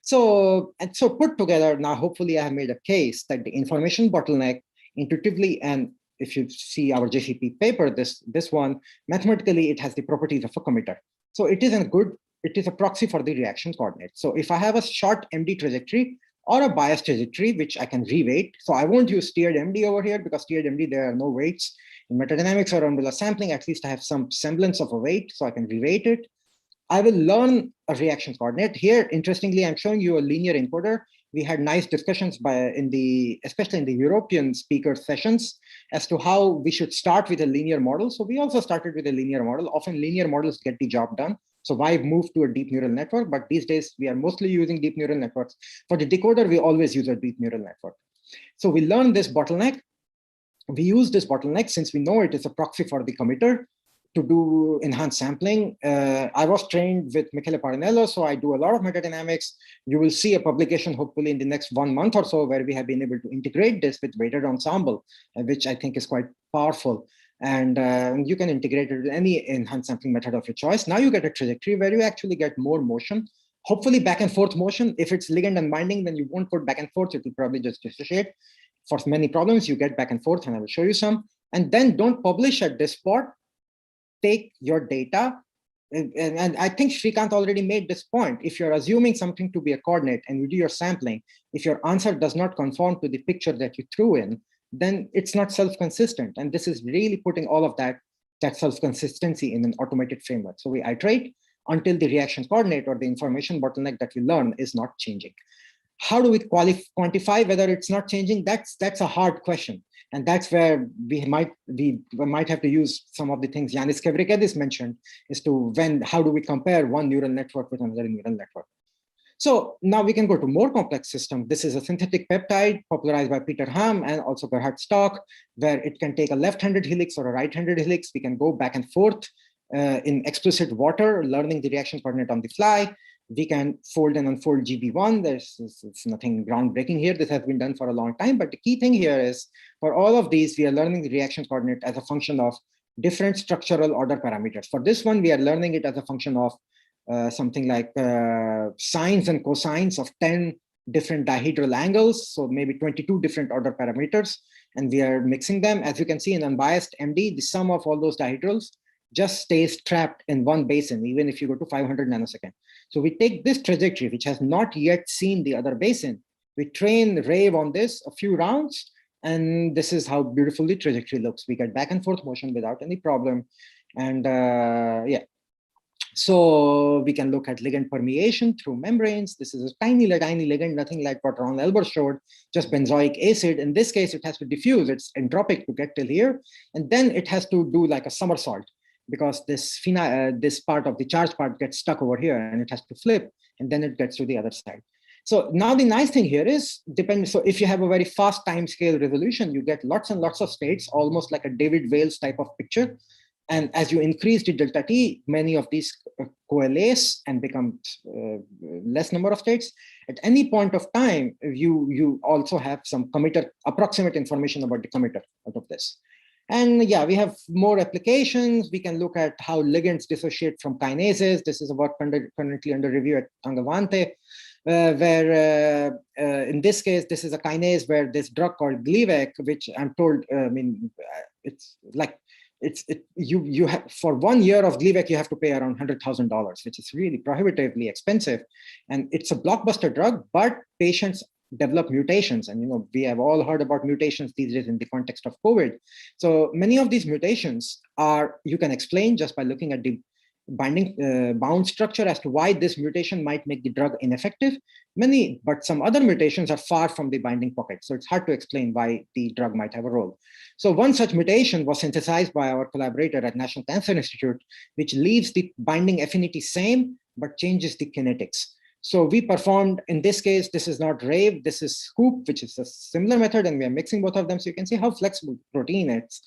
So put together, now hopefully I have made a case that the information bottleneck intuitively, and if you see our JCP paper, this one, mathematically, it has the properties of a committer. So it is a proxy for the reaction coordinate. So if I have a short MD trajectory or a bias trajectory, which I can reweight. So I won't use steered MD over here, because steered MD, there are no weights. In metadynamics or umbrella sampling, at least I have some semblance of a weight, so I can reweight it. I will learn a reaction coordinate. Here, interestingly, I'm showing you a linear encoder. We had nice discussions especially in the European speaker sessions, as to how we should start with a linear model. So we also started with a linear model. Often linear models get the job done. So why move to a deep neural network? But these days, we are mostly using deep neural networks. For the decoder, we always use a deep neural network. So we learn this bottleneck. We use this bottleneck since we know it is a proxy for the committer to do enhanced sampling. I was trained with Michele Parinello, so I do a lot of metadynamics. You will see a publication hopefully in the next 1 month or so where we have been able to integrate this with weighted ensemble, which I think is quite powerful. And you can integrate it with any enhanced sampling method of your choice. Now you get a trajectory where you actually get more motion, hopefully back and forth motion. If it's ligand unbinding, then you won't put back and forth. It will probably just dissociate. For many problems, you get back and forth, and I will show you some. And then don't publish at this spot. Take your data. And I think Shrikant already made this point. If you're assuming something to be a coordinate and you do your sampling, if your answer does not conform to the picture that you threw in, then it's not self-consistent. And this is really putting all of that self-consistency in an automated framework. So we iterate until the reaction coordinate or the information bottleneck that we learn is not changing. How do we quantify whether it's not changing? That's a hard question. And that's where we might have to use some of the things Yanis Kevrikedis mentioned, as to how do we compare one neural network with another neural network. So now we can go to more complex system. This is a synthetic peptide popularized by Peter Ham and also Gerhard Stock, where it can take a left-handed helix or a right-handed helix. We can go back and forth in explicit water, learning the reaction coordinate on the fly. We can fold and unfold GB1. It's nothing groundbreaking here. This has been done for a long time. But the key thing here is, for all of these, we are learning the reaction coordinate as a function of different structural order parameters. For this one, we are learning it as a function of something like sines and cosines of 10 different dihedral angles. So maybe 22 different order parameters. And we are mixing them. As you can see in unbiased MD, the sum of all those dihedrals just stays trapped in one basin, even if you go to 500 nanoseconds. So we take this trajectory, which has not yet seen the other basin. We train RAVE on this a few rounds, and this is how beautiful the trajectory looks. We get back and forth motion without any problem. And yeah. So we can look at ligand permeation through membranes. This is a tiny ligand, nothing like what Ron Elber showed, just benzoic acid. In this case, it has to diffuse. It's entropic to get till here. And then it has to do like a somersault, because this part of the charged part gets stuck over here, and it has to flip, and then it gets to the other side. So now the nice thing here is, so if you have a very fast time scale resolution, you get lots and lots of states, almost like a David Wales type of picture. And as you increase the delta T, many of these coalesce and become less number of states. At any point of time, you also have some committer, approximate information about the committer out of this. And yeah, we have more applications. We can look at how ligands dissociate from kinases. This is a work currently under review at Angavante, where in this case, this is a kinase where this drug called Gleevec, which I'm told, it's like, you have, for 1 year of Gleevec, you have to pay around $100,000, which is really prohibitively expensive. And it's a blockbuster drug, but patients develop mutations. And we have all heard about mutations these days in the context of COVID. So many of these mutations you can explain just by looking at the binding bound structure as to why this mutation might make the drug ineffective. But some other mutations are far from the binding pocket. So it's hard to explain why the drug might have a role. So one such mutation was synthesized by our collaborator at National Cancer Institute, which leaves the binding affinity same, but changes the kinetics. So we performed, in this case, this is not RAVE, this is SCOOP, which is a similar method, and we are mixing both of them. So you can see how flexible protein is.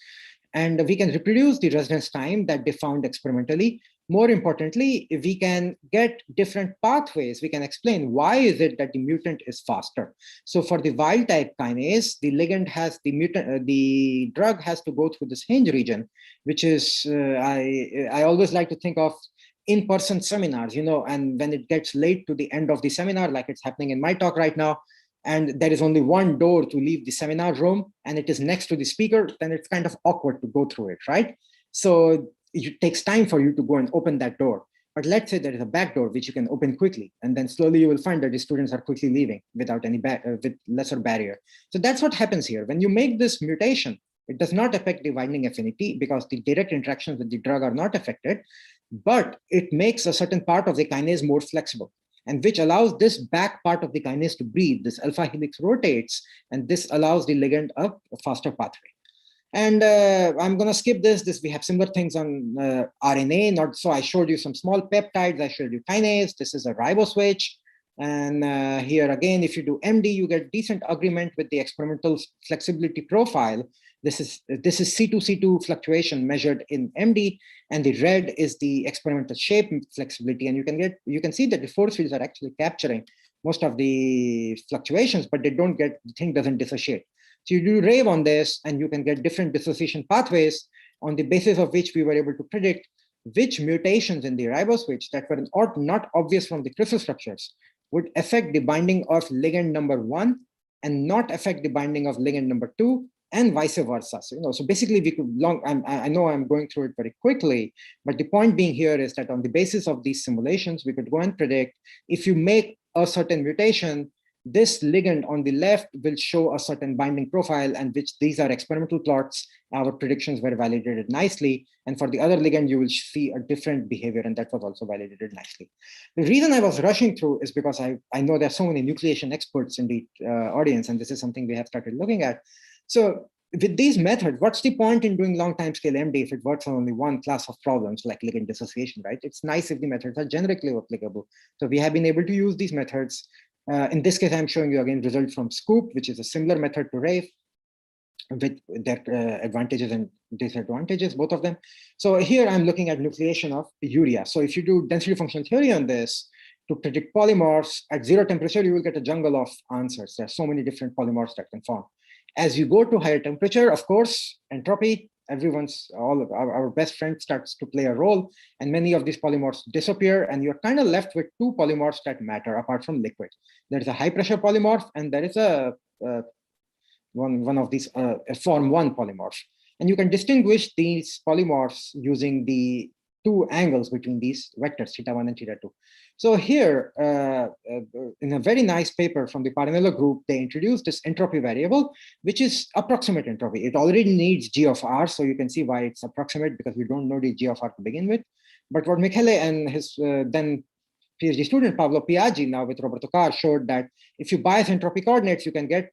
And we can reproduce the residence time that they found experimentally. More importantly, if we can get different pathways, we can explain why is it that the mutant is faster. So for the wild type kinase, the ligand has the mutant, the drug has to go through this hinge region, which is, I always like to think of in-person seminars, and when it gets late to the end of the seminar, like it's happening in my talk right now, and there is only one door to leave the seminar room, and it is next to the speaker, then it's kind of awkward to go through it, right? So it takes time for you to go and open that door. But let's say there is a back door which you can open quickly, and then slowly you will find that the students are quickly leaving without any with lesser barrier. So that's what happens here. When you make this mutation, it does not affect the binding affinity because the direct interactions with the drug are not affected, but it makes a certain part of the kinase more flexible, and which allows this back part of the kinase to breathe. This alpha helix rotates, and this allows the ligand a faster pathway. And I'm going to skip this. We have similar things on RNA. So I showed you some small peptides. I showed you kinase. This is a riboswitch. And here again, if you do MD, you get decent agreement with the experimental flexibility profile. This is C2C2 fluctuation measured in MD, and the red is the experimental shape flexibility. And you can see that the force fields are actually capturing most of the fluctuations, but the thing doesn't dissociate. So you do RAVE on this, and you can get different dissociation pathways on the basis of which we were able to predict which mutations in the riboswitch that were not obvious from the crystal structures would affect the binding of ligand number 1 and not affect the binding of ligand number 2, and vice versa. So basically we could I know I'm going through it very quickly, but the point being here is that on the basis of these simulations, we could go and predict if you make a certain mutation, this ligand on the left will show a certain binding profile, and which these are experimental plots. Our predictions were validated nicely. And for the other ligand, you will see a different behavior, and that was also validated nicely. The reason I was rushing through is because I know there are so many nucleation experts in the audience, and this is something we have started looking at. So with these methods, what's the point in doing long time scale MD if it works on only one class of problems like ligand dissociation, right? It's nice if the methods are generically applicable. So we have been able to use these methods. In this case, I'm showing you again results from SCOOP, which is a similar method to RAVE, with their advantages and disadvantages, both of them. So here I'm looking at nucleation of urea. So if you do density functional theory on this to predict polymorphs at 0 temperature, you will get a jungle of answers. There are so many different polymorphs that can form. As you go to higher temperature, of course, entropy, all of our best friend starts to play a role, and many of these polymorphs disappear, and you're kind of left with two polymorphs that matter apart from liquid. There's a high pressure polymorph, and there is a one of these form 1 polymorph. And you can distinguish these polymorphs using the two angles between these vectors, θ1 and θ2. So here, in a very nice paper from the Parinello group, they introduced this entropy variable, which is approximate entropy. It already needs G of R, so you can see why it's approximate, because we don't know the G of R to begin with. But what Michele and his then PhD student, Pablo Piaggi, now with Roberto Carr, showed that if you bias entropy coordinates, you can get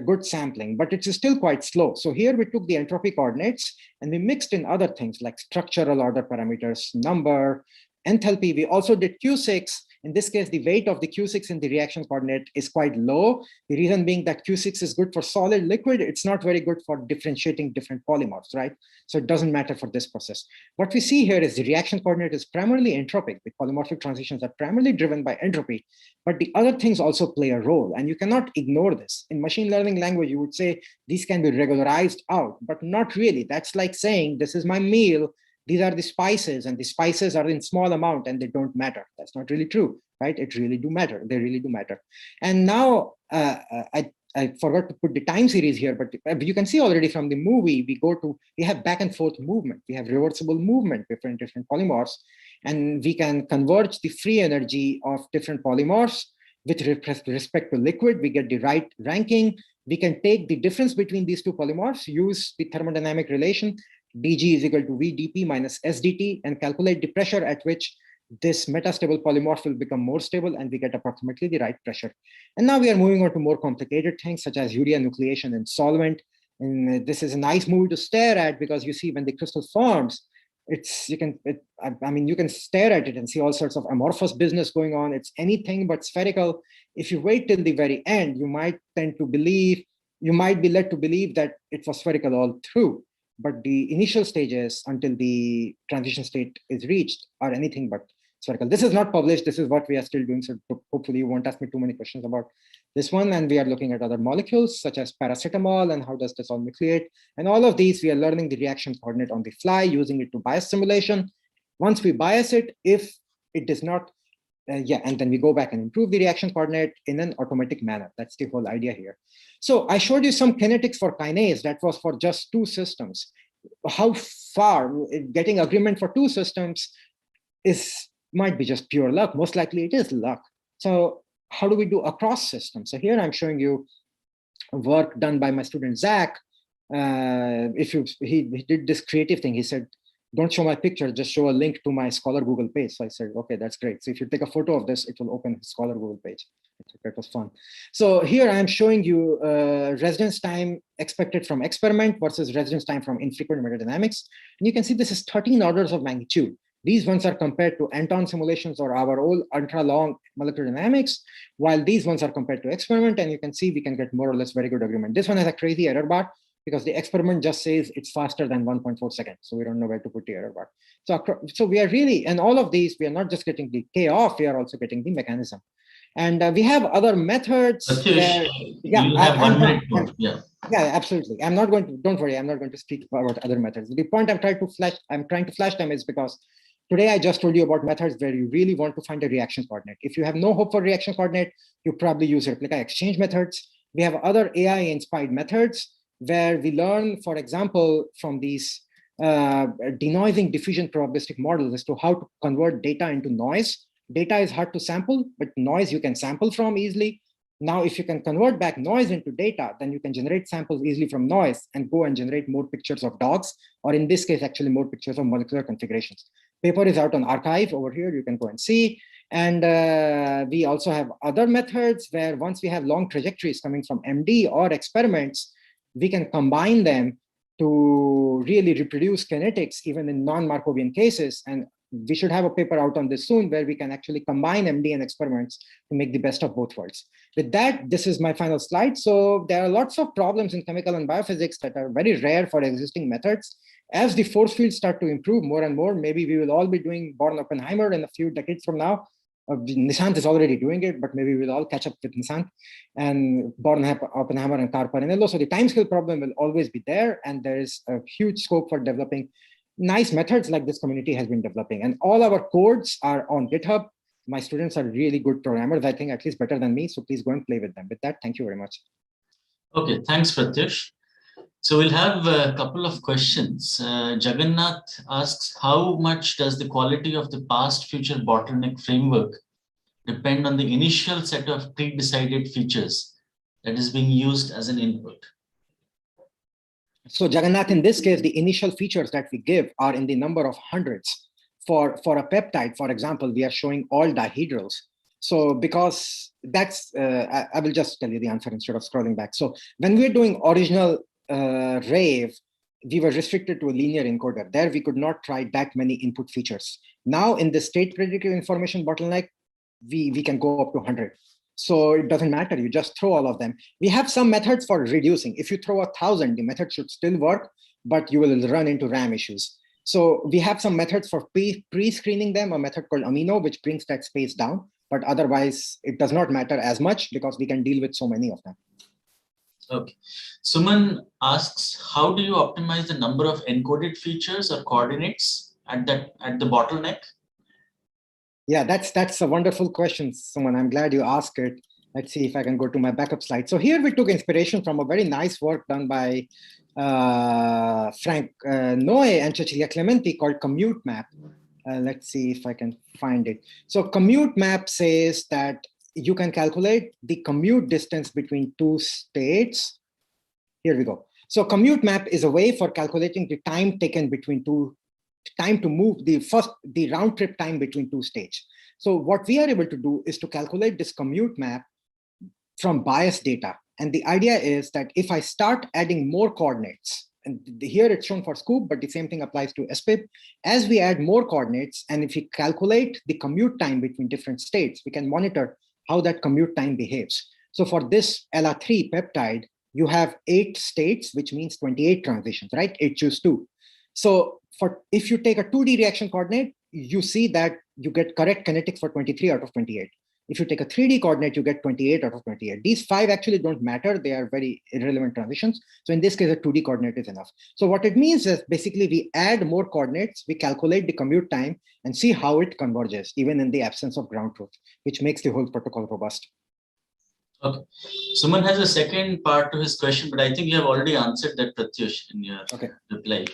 good sampling, but it's still quite slow. So here we took the entropy coordinates and we mixed in other things like structural order parameters, number, enthalpy. We also did Q6. In this case, the weight of the Q6 in the reaction coordinate is quite low. The reason being that Q6 is good for solid liquid. It's not very good for differentiating different polymorphs, right? So it doesn't matter for this process. What we see here is the reaction coordinate is primarily entropic. The polymorphic transitions are primarily driven by entropy, but the other things also play a role, and you cannot ignore this. In machine learning language, you would say these can be regularized out, but not really. That's like saying, this is my meal, these are the spices, and the spices are in small amount and they don't matter. That's not really true, right? It really do matter. They really do matter. And now I forgot to put the time series here, but you can see already from the movie, we have back and forth movement. We have reversible movement between different polymorphs, and we can converge the free energy of different polymorphs with respect to liquid. We get the right ranking. We can take the difference between these two polymorphs, use the thermodynamic relation, dg is equal to v dp minus s dt, and calculate the pressure at which this metastable polymorph will become more stable, and we get approximately the right pressure. And now we are moving on to more complicated things such as urea nucleation and solvent. And this is a nice movie to stare at, because you see when the crystal forms, you can stare at it and see all sorts of amorphous business going on. It's anything but spherical. If you wait till the very end, you might be led to believe that it was spherical all through. But the initial stages until the transition state is reached are anything but spherical. This is not published. This is what we are still doing. So hopefully you won't ask me too many questions about this one. And we are looking at other molecules such as paracetamol and how does this all nucleate. And all of these, we are learning the reaction coordinate on the fly, using it to bias simulation. Once we bias it, if it does not, and then we go back and improve the reaction coordinate in an automatic manner. That's the whole idea here. So I showed you some kinetics for kinase. That was for just two systems. How far getting agreement for two systems might be just pure luck. Most likely it is luck. So how do we do across systems? So here I'm showing you work done by my student Zach. He did this creative thing. He said, don't show my picture, just show a link to my Scholar Google page. So I said, okay, that's great. So if you take a photo of this, it will open the Scholar Google page. That was fun. So here I'm showing you residence time expected from experiment versus residence time from infrequent metadynamics. And you can see this is 13 orders of magnitude. These ones are compared to Anton simulations or our old ultra-long molecular dynamics, while these ones are compared to experiment. And you can see we can get more or less very good agreement. This one has a crazy error bar, because the experiment just says it's faster than 1.4 seconds. So we don't know where to put the error bar. So we are really, and all of these, we are not just getting the K off, we are also getting the mechanism. And we have other methods. Atish, you have 1 minute more. Yeah, absolutely. I'm not going to, don't worry, I'm not going to speak about other methods. The point I'm trying to flash them is because today I just told you about methods where you really want to find a reaction coordinate. If you have no hope for reaction coordinate, you probably use replica exchange methods. We have other AI-inspired methods where we learn, for example, from these denoising diffusion probabilistic models as to how to convert data into noise. Data is hard to sample, but noise you can sample from easily. Now, if you can convert back noise into data, then you can generate samples easily from noise and go and generate more pictures of dogs, or in this case, actually more pictures of molecular configurations. Paper is out on arXiv over here, you can go and see. And we also have other methods where once we have long trajectories coming from MD or experiments, we can combine them to really reproduce kinetics even in non-Markovian cases. And we should have a paper out on this soon where we can actually combine MD and experiments to make the best of both worlds. With that, this is my final slide. So there are lots of problems in chemical and biophysics that are very rare for existing methods. As the force fields start to improve more and more, maybe we will all be doing Born-Oppenheimer in a few decades from now. Nishant is already doing it, but maybe we'll all catch up with Nishant and Born-Oppenheimer and Carr-Parinello. So the timescale problem will always be there, and there is a huge scope for developing nice methods like this community has been developing. And all our codes are on GitHub. My students are really good programmers, I think at least better than me. So please go and play with them. With that, thank you very much. Okay, thanks, Pratish. So we'll have a couple of questions. Jagannath asks, how much does the quality of the past-future bottleneck framework depend on the initial set of pre-decided features that is being used as an input? So Jagannath, in this case, the initial features that we give are in the number of hundreds. For a peptide, for example, we are showing all dihedrals. So because that's, I will just tell you the answer instead of scrolling back. So when we're doing original RAVE, we were restricted to a linear encoder. There we could not try that many input features. Now in the state predictive information bottleneck, we can go up to 100. So it doesn't matter, you just throw all of them. We have some methods for reducing. If you throw 1,000, the method should still work, but you will run into RAM issues. So we have some methods for pre-screening them, a method called amino, which brings that space down. But otherwise, it does not matter as much because we can deal with so many of them. Okay. Suman asks, how do you optimize the number of encoded features or coordinates at the bottleneck? Yeah, that's a wonderful question, Suman. I'm glad you asked it. Let's see if I can go to my backup slide. So here we took inspiration from a very nice work done by Frank Noe and Cecilia Clementi called Commute Map. Let's see if I can find it. So Commute Map says that you can calculate the commute distance between two states. Here we go. So Commute Map is a way for calculating the time taken between time to move the round trip time between two states. So what we are able to do is to calculate this commute map from bias data. And the idea is that if I start adding more coordinates, and here it's shown for Scoop, but the same thing applies to SPIP. As we add more coordinates, and if we calculate the commute time between different states, we can monitor how that commute time behaves. So for this LR3 peptide, you have 8 states, which means 28 transitions, right? 8 choose 2. So if you take a 2D reaction coordinate, you see that you get correct kinetics for 23 out of 28. If you take a 3D coordinate, you get 28 out of 28. These 5 actually don't matter. They are very irrelevant transitions. So in this case, a 2D coordinate is enough. So what it means is basically we add more coordinates, we calculate the commute time and see how it converges, even in the absence of ground truth, which makes the whole protocol robust. Okay. Suman has a second part to his question, but I think you have already answered that, Pratyush, in your reply.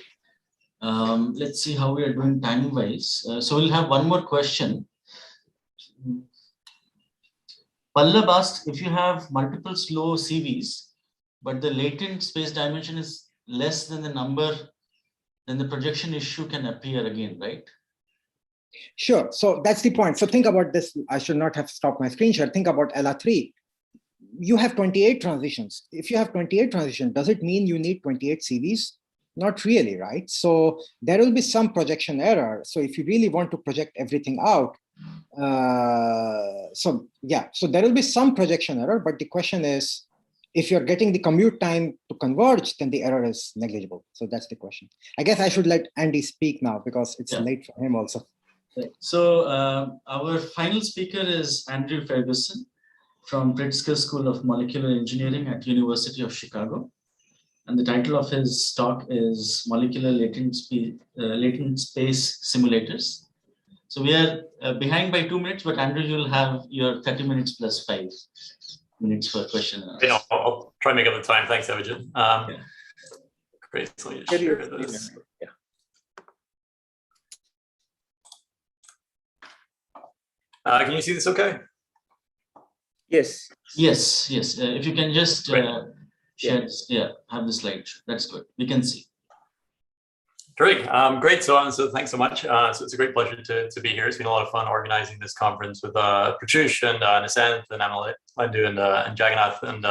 Let's see how we are doing time-wise. So we'll have one more question. Pallab asked, if you have multiple slow CVs, but the latent space dimension is less than the number, then the projection issue can appear again, right? Sure. So that's the point. So think about this. I should not have stopped my screen share. Think about LR3. You have 28 transitions. If you have 28 transitions, does it mean you need 28 CVs? Not really, right? So there will be some projection error. So if you really want to project everything out, so there will be some projection error, but the question is, if you're getting the commute time to converge, then the error is negligible. So that's the question. I guess I should let Andy speak now because it's late for him also. So our final speaker is Andrew Ferguson from Pritzker School of Molecular Engineering at University of Chicago. And the title of his talk is Molecular Latent Space Simulators. So we are behind by 2 minutes, but Andrew, you'll have your 30 minutes plus 5 minutes for question and answer. I'll try and make up the time. Thanks, Abhijit. Great. So let me just share this. Can you see this okay? Yes. Yes. If you can just share, have the slide. That's good. We can see. Great. Great. So thanks so much. So it's a great pleasure to be here. It's been a lot of fun organizing this conference with Pratyush and Nisanth and Amalendu and Jagannath and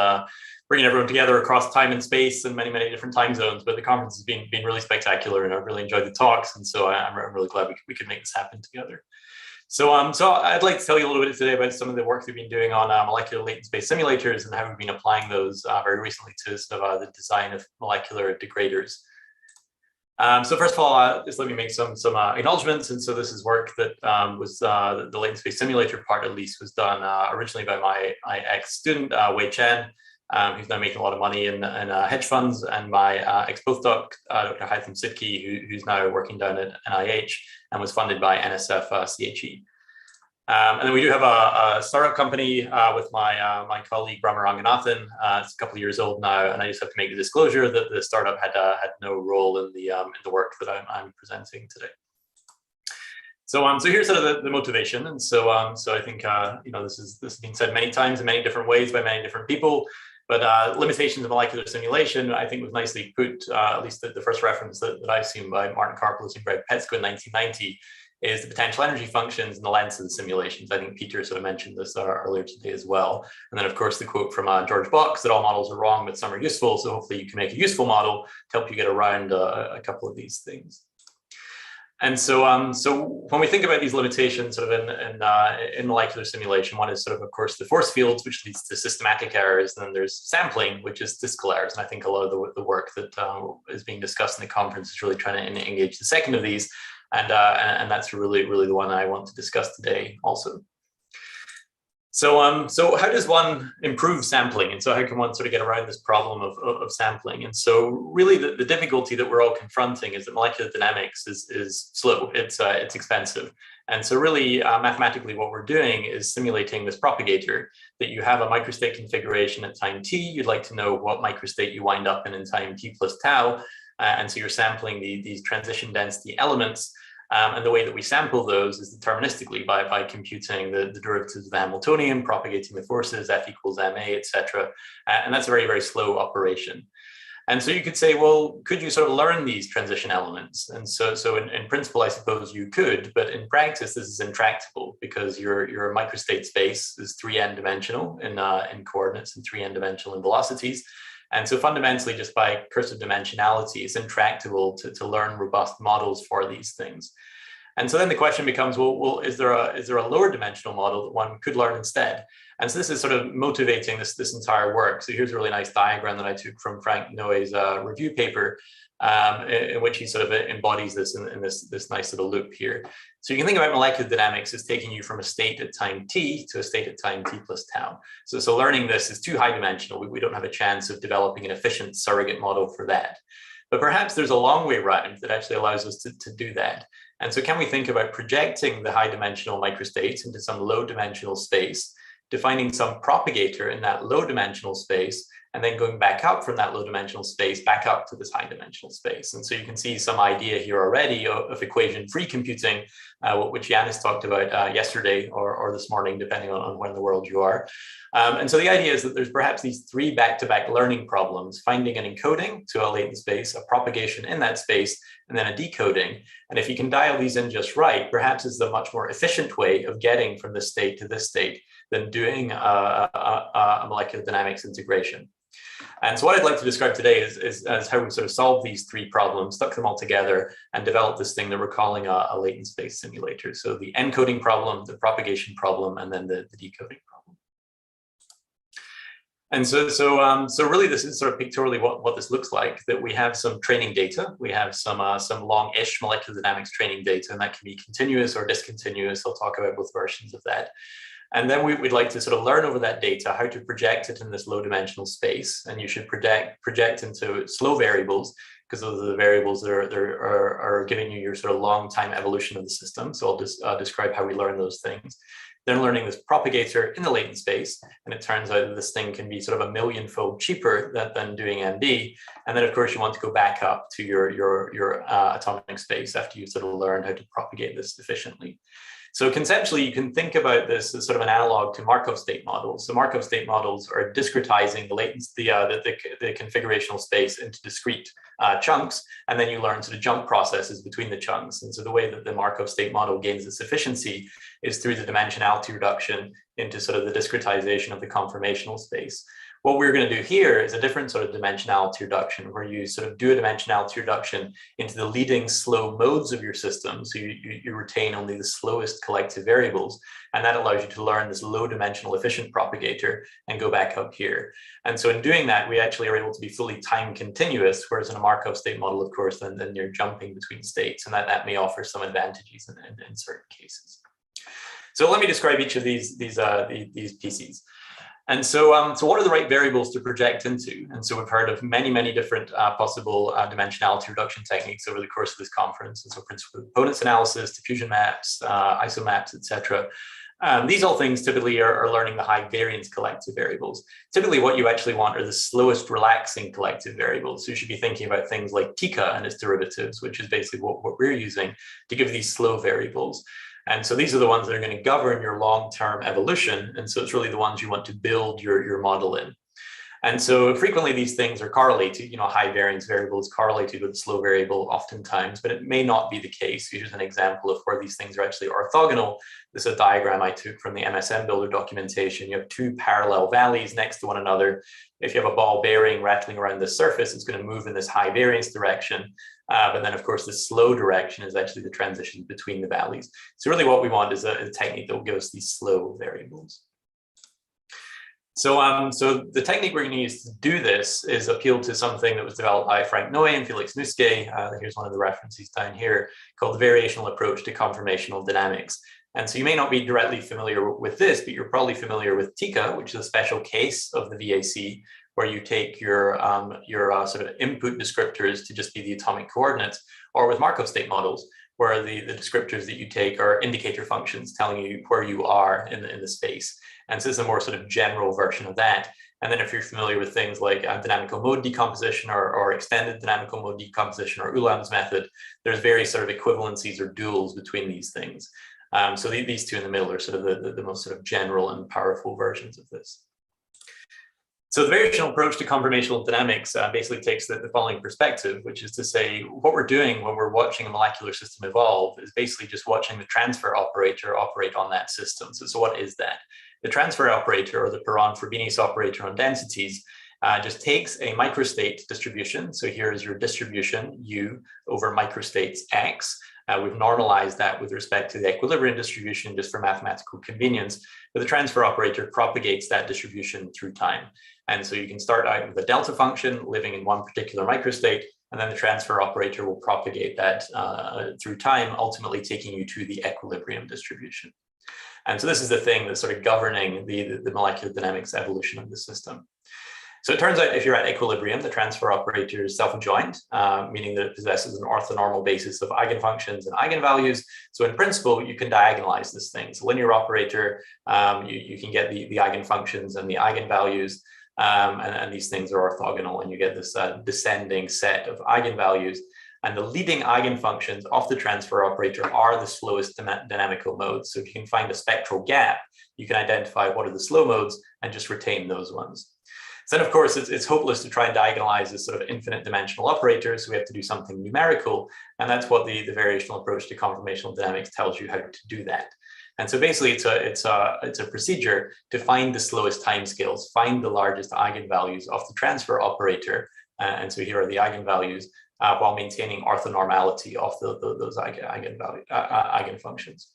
bringing everyone together across time and space and many, many different time zones. But the conference has been really spectacular, and I've really enjoyed the talks. And so I'm really glad we could make this happen together. So I'd like to tell you a little bit today about some of the work we've been doing on molecular latent space simulators and how we've been applying those very recently to sort of the design of molecular degraders. So first of all, just let me make some acknowledgements. And so this is work that was the latent space simulator part, at least, was done originally by my ex-student, Wei Chen, who's now making a lot of money in hedge funds, and my ex-postdoc, Dr. Haitham Sidki, who's now working down at NIH and was funded by NSF CHE. And then we do have a startup company with my colleague Brahma Ranganathan. It's a couple of years old now, and I just have to make the disclosure that the startup had no role in the work that I'm presenting today. So here's sort of the motivation, and so I think this has been said many times in many different ways by many different people. But limitations of molecular simulation, I think, was nicely put. At least the first reference that I've seen by Martin Karpelos and Greg Petsko in 1990 is the potential energy functions and the lengths of the simulations. I think Peter sort of mentioned this earlier today as well. And then, of course, the quote from George Box that all models are wrong, but some are useful. So hopefully you can make a useful model to help you get around a couple of these things. And so when we think about these limitations sort of in molecular simulation, one is sort of course, the force fields, which leads to systematic errors. And then there's sampling, which is statistical errors. And I think a lot of the work that is being discussed in the conference is really trying to engage the second of these. And that's really the one I want to discuss today also. So how does one improve sampling? And so how can one sort of get around this problem of sampling? And so really the difficulty that we're all confronting is that molecular dynamics is slow, it's expensive. And so really mathematically what we're doing is simulating this propagator that you have a microstate configuration at time t. You'd like to know what microstate you wind up in time t plus tau. And so you're sampling these transition density elements. And the way that we sample those is deterministically by computing the derivatives of the Hamiltonian, propagating the forces, F equals ma, etc. And that's a very slow operation. And so you could say, well, could you sort of learn these transition elements? And so in principle, I suppose you could, but in practice, this is intractable because your microstate space is 3n dimensional in coordinates and 3n dimensional in velocities. And so fundamentally, just by cursive dimensionality, it's intractable to learn robust models for these things. And so then the question becomes, well, is there a lower dimensional model that one could learn instead? And so this is sort of motivating this entire work. So here's a really nice diagram that I took from Frank Noe's review paper, in which he sort of embodies this in this nice little loop here. So you can think about molecular dynamics as taking you from a state at time t to a state at time t plus tau. So learning this is too high dimensional. We don't have a chance of developing an efficient surrogate model for that. But perhaps there's a long way around that actually allows us to do that. And so can we think about projecting the high dimensional microstates into some low dimensional space, defining some propagator in that low dimensional space, and then going back up from that low dimensional space back up to this high dimensional space. And so you can see some idea here already of equation-free computing, which Yanis talked about yesterday or this morning, depending on where in the world you are. And so the idea is that there's perhaps these three back-to-back learning problems: finding an encoding to a latent space, a propagation in that space, and then a decoding. And if you can dial these in just right, perhaps it's a much more efficient way of getting from this state to this state than doing a molecular dynamics integration. And so what I'd like to describe today is how we sort of solve these three problems, stuck them all together, and develop this thing that we're calling a latent space simulator. So the encoding problem, the propagation problem, and then the decoding problem. And so really this is sort of pictorially what this looks like, that we have some training data. We have some long-ish molecular dynamics training data, and that can be continuous or discontinuous. I'll talk about both versions of that. And then we'd like to sort of learn over that data how to project it in this low dimensional space. And you should project into slow variables, because those are the variables that are giving you your sort of long time evolution of the system. So I'll just describe how we learn those things. Then learning this propagator in the latent space. And it turns out that this thing can be sort of a millionfold cheaper than doing MD. And then of course you want to go back up to your atomic space after you sort of learn how to propagate this efficiently. So conceptually, you can think about this as sort of an analog to Markov state models. So Markov state models are discretizing the configurational space into discrete chunks, and then you learn sort of jump processes between the chunks. And so the way that the Markov state model gains its efficiency is through the dimensionality reduction into sort of the discretization of the conformational space. What we're going to do here is a different sort of dimensionality reduction, where you sort of do a dimensionality reduction into the leading slow modes of your system. So you retain only the slowest collective variables, and that allows you to learn this low dimensional efficient propagator and go back up here. And so in doing that, we actually are able to be fully time continuous, whereas in a Markov state model, of course, then you're jumping between states, and that may offer some advantages in certain cases. So let me describe each of these pieces. And so what are the right variables to project into? And so we've heard of many different possible dimensionality reduction techniques over the course of this conference. And so principal components analysis, diffusion maps, isomaps, etc. These all things typically are learning the high variance collective variables. Typically what you actually want are the slowest relaxing collective variables. So you should be thinking about things like TICA and its derivatives, which is basically what we're using to give these slow variables. And so these are the ones that are going to govern your long-term evolution. And so it's really the ones you want to build your model in. And so frequently these things are correlated, high variance variables correlated with slow variable oftentimes, but it may not be the case. Here's an example of where these things are actually orthogonal. This is a diagram I took from the MSM Builder documentation. You have two parallel valleys next to one another. If you have a ball bearing rattling around the surface, it's going to move in this high variance direction. But then of course the slow direction is actually the transition between the valleys. So really what we want is a technique that will give us these slow variables. So, so the technique we're going to use to do this is appeal to something that was developed by Frank Noe and Felix Nuske. Here's one of the references down here, called the variational approach to conformational dynamics. And so you may not be directly familiar with this, but you're probably familiar with TICA, which is a special case of the VAC, where you take your sort of input descriptors to just be the atomic coordinates, or with Markov state models, where the descriptors that you take are indicator functions telling you where you are in the space. And so this is a more sort of general version of that. And then if you're familiar with things like dynamical mode decomposition or extended dynamical mode decomposition or Ulam's method, there's various sort of equivalencies or duals between these things. So these two in the middle are sort of the most sort of general and powerful versions of this. So the variational approach to conformational dynamics basically takes the following perspective, which is to say what we're doing when we're watching a molecular system evolve is basically just watching the transfer operator operate on that system. So what is that? The transfer operator, or the Perron-Frobenius operator on densities, just takes a microstate distribution. So here is your distribution U over microstates X. We've normalized that with respect to the equilibrium distribution just for mathematical convenience, but the transfer operator propagates that distribution through time. And so you can start out with a delta function living in one particular microstate, and then the transfer operator will propagate that through time, ultimately taking you to the equilibrium distribution. And so this is the thing that's sort of governing the molecular dynamics evolution of the system. So it turns out if you're at equilibrium, the transfer operator is self-adjoint, meaning that it possesses an orthonormal basis of eigenfunctions and eigenvalues. So in principle, you can diagonalize this thing. So linear operator, you can get the eigenfunctions and the eigenvalues, and these things are orthogonal, and you get this descending set of eigenvalues. And the leading eigenfunctions of the transfer operator are the slowest dynamical modes. So if you can find a spectral gap, you can identify what are the slow modes and just retain those ones. So then, of course, it's hopeless to try and diagonalize this sort of infinite dimensional operator. So we have to do something numerical. And that's what the variational approach to conformational dynamics tells you how to do that. And so basically, it's a procedure to find the slowest timescales, find the largest eigenvalues of the transfer operator. And so here are the eigenvalues, while maintaining orthonormality of those eigenfunctions.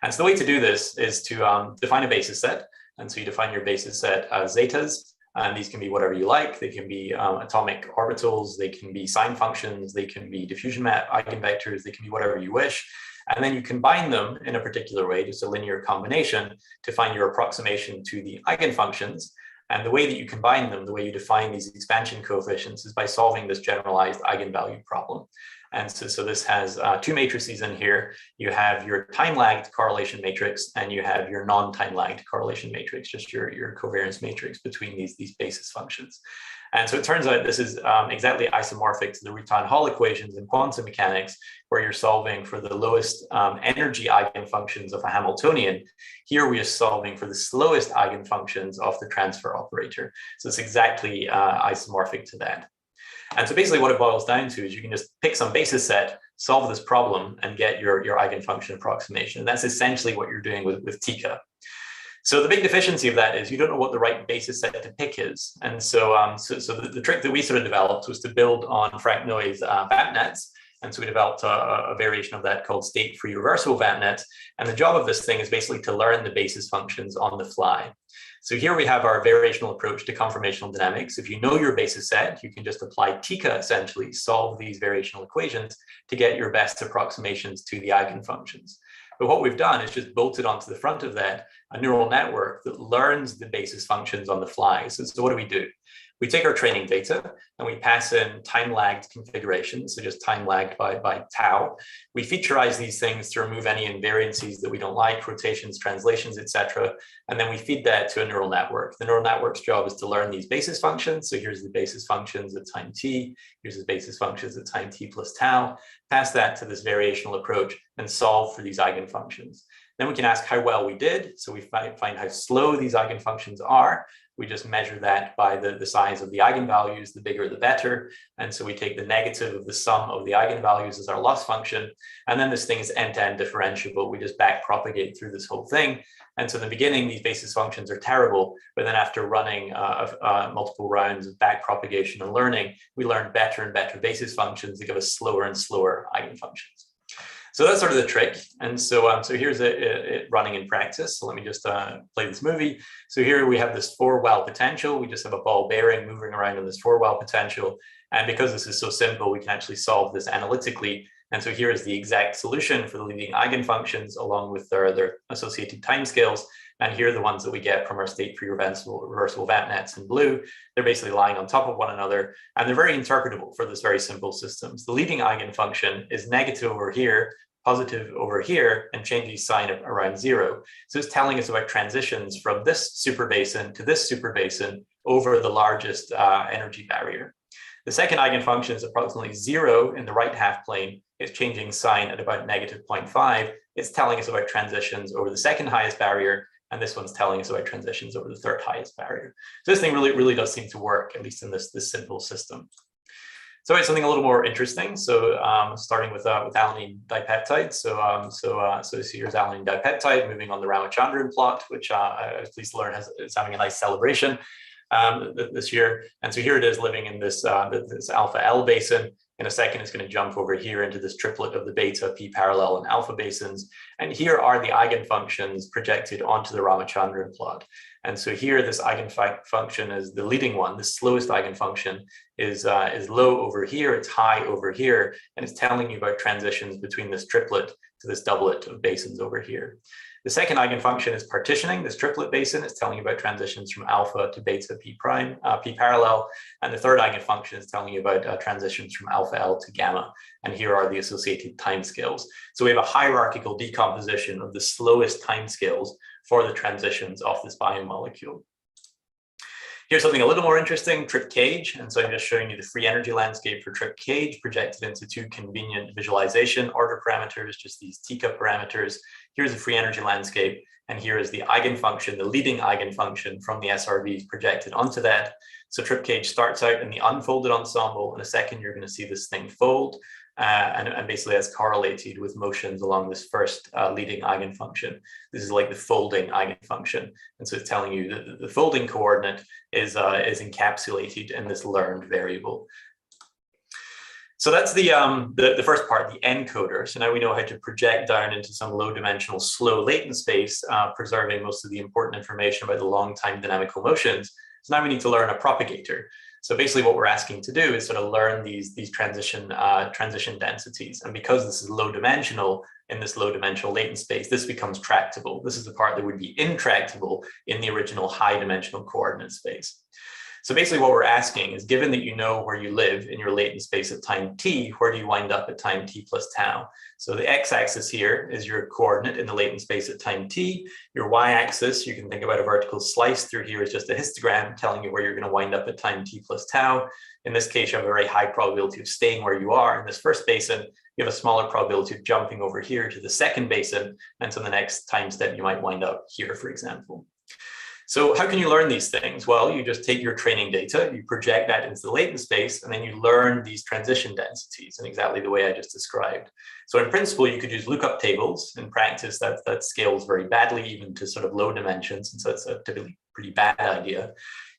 And so the way to do this is to define a basis set. And so you define your basis set as zetas, and these can be whatever you like. They can be atomic orbitals, they can be sign functions, they can be diffusion map eigenvectors, they can be whatever you wish. And then you combine them in a particular way, just a linear combination, to find your approximation to the eigenfunctions. And the way that you combine them, the way you define these expansion coefficients, is by solving this generalized eigenvalue problem. And so this has two matrices in here. You have your time-lagged correlation matrix, and you have your non-time-lagged correlation matrix, just your covariance matrix between these basis functions. And so it turns out this is exactly isomorphic to the Rutan-Hall equations in quantum mechanics, where you're solving for the lowest energy eigenfunctions of a Hamiltonian. Here we are solving for the slowest eigenfunctions of the transfer operator. So it's exactly isomorphic to that. And so basically what it boils down to is you can just pick some basis set, solve this problem, and get your eigenfunction approximation. And that's essentially what you're doing with TICA. So the big deficiency of that is you don't know what the right basis set to pick is. And so, the trick that we sort of developed was to build on Frank Noe's VAPNets. And so we developed a variation of that called state-free reversible VAPNets. And the job of this thing is basically to learn the basis functions on the fly. So here we have our variational approach to conformational dynamics. If you know your basis set, you can just apply TICA, essentially, solve these variational equations to get your best approximations to the eigenfunctions. But what we've done is just bolted onto the front of that a neural network that learns the basis functions on the fly. So what do? We take our training data and we pass in time-lagged configurations, so just time-lagged by tau. We featureize these things to remove any invariances that we don't like, rotations, translations, etc. And then we feed that to a neural network. The neural network's job is to learn these basis functions. So here's the basis functions at time t. Here's the basis functions at time t plus tau. Pass that to this variational approach and solve for these eigenfunctions. Then we can ask how well we did. So we find how slow these eigenfunctions are. We just measure that by the size of the eigenvalues, the bigger the better. And so we take the negative of the sum of the eigenvalues as our loss function. And then this thing is end-to-end differentiable. We just back propagate through this whole thing. And so in the beginning, these basis functions are terrible, but then after running multiple rounds of back propagation and learning, we learn better and better basis functions that give us slower and slower eigenfunctions. So that's sort of the trick. And so, so here's it running in practice. So let me just play this movie. So here we have this 4-well potential. We just have a ball bearing moving around in this 4-well potential. And because this is so simple, we can actually solve this analytically. And so here is the exact solution for the leading eigenfunctions along with their associated timescales. And here are the ones that we get from our state-free reversible vap nets in blue. They're basically lying on top of one another, and they're very interpretable for this very simple systems. The leading eigenfunction is negative over here, positive over here, and changes sign around 0. So it's telling us about transitions from this superbasin to this superbasin over the largest energy barrier. The second eigenfunction is approximately 0 in the right half plane. It's changing sign at about -0.5. It's telling us about transitions over the second highest barrier, and this one's telling us about transitions over the third highest barrier. So this thing really does seem to work, at least in this simple system. So it's something a little more interesting. So starting with alanine dipeptide. So here's alanine dipeptide moving on the Ramachandran plot, which I was pleased to learn is having a nice celebration this year. And so here it is living in this alpha L basin. In a second, it's going to jump over here into this triplet of the beta, p parallel, and alpha basins. And here are the eigenfunctions projected onto the Ramachandran plot. And so here, this eigenfunction is the leading one. The slowest eigenfunction is low over here. It's high over here. And it's telling you about transitions between this triplet to this doublet of basins over here. The second eigenfunction is partitioning. This triplet basin is telling you about transitions from alpha to beta p prime, p parallel. And the third eigenfunction is telling you about transitions from alpha L to gamma. And here are the associated timescales. So we have a hierarchical decomposition of the slowest timescales for the transitions of this biomolecule. Here's something a little more interesting, trip cage. And so I'm just showing you the free energy landscape for trip cage projected into 2 convenient visualization order parameters, just these teacup parameters. Here's the free energy landscape. And here is the eigenfunction, the leading eigenfunction from the SRVs projected onto that. So trip cage starts out in the unfolded ensemble. In a second, you're going to see this thing fold. And basically that's correlated with motions along this first leading eigenfunction. This is like the folding eigenfunction. And so it's telling you that the folding coordinate is encapsulated in this learned variable. So that's the first part, the encoder. So now we know how to project down into some low dimensional, slow latent space, preserving most of the important information about the long time dynamical motions. So now we need to learn a propagator. So basically what we're asking to do is sort of learn these transition densities. And because this is low dimensional, in this low dimensional latent space, this becomes tractable. This is the part that would be intractable in the original high dimensional coordinate space. So basically what we're asking is, given that you know where you live in your latent space at time t, where do you wind up at time t plus tau? So the x-axis here is your coordinate in the latent space at time t. Your y-axis, you can think about a vertical slice through here is just a histogram telling you where you're going to wind up at time t plus tau. In this case, you have a very high probability of staying where you are in this first basin. You have a smaller probability of jumping over here to the second basin. And so the next time step, you might wind up here, for example. So how can you learn these things? Well, you just take your training data, you project that into the latent space, and then you learn these transition densities in exactly the way I just described. So in principle, you could use lookup tables. In practice, that scales very badly, even to sort of low dimensions, and so it's a typically pretty bad idea.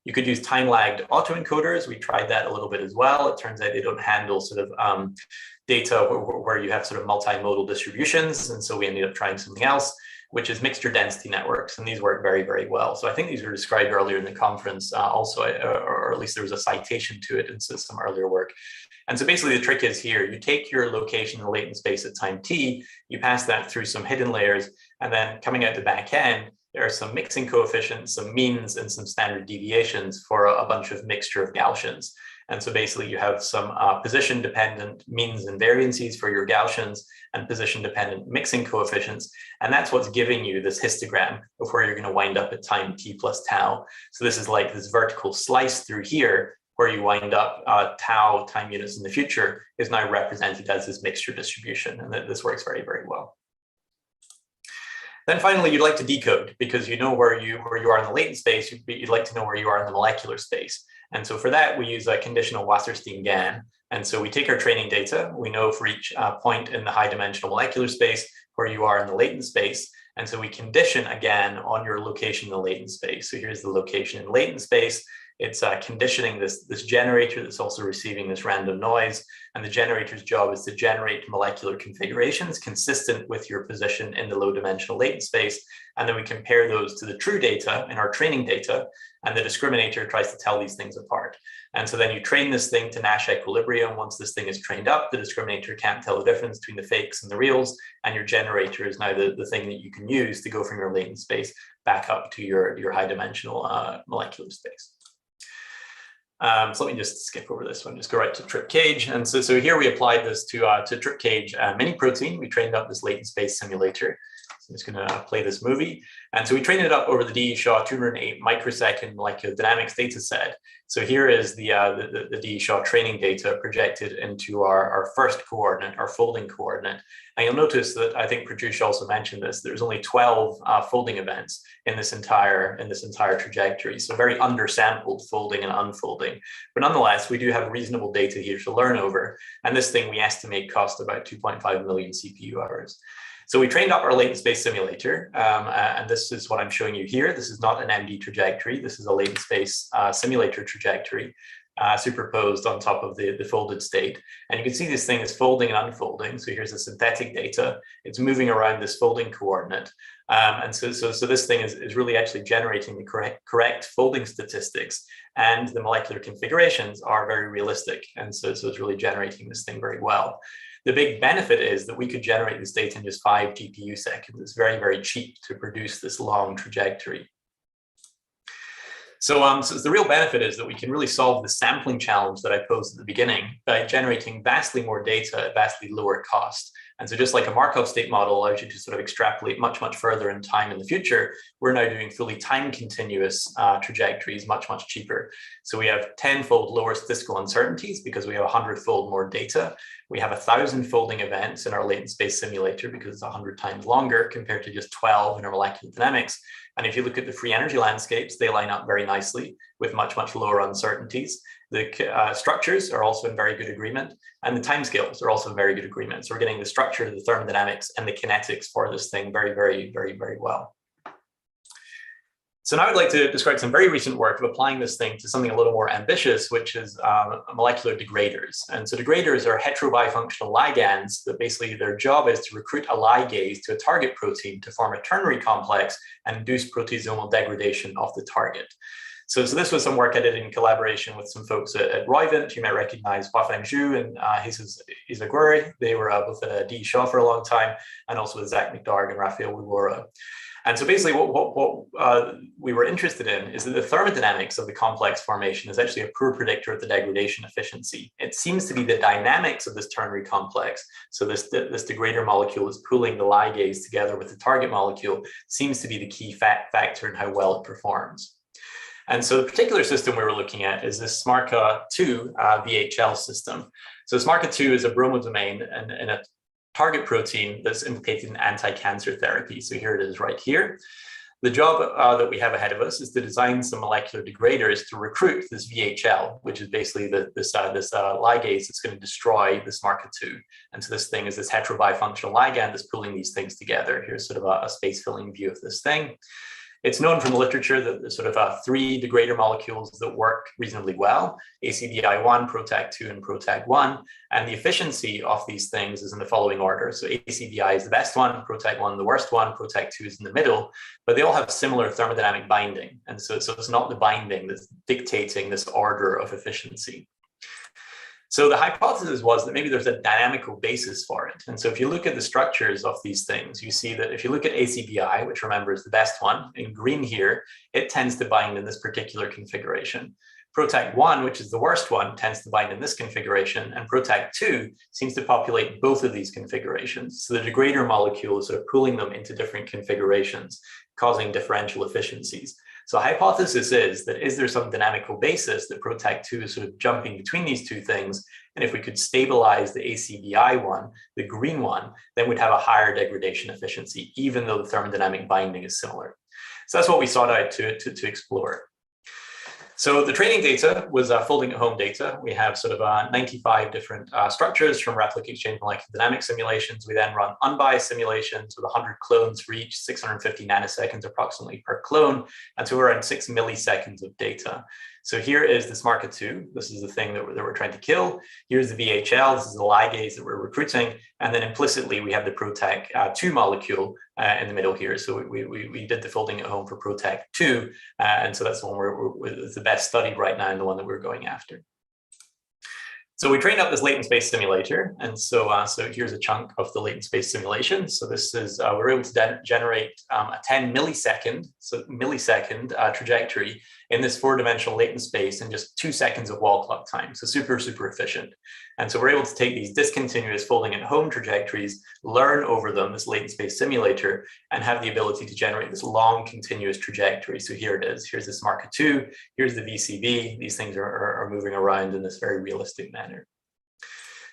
You could use time-lagged autoencoders. We tried that a little bit as well. It turns out they don't handle sort of data where you have sort of multimodal distributions, and so we ended up trying something else, which is mixture density networks, and these work very, very well. So I think these were described earlier in the conference also, or at least there was a citation to it in some earlier work. And so basically the trick is here, you take your location in the latent space at time t, you pass that through some hidden layers, and then coming out the back end, there are some mixing coefficients, some means, and some standard deviations for a bunch of mixture of Gaussians. And so basically you have some position-dependent means and variances for your Gaussians and position-dependent mixing coefficients. And that's what's giving you this histogram of where you're going to wind up at time t plus tau. So this is like this vertical slice through here where you wind up tau time units in the future is now represented as this mixture distribution. And this works very, very well. Then finally, you'd like to decode because you know where you are in the latent space. You'd like to know where you are in the molecular space. And so for that, we use a conditional Wasserstein GAN. And so we take our training data. We know for each point in the high dimensional molecular space where you are in the latent space. And so we condition again on your location in the latent space. So here's the location in latent space. It's conditioning this generator that's also receiving this random noise. And the generator's job is to generate molecular configurations consistent with your position in the low dimensional latent space. And then we compare those to the true data in our training data. And the discriminator tries to tell these things apart. And so then you train this thing to Nash equilibrium. Once this thing is trained up, the discriminator can't tell the difference between the fakes and the reals. And your generator is now the thing that you can use to go from your latent space back up to your high dimensional molecular space. So let me just skip over this one, just go right to trip cage. And so here we applied this to trip cage mini protein. We trained up this latent space simulator. So I'm just going to play this movie. And so we trained it up over the D. Shaw 208 microsecond molecular dynamics data set. So here is the D. Shaw training data projected into our first coordinate, our folding coordinate. And you'll notice that I think Pratyush also mentioned this. There's only 12 folding events in this entire trajectory. So very undersampled folding and unfolding. But nonetheless, we do have reasonable data here to learn over. And this thing we estimate cost about 2.5 million CPU hours. So we trained up our latent space simulator, and this is what I'm showing you here. This is not an MD trajectory. This is a latent space simulator trajectory superposed on top of the folded state. And you can see this thing is folding and unfolding. So here's the synthetic data. It's moving around this folding coordinate. And so this thing is really actually generating the correct folding statistics, and the molecular configurations are very realistic. And so it's really generating this thing very well. The big benefit is that we could generate this data in just 5 GPU seconds. It's very, very cheap to produce this long trajectory. So the real benefit is that we can really solve the sampling challenge that I posed at the beginning by generating vastly more data at vastly lower cost. And so just like a Markov state model allows you to sort of extrapolate much, much further in time in the future, we're now doing fully time continuous trajectories much, much cheaper. So we have 10-fold lower statistical uncertainties because we have 100-fold more data. We have 1,000 folding events in our latent space simulator because it's 100 times longer compared to just 12 in our molecular dynamics. And if you look at the free energy landscapes, they line up very nicely with much, much lower uncertainties. The structures are also in very good agreement, and the timescales are also in very good agreement. So we're getting the structure, the thermodynamics, and the kinetics for this thing very, very, very, very well. So now I'd like to describe some very recent work of applying this thing to something a little more ambitious, which is molecular degraders. And so degraders are heterobifunctional ligands that basically their job is to recruit a ligase to a target protein to form a ternary complex and induce proteasomal degradation of the target. So this was some work I did in collaboration with some folks at Roivant. You might recognize Huafeng Zhu and Jesus Izaguri. They were both at D. Shaw for a long time, and also with Zach McDarg and Rafael Wibora. And so basically what we were interested in is that the thermodynamics of the complex formation is actually a poor predictor of the degradation efficiency. It seems to be the dynamics of this ternary complex. So this degrader molecule is pulling the ligase together with the target molecule seems to be the key factor in how well it performs. And so the particular system we were looking at is this SMARCA2 VHL system. So SMARCA2 is a bromodomain in a target protein that's implicated in anti-cancer therapy. So here it is right here. The job that we have ahead of us is to design some molecular degraders to recruit this VHL, which is basically this ligase that's going to destroy the SMARCA2. And so this thing is this heterobifunctional ligand that's pulling these things together. Here's sort of a space-filling view of this thing. It's known from the literature that there's sort of 3 degrader molecules that work reasonably well, ACVI1, PROTAC2, and PROTAC1. And the efficiency of these things is in the following order. So ACVI is the best one, PROTAC1 the worst one, PROTAC2 is in the middle, but they all have similar thermodynamic binding. And so it's not the binding that's dictating this order of efficiency. So the hypothesis was that maybe there's a dynamical basis for it. And so if you look at the structures of these things, you see that if you look at ACBI, which remember is the best one, in green here, it tends to bind in this particular configuration. PROTAC1, which is the worst one, tends to bind in this configuration, and PROTAC2 seems to populate both of these configurations. So the degrader molecule is sort of pulling them into different configurations, causing differential efficiencies. So hypothesis is that is there some dynamical basis that PROTAC2 is sort of jumping between these two things? And if we could stabilize the ACBI one, the green one, then we'd have a higher degradation efficiency, even though the thermodynamic binding is similar. So that's what we sought out to explore. So the training data was folding at home data. We have sort of 95 different structures from replicate exchange molecular dynamic simulations. We then run unbiased simulations with 100 clones for each, 650 nanoseconds approximately per clone, and so we're around 6 milliseconds of data. So here is the SMARCA2. This is the thing that we're trying to kill. Here's the VHL. This is the ligase that we're recruiting. And then implicitly, we have the PROTAC2 molecule in the middle here. So we did the folding at home for PROTAC2. And so that's the one it's the best studied right now and the one that we're going after. So we trained up this latent space simulator. And so, so here's a chunk of the latent space simulation. So this is, we're able to generate a 10 millisecond, trajectory in this 4-dimensional latent space in just 2 seconds of wall clock time. So super, super efficient. And so we're able to take these discontinuous folding at home trajectories, learn over them, this latent space simulator, and have the ability to generate this long continuous trajectory. So here it is. Here's the SMARCA2, here's the VCB. These things are moving around in this very realistic manner.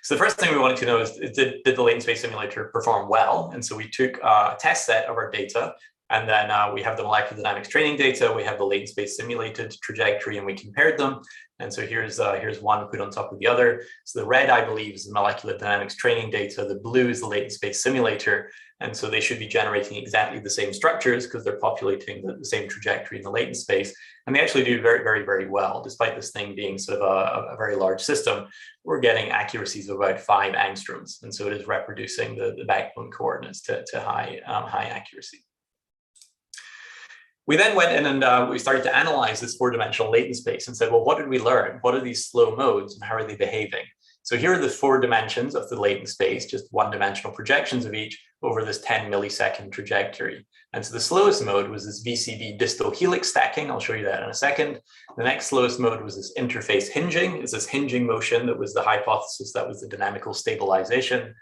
So the first thing we wanted to know is did the latent space simulator perform well? And so we took a test set of our data, and then we have the molecular dynamics training data, we have the latent space simulated trajectory, and we compared them. And so here's one put on top of the other. So the red, I believe, is the molecular dynamics training data. The blue is the latent space simulator. And so they should be generating exactly the same structures because they're populating the same trajectory in the latent space. And they actually do very, very, very well. Despite this thing being sort of a very large system, we're getting accuracies of about 5 angstroms. And so it is reproducing the backbone coordinates to high accuracy. We then went in and we started to analyze this 4-dimensional latent space and said, well, what did we learn? What are these slow modes and how are they behaving? So here are the 4 dimensions of the latent space, just 1-dimensional projections of each over this 10 millisecond trajectory. And so the slowest mode was this VCB distal helix stacking. I'll show you that in a second. The next slowest mode was this interface hinging. It's this hinging motion that was the hypothesis that was the dynamical stabilization.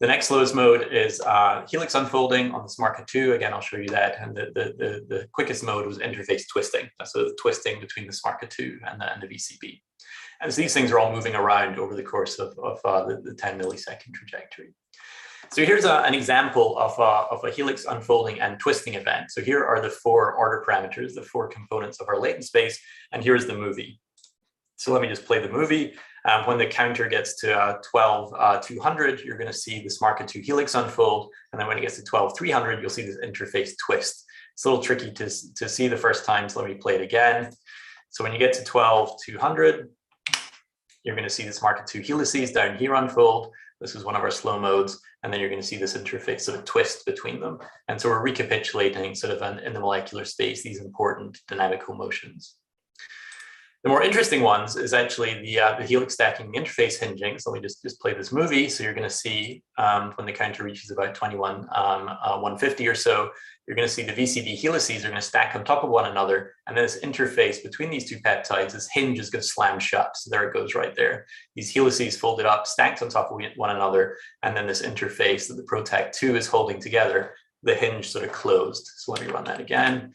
The next slowest mode is helix unfolding on the SMARCA2. Again, I'll show you that. And the quickest mode was interface twisting. So the twisting between the SMARCA2 and the VCB. And so these things are all moving around over the course of the 10 millisecond trajectory. So here's an example of a helix unfolding and twisting event. So here are the 4 order parameters, the 4 components of our latent space. And here's the movie. So let me just play the movie. When the counter gets to 12,200, you're going to see the SMARCA2 helix unfold. And then when it gets to 12,300, you'll see this interface twist. It's a little tricky to see the first time, so let me play it again. So when you get to 12,200, you're going to see the SMARCA2 helices down here unfold. This is one of our slow modes. And then you're going to see this interface sort of twist between them. And so we're recapitulating sort of in the molecular space, these important dynamical motions. The more interesting ones is actually the helix stacking, the interface hinging. So let me just play this movie. So you're going to see when the counter reaches about 150 or so, you're going to see the VCD helices are going to stack on top of one another. And then this interface between these 2 peptides, this hinge is going to slam shut. So there it goes right there. These helices folded up, stacked on top of one another. And then this interface that the PROTAC2 is holding together, the hinge sort of closed. So let me run that again.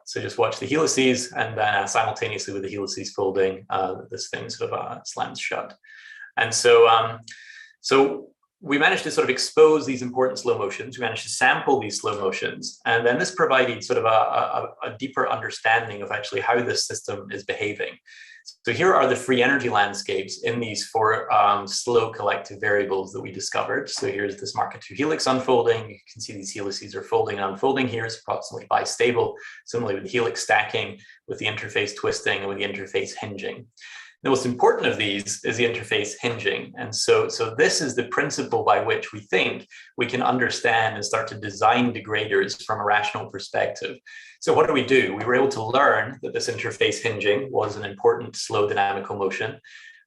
So just watch the helices, and then simultaneously with the helices folding, this thing sort of slams shut. And so, so we managed to sort of expose these important slow motions. We managed to sample these slow motions. And then this provided sort of a deeper understanding of actually how this system is behaving. So here are the free energy landscapes in these 4 slow collective variables that we discovered. So here's the SMARCA2 helix unfolding. You can see these helices are folding and unfolding here. It's approximately bistable, similarly with the helix stacking, with the interface twisting, and with the interface hinging. The most important of these is the interface hinging. And so this is the principle by which we think we can understand and start to design degraders from a rational perspective. So what do? We were able to learn that this interface hinging was an important slow dynamical motion.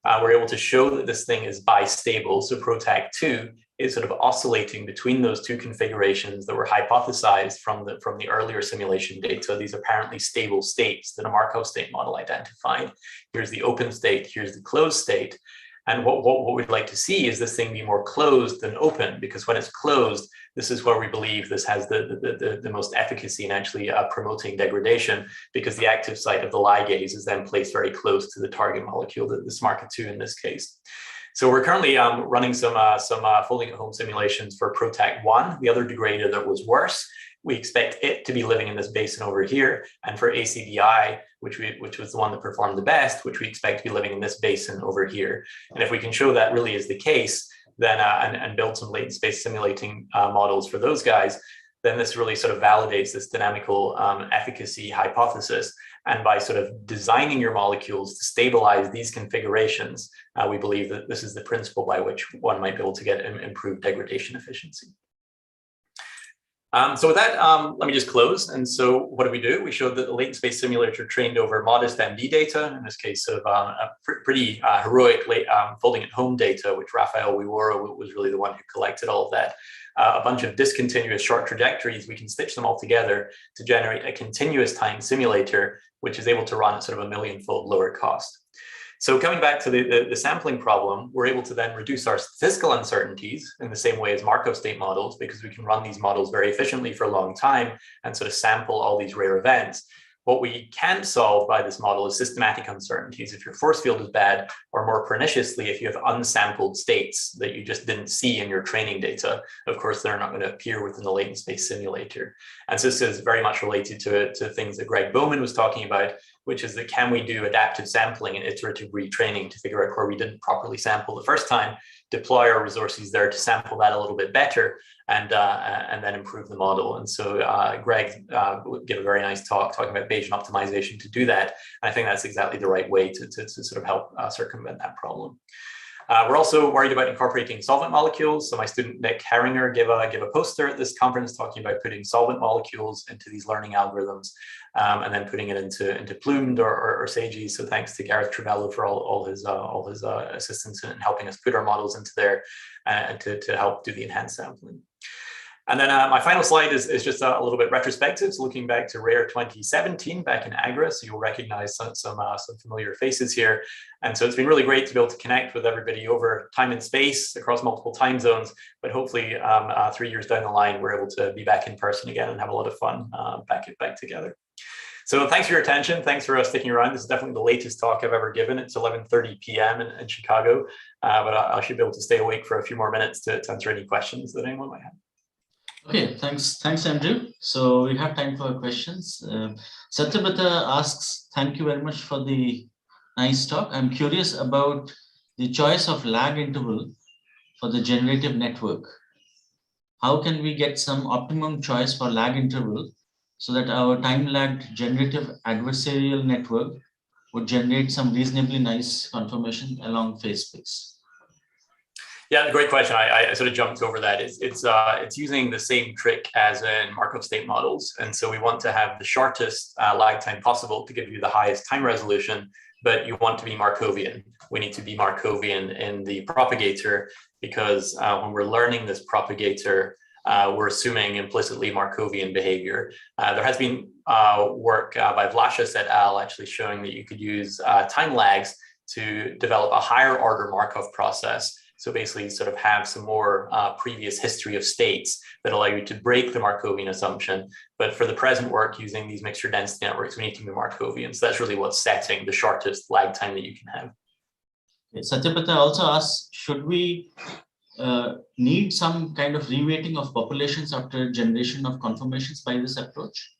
we're able to show that this thing is bistable. So PROTAC2 is sort of oscillating between those two configurations that were hypothesized from the earlier simulation data. These apparently stable states that a Markov state model identified. Here's the open state, here's the closed state. And what we'd like to see is this thing be more closed than open, because when it's closed, this is where we believe this has the most efficacy in actually promoting degradation, because the active site of the ligase is then placed very close to the target molecule, the SMARCA2 in this case. So we're currently running some folding at home simulations for PROTAC1, the other degrader that was worse. We expect it to be living in this basin over here, and for ACDI, which was the one that performed the best, which we expect to be living in this basin over here. And if we can show that really is the case, then and build some latent space simulating models for those guys, then this really sort of validates this dynamical efficacy hypothesis. And by sort of designing your molecules to stabilize these configurations, we believe that this is the principle by which one might be able to get improved degradation efficiency. So with that, let me just close. And so what do? We showed that the latent space simulator trained over modest MD data, in this case of a pretty heroic folding at home data, which Rafael Wiworo was really the one who collected all of that. A bunch of discontinuous short trajectories, we can stitch them all together to generate a continuous time simulator, which is able to run at sort of a million-fold lower cost. So coming back to the sampling problem, we're able to then reduce our statistical uncertainties in the same way as Markov state models, because we can run these models very efficiently for a long time and sort of sample all these rare events. What we can solve by this model is systematic uncertainties. If your force field is bad, or more perniciously, if you have unsampled states that you just didn't see in your training data, of course, they're not going to appear within the latent space simulator. And so this is very much related to things that Greg Bowman was talking about, which is that can we do adaptive sampling and iterative retraining to figure out where we didn't properly sample the first time, deploy our resources there to sample that a little bit better, and then improve the model. And so Greg gave a very nice talk talking about Bayesian optimization to do that. And I think that's exactly the right way to sort of help circumvent that problem. We're also worried about incorporating solvent molecules. So my student Nick Herringer gave a poster at this conference talking about putting solvent molecules into these learning algorithms, and then putting it into Plumed or Sagey. So thanks to Gareth Travello for all his assistance in helping us put our models into there and to help do the enhanced sampling. And then my final slide is just a little bit retrospective, so looking back to RARE 2017 back in Agra, so you'll recognize some familiar faces here. And so it's been really great to be able to connect with everybody over time and space across multiple time zones, but hopefully 3 years down the line, we're able to be back in person again and have a lot of fun back together. So thanks for your attention. Thanks for sticking around. This is definitely the latest talk I've ever given. It's 11:30 p.m. in Chicago, but I should be able to stay awake for a few more minutes to answer any questions that anyone might have. Okay, thanks, Andrew. So we have time for questions. Satyabata asks, thank you very much for the nice talk. I'm curious about the choice of lag interval for the generative network. How can we get some optimum choice for lag interval so that our time-lagged generative adversarial network would generate some reasonably nice conformation along phase space? Yeah, great question. I sort of jumped over that. It's using the same trick as in Markov state models. And so we want to have the shortest lag time possible to give you the highest time resolution, but you want to be Markovian. We need to be Markovian in the propagator because when we're learning this propagator, we're assuming implicitly Markovian behavior. There has been work by Vlachas et al. Actually showing that you could use time lags to develop a higher order Markov process. So basically sort of have some more previous history of states that allow you to break the Markovian assumption. But for the present work using these mixture density networks, we need to be Markovian. So that's really what's setting the shortest lag time that you can have. Satyapata also asks, should we need some kind of reweighting of populations after generation of conformations by this approach?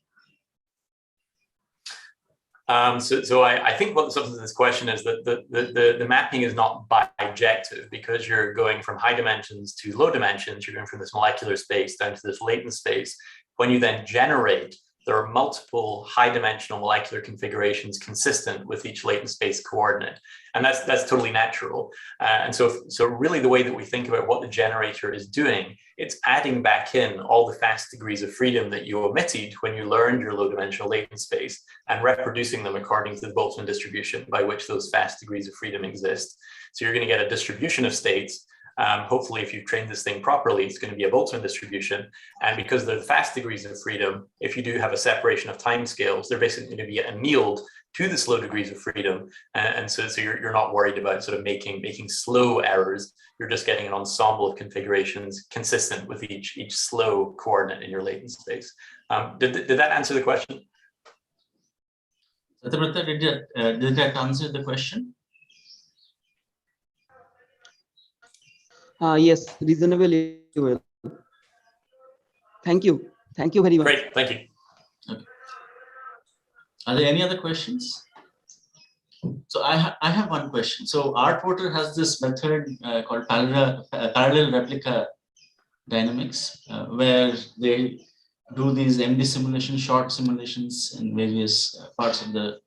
So I think what the substance of this question is that the mapping is not bijective because you're going from high dimensions to low dimensions. You're going from this molecular space down to this latent space. When you then generate there are multiple high-dimensional molecular configurations consistent with each latent space coordinate, and that's totally natural. And so really, the way that we think about what the generator is doing, it's adding back in all the fast degrees of freedom that you omitted when you learned your low-dimensional latent space, and reproducing them according to the Boltzmann distribution by which those fast degrees of freedom exist. So you're going to get a distribution of states. Hopefully, if you've trained this thing properly, it's going to be a Boltzmann distribution. And because they're the fast degrees of freedom, if you do have a separation of timescales, they're basically going to be annealed to the slow degrees of freedom. And so you're not worried about sort of making slow errors. You're just getting an ensemble of configurations consistent with each slow coordinate in your latent space. Did that answer the question? Satyabrata, did that answer the question? Yes, reasonably well. Thank you. Thank you very much. Great, thank you. Okay. Are there any other questions? So I have one question. So Art Porter has this method called parallel replica dynamics, where they do these MD simulations, short simulations in various parts of the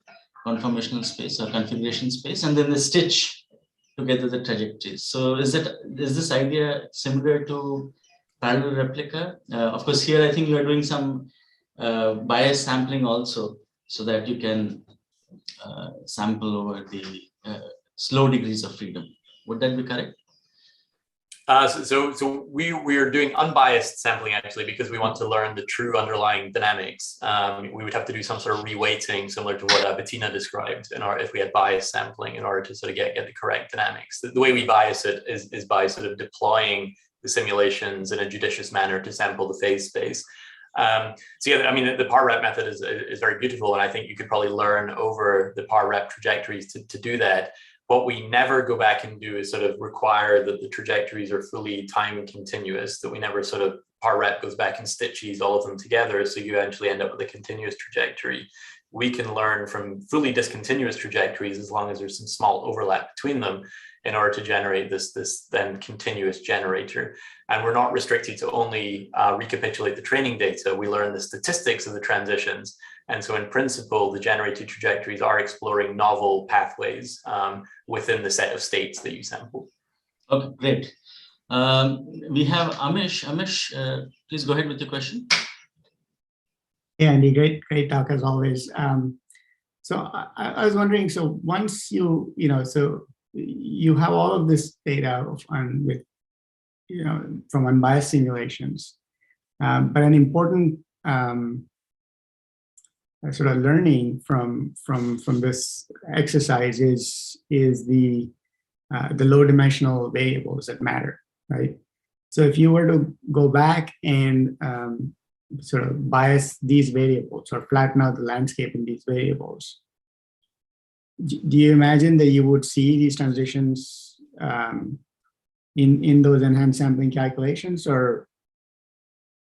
conformational space or configuration space, and then they stitch together the trajectories. So is this idea similar to parallel replica? Of course, here I think you are doing some bias sampling also, so that you can sample over the slow degrees of freedom. Would that be correct? So we are doing unbiased sampling, actually, because we want to learn the true underlying dynamics. We would have to do some sort of reweighting similar to what Bettina described if we had bias sampling in order to sort of get the correct dynamics. The way we bias it is by sort of deploying the simulations in a judicious manner to sample the phase space. So yeah, I mean, the PAR-REP method is very beautiful, and I think you could probably learn over the PAR-REP trajectories to do that. What we never go back and do is sort of require that the trajectories are fully time continuous, that we never sort of PAR-REP goes back and stitches all of them together, so you eventually end up with a continuous trajectory. We can learn from fully discontinuous trajectories as long as there's some small overlap between them in order to generate this then continuous generator. And we're not restricted to only recapitulate the training data. We learn the statistics of the transitions. And so in principle, the generated trajectories are exploring novel pathways within the set of states that you sample. Okay, great. We have Amish. Amish, please go ahead with your question. Yeah, Andy, great talk as always. So I was wondering, so once so you have all of this data with, from unbiased simulations, but an important sort of learning from this exercise is the low dimensional variables that matter, right? So if you were to go back and sort of bias these variables or flatten out the landscape in these variables, do you imagine that you would see these transitions in those enhanced sampling calculations, or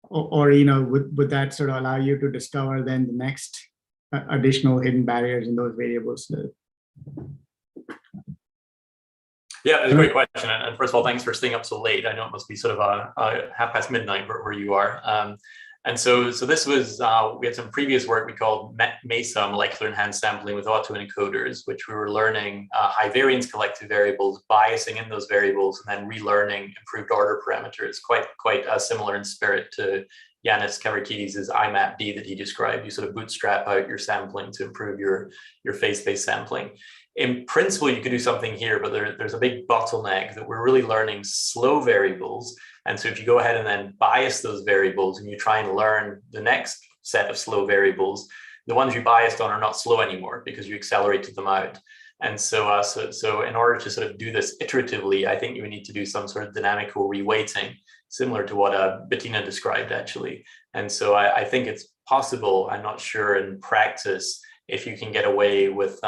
would that sort of allow you to discover then the next additional hidden barriers in those variables? Yeah, it's a great question. And first of all, thanks for staying up so late. I know it must be sort of midnight where you are. And so this was, we had some previous work we called MESA, molecular enhanced sampling with autoencoders, which we were learning high variance collective variables, biasing in those variables, and then relearning improved order parameters, quite similar in spirit to Yanis Kavrakidis' IMAP-D that he described. You sort of bootstrap out your sampling to improve your phase-space sampling. In principle, you could do something here, but there's a big bottleneck that we're really learning slow variables. And so if you go ahead and then bias those variables and you try and learn the next set of slow variables, the ones you biased on are not slow anymore because you accelerated them out. And so, so in order to sort of do this iteratively, I think you would need to do some sort of dynamical reweighting, similar to what Bettina described, actually. And so I think it's possible, I'm not sure in practice, if you can get away with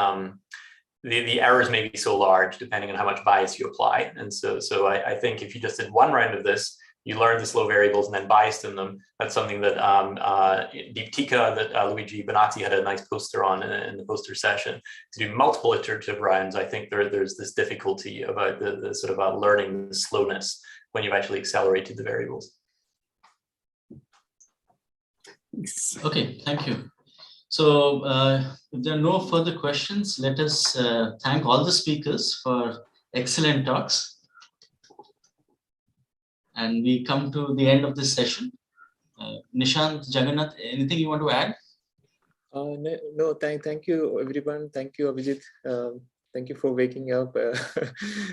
the errors may be so large depending on how much bias you apply. And so I think if you just did one round of this, you learn the slow variables and then biased in them. That's something that Deeptika, that Luigi Bonatti had a nice poster on in the poster session. To do multiple iterative rounds, I think there's this difficulty about the sort of learning the slowness when you've actually accelerated the variables. Okay, thank you. So if there are no further questions, let us thank all the speakers for excellent talks. And we come to the end of this session. Nishant, Jagannath, anything you want to add? No, thank you, everyone. Thank you, Abhijit. Thank you for waking up,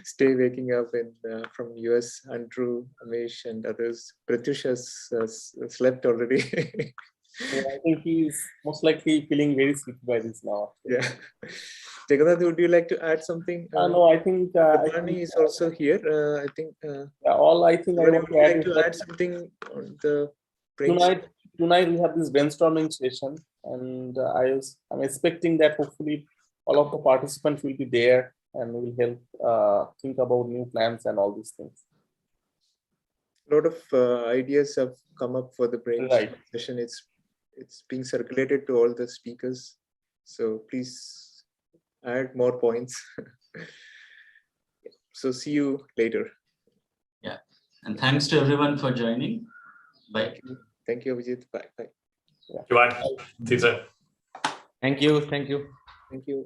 stay waking up from US. Andrew, Amish, and others. Pratyush has slept already. Yeah, I think he's most likely feeling very sleepy by this now. Yeah. Jagannath, would you like to add something? No, I think Pradhani is also here. I think. All I think I want to add is add something on the tonight we have this brainstorming session, and I'm expecting that hopefully all of the participants will be there and will help think about new plans and all these things. A lot of ideas have come up for the brainstorming session. It's being circulated to all the speakers, so please add more points. So see you later. Yeah, and thanks to everyone for joining. Bye. Thank you, Abhijit. Bye. Goodbye. See you soon. Thank you. Thank you. Thank you.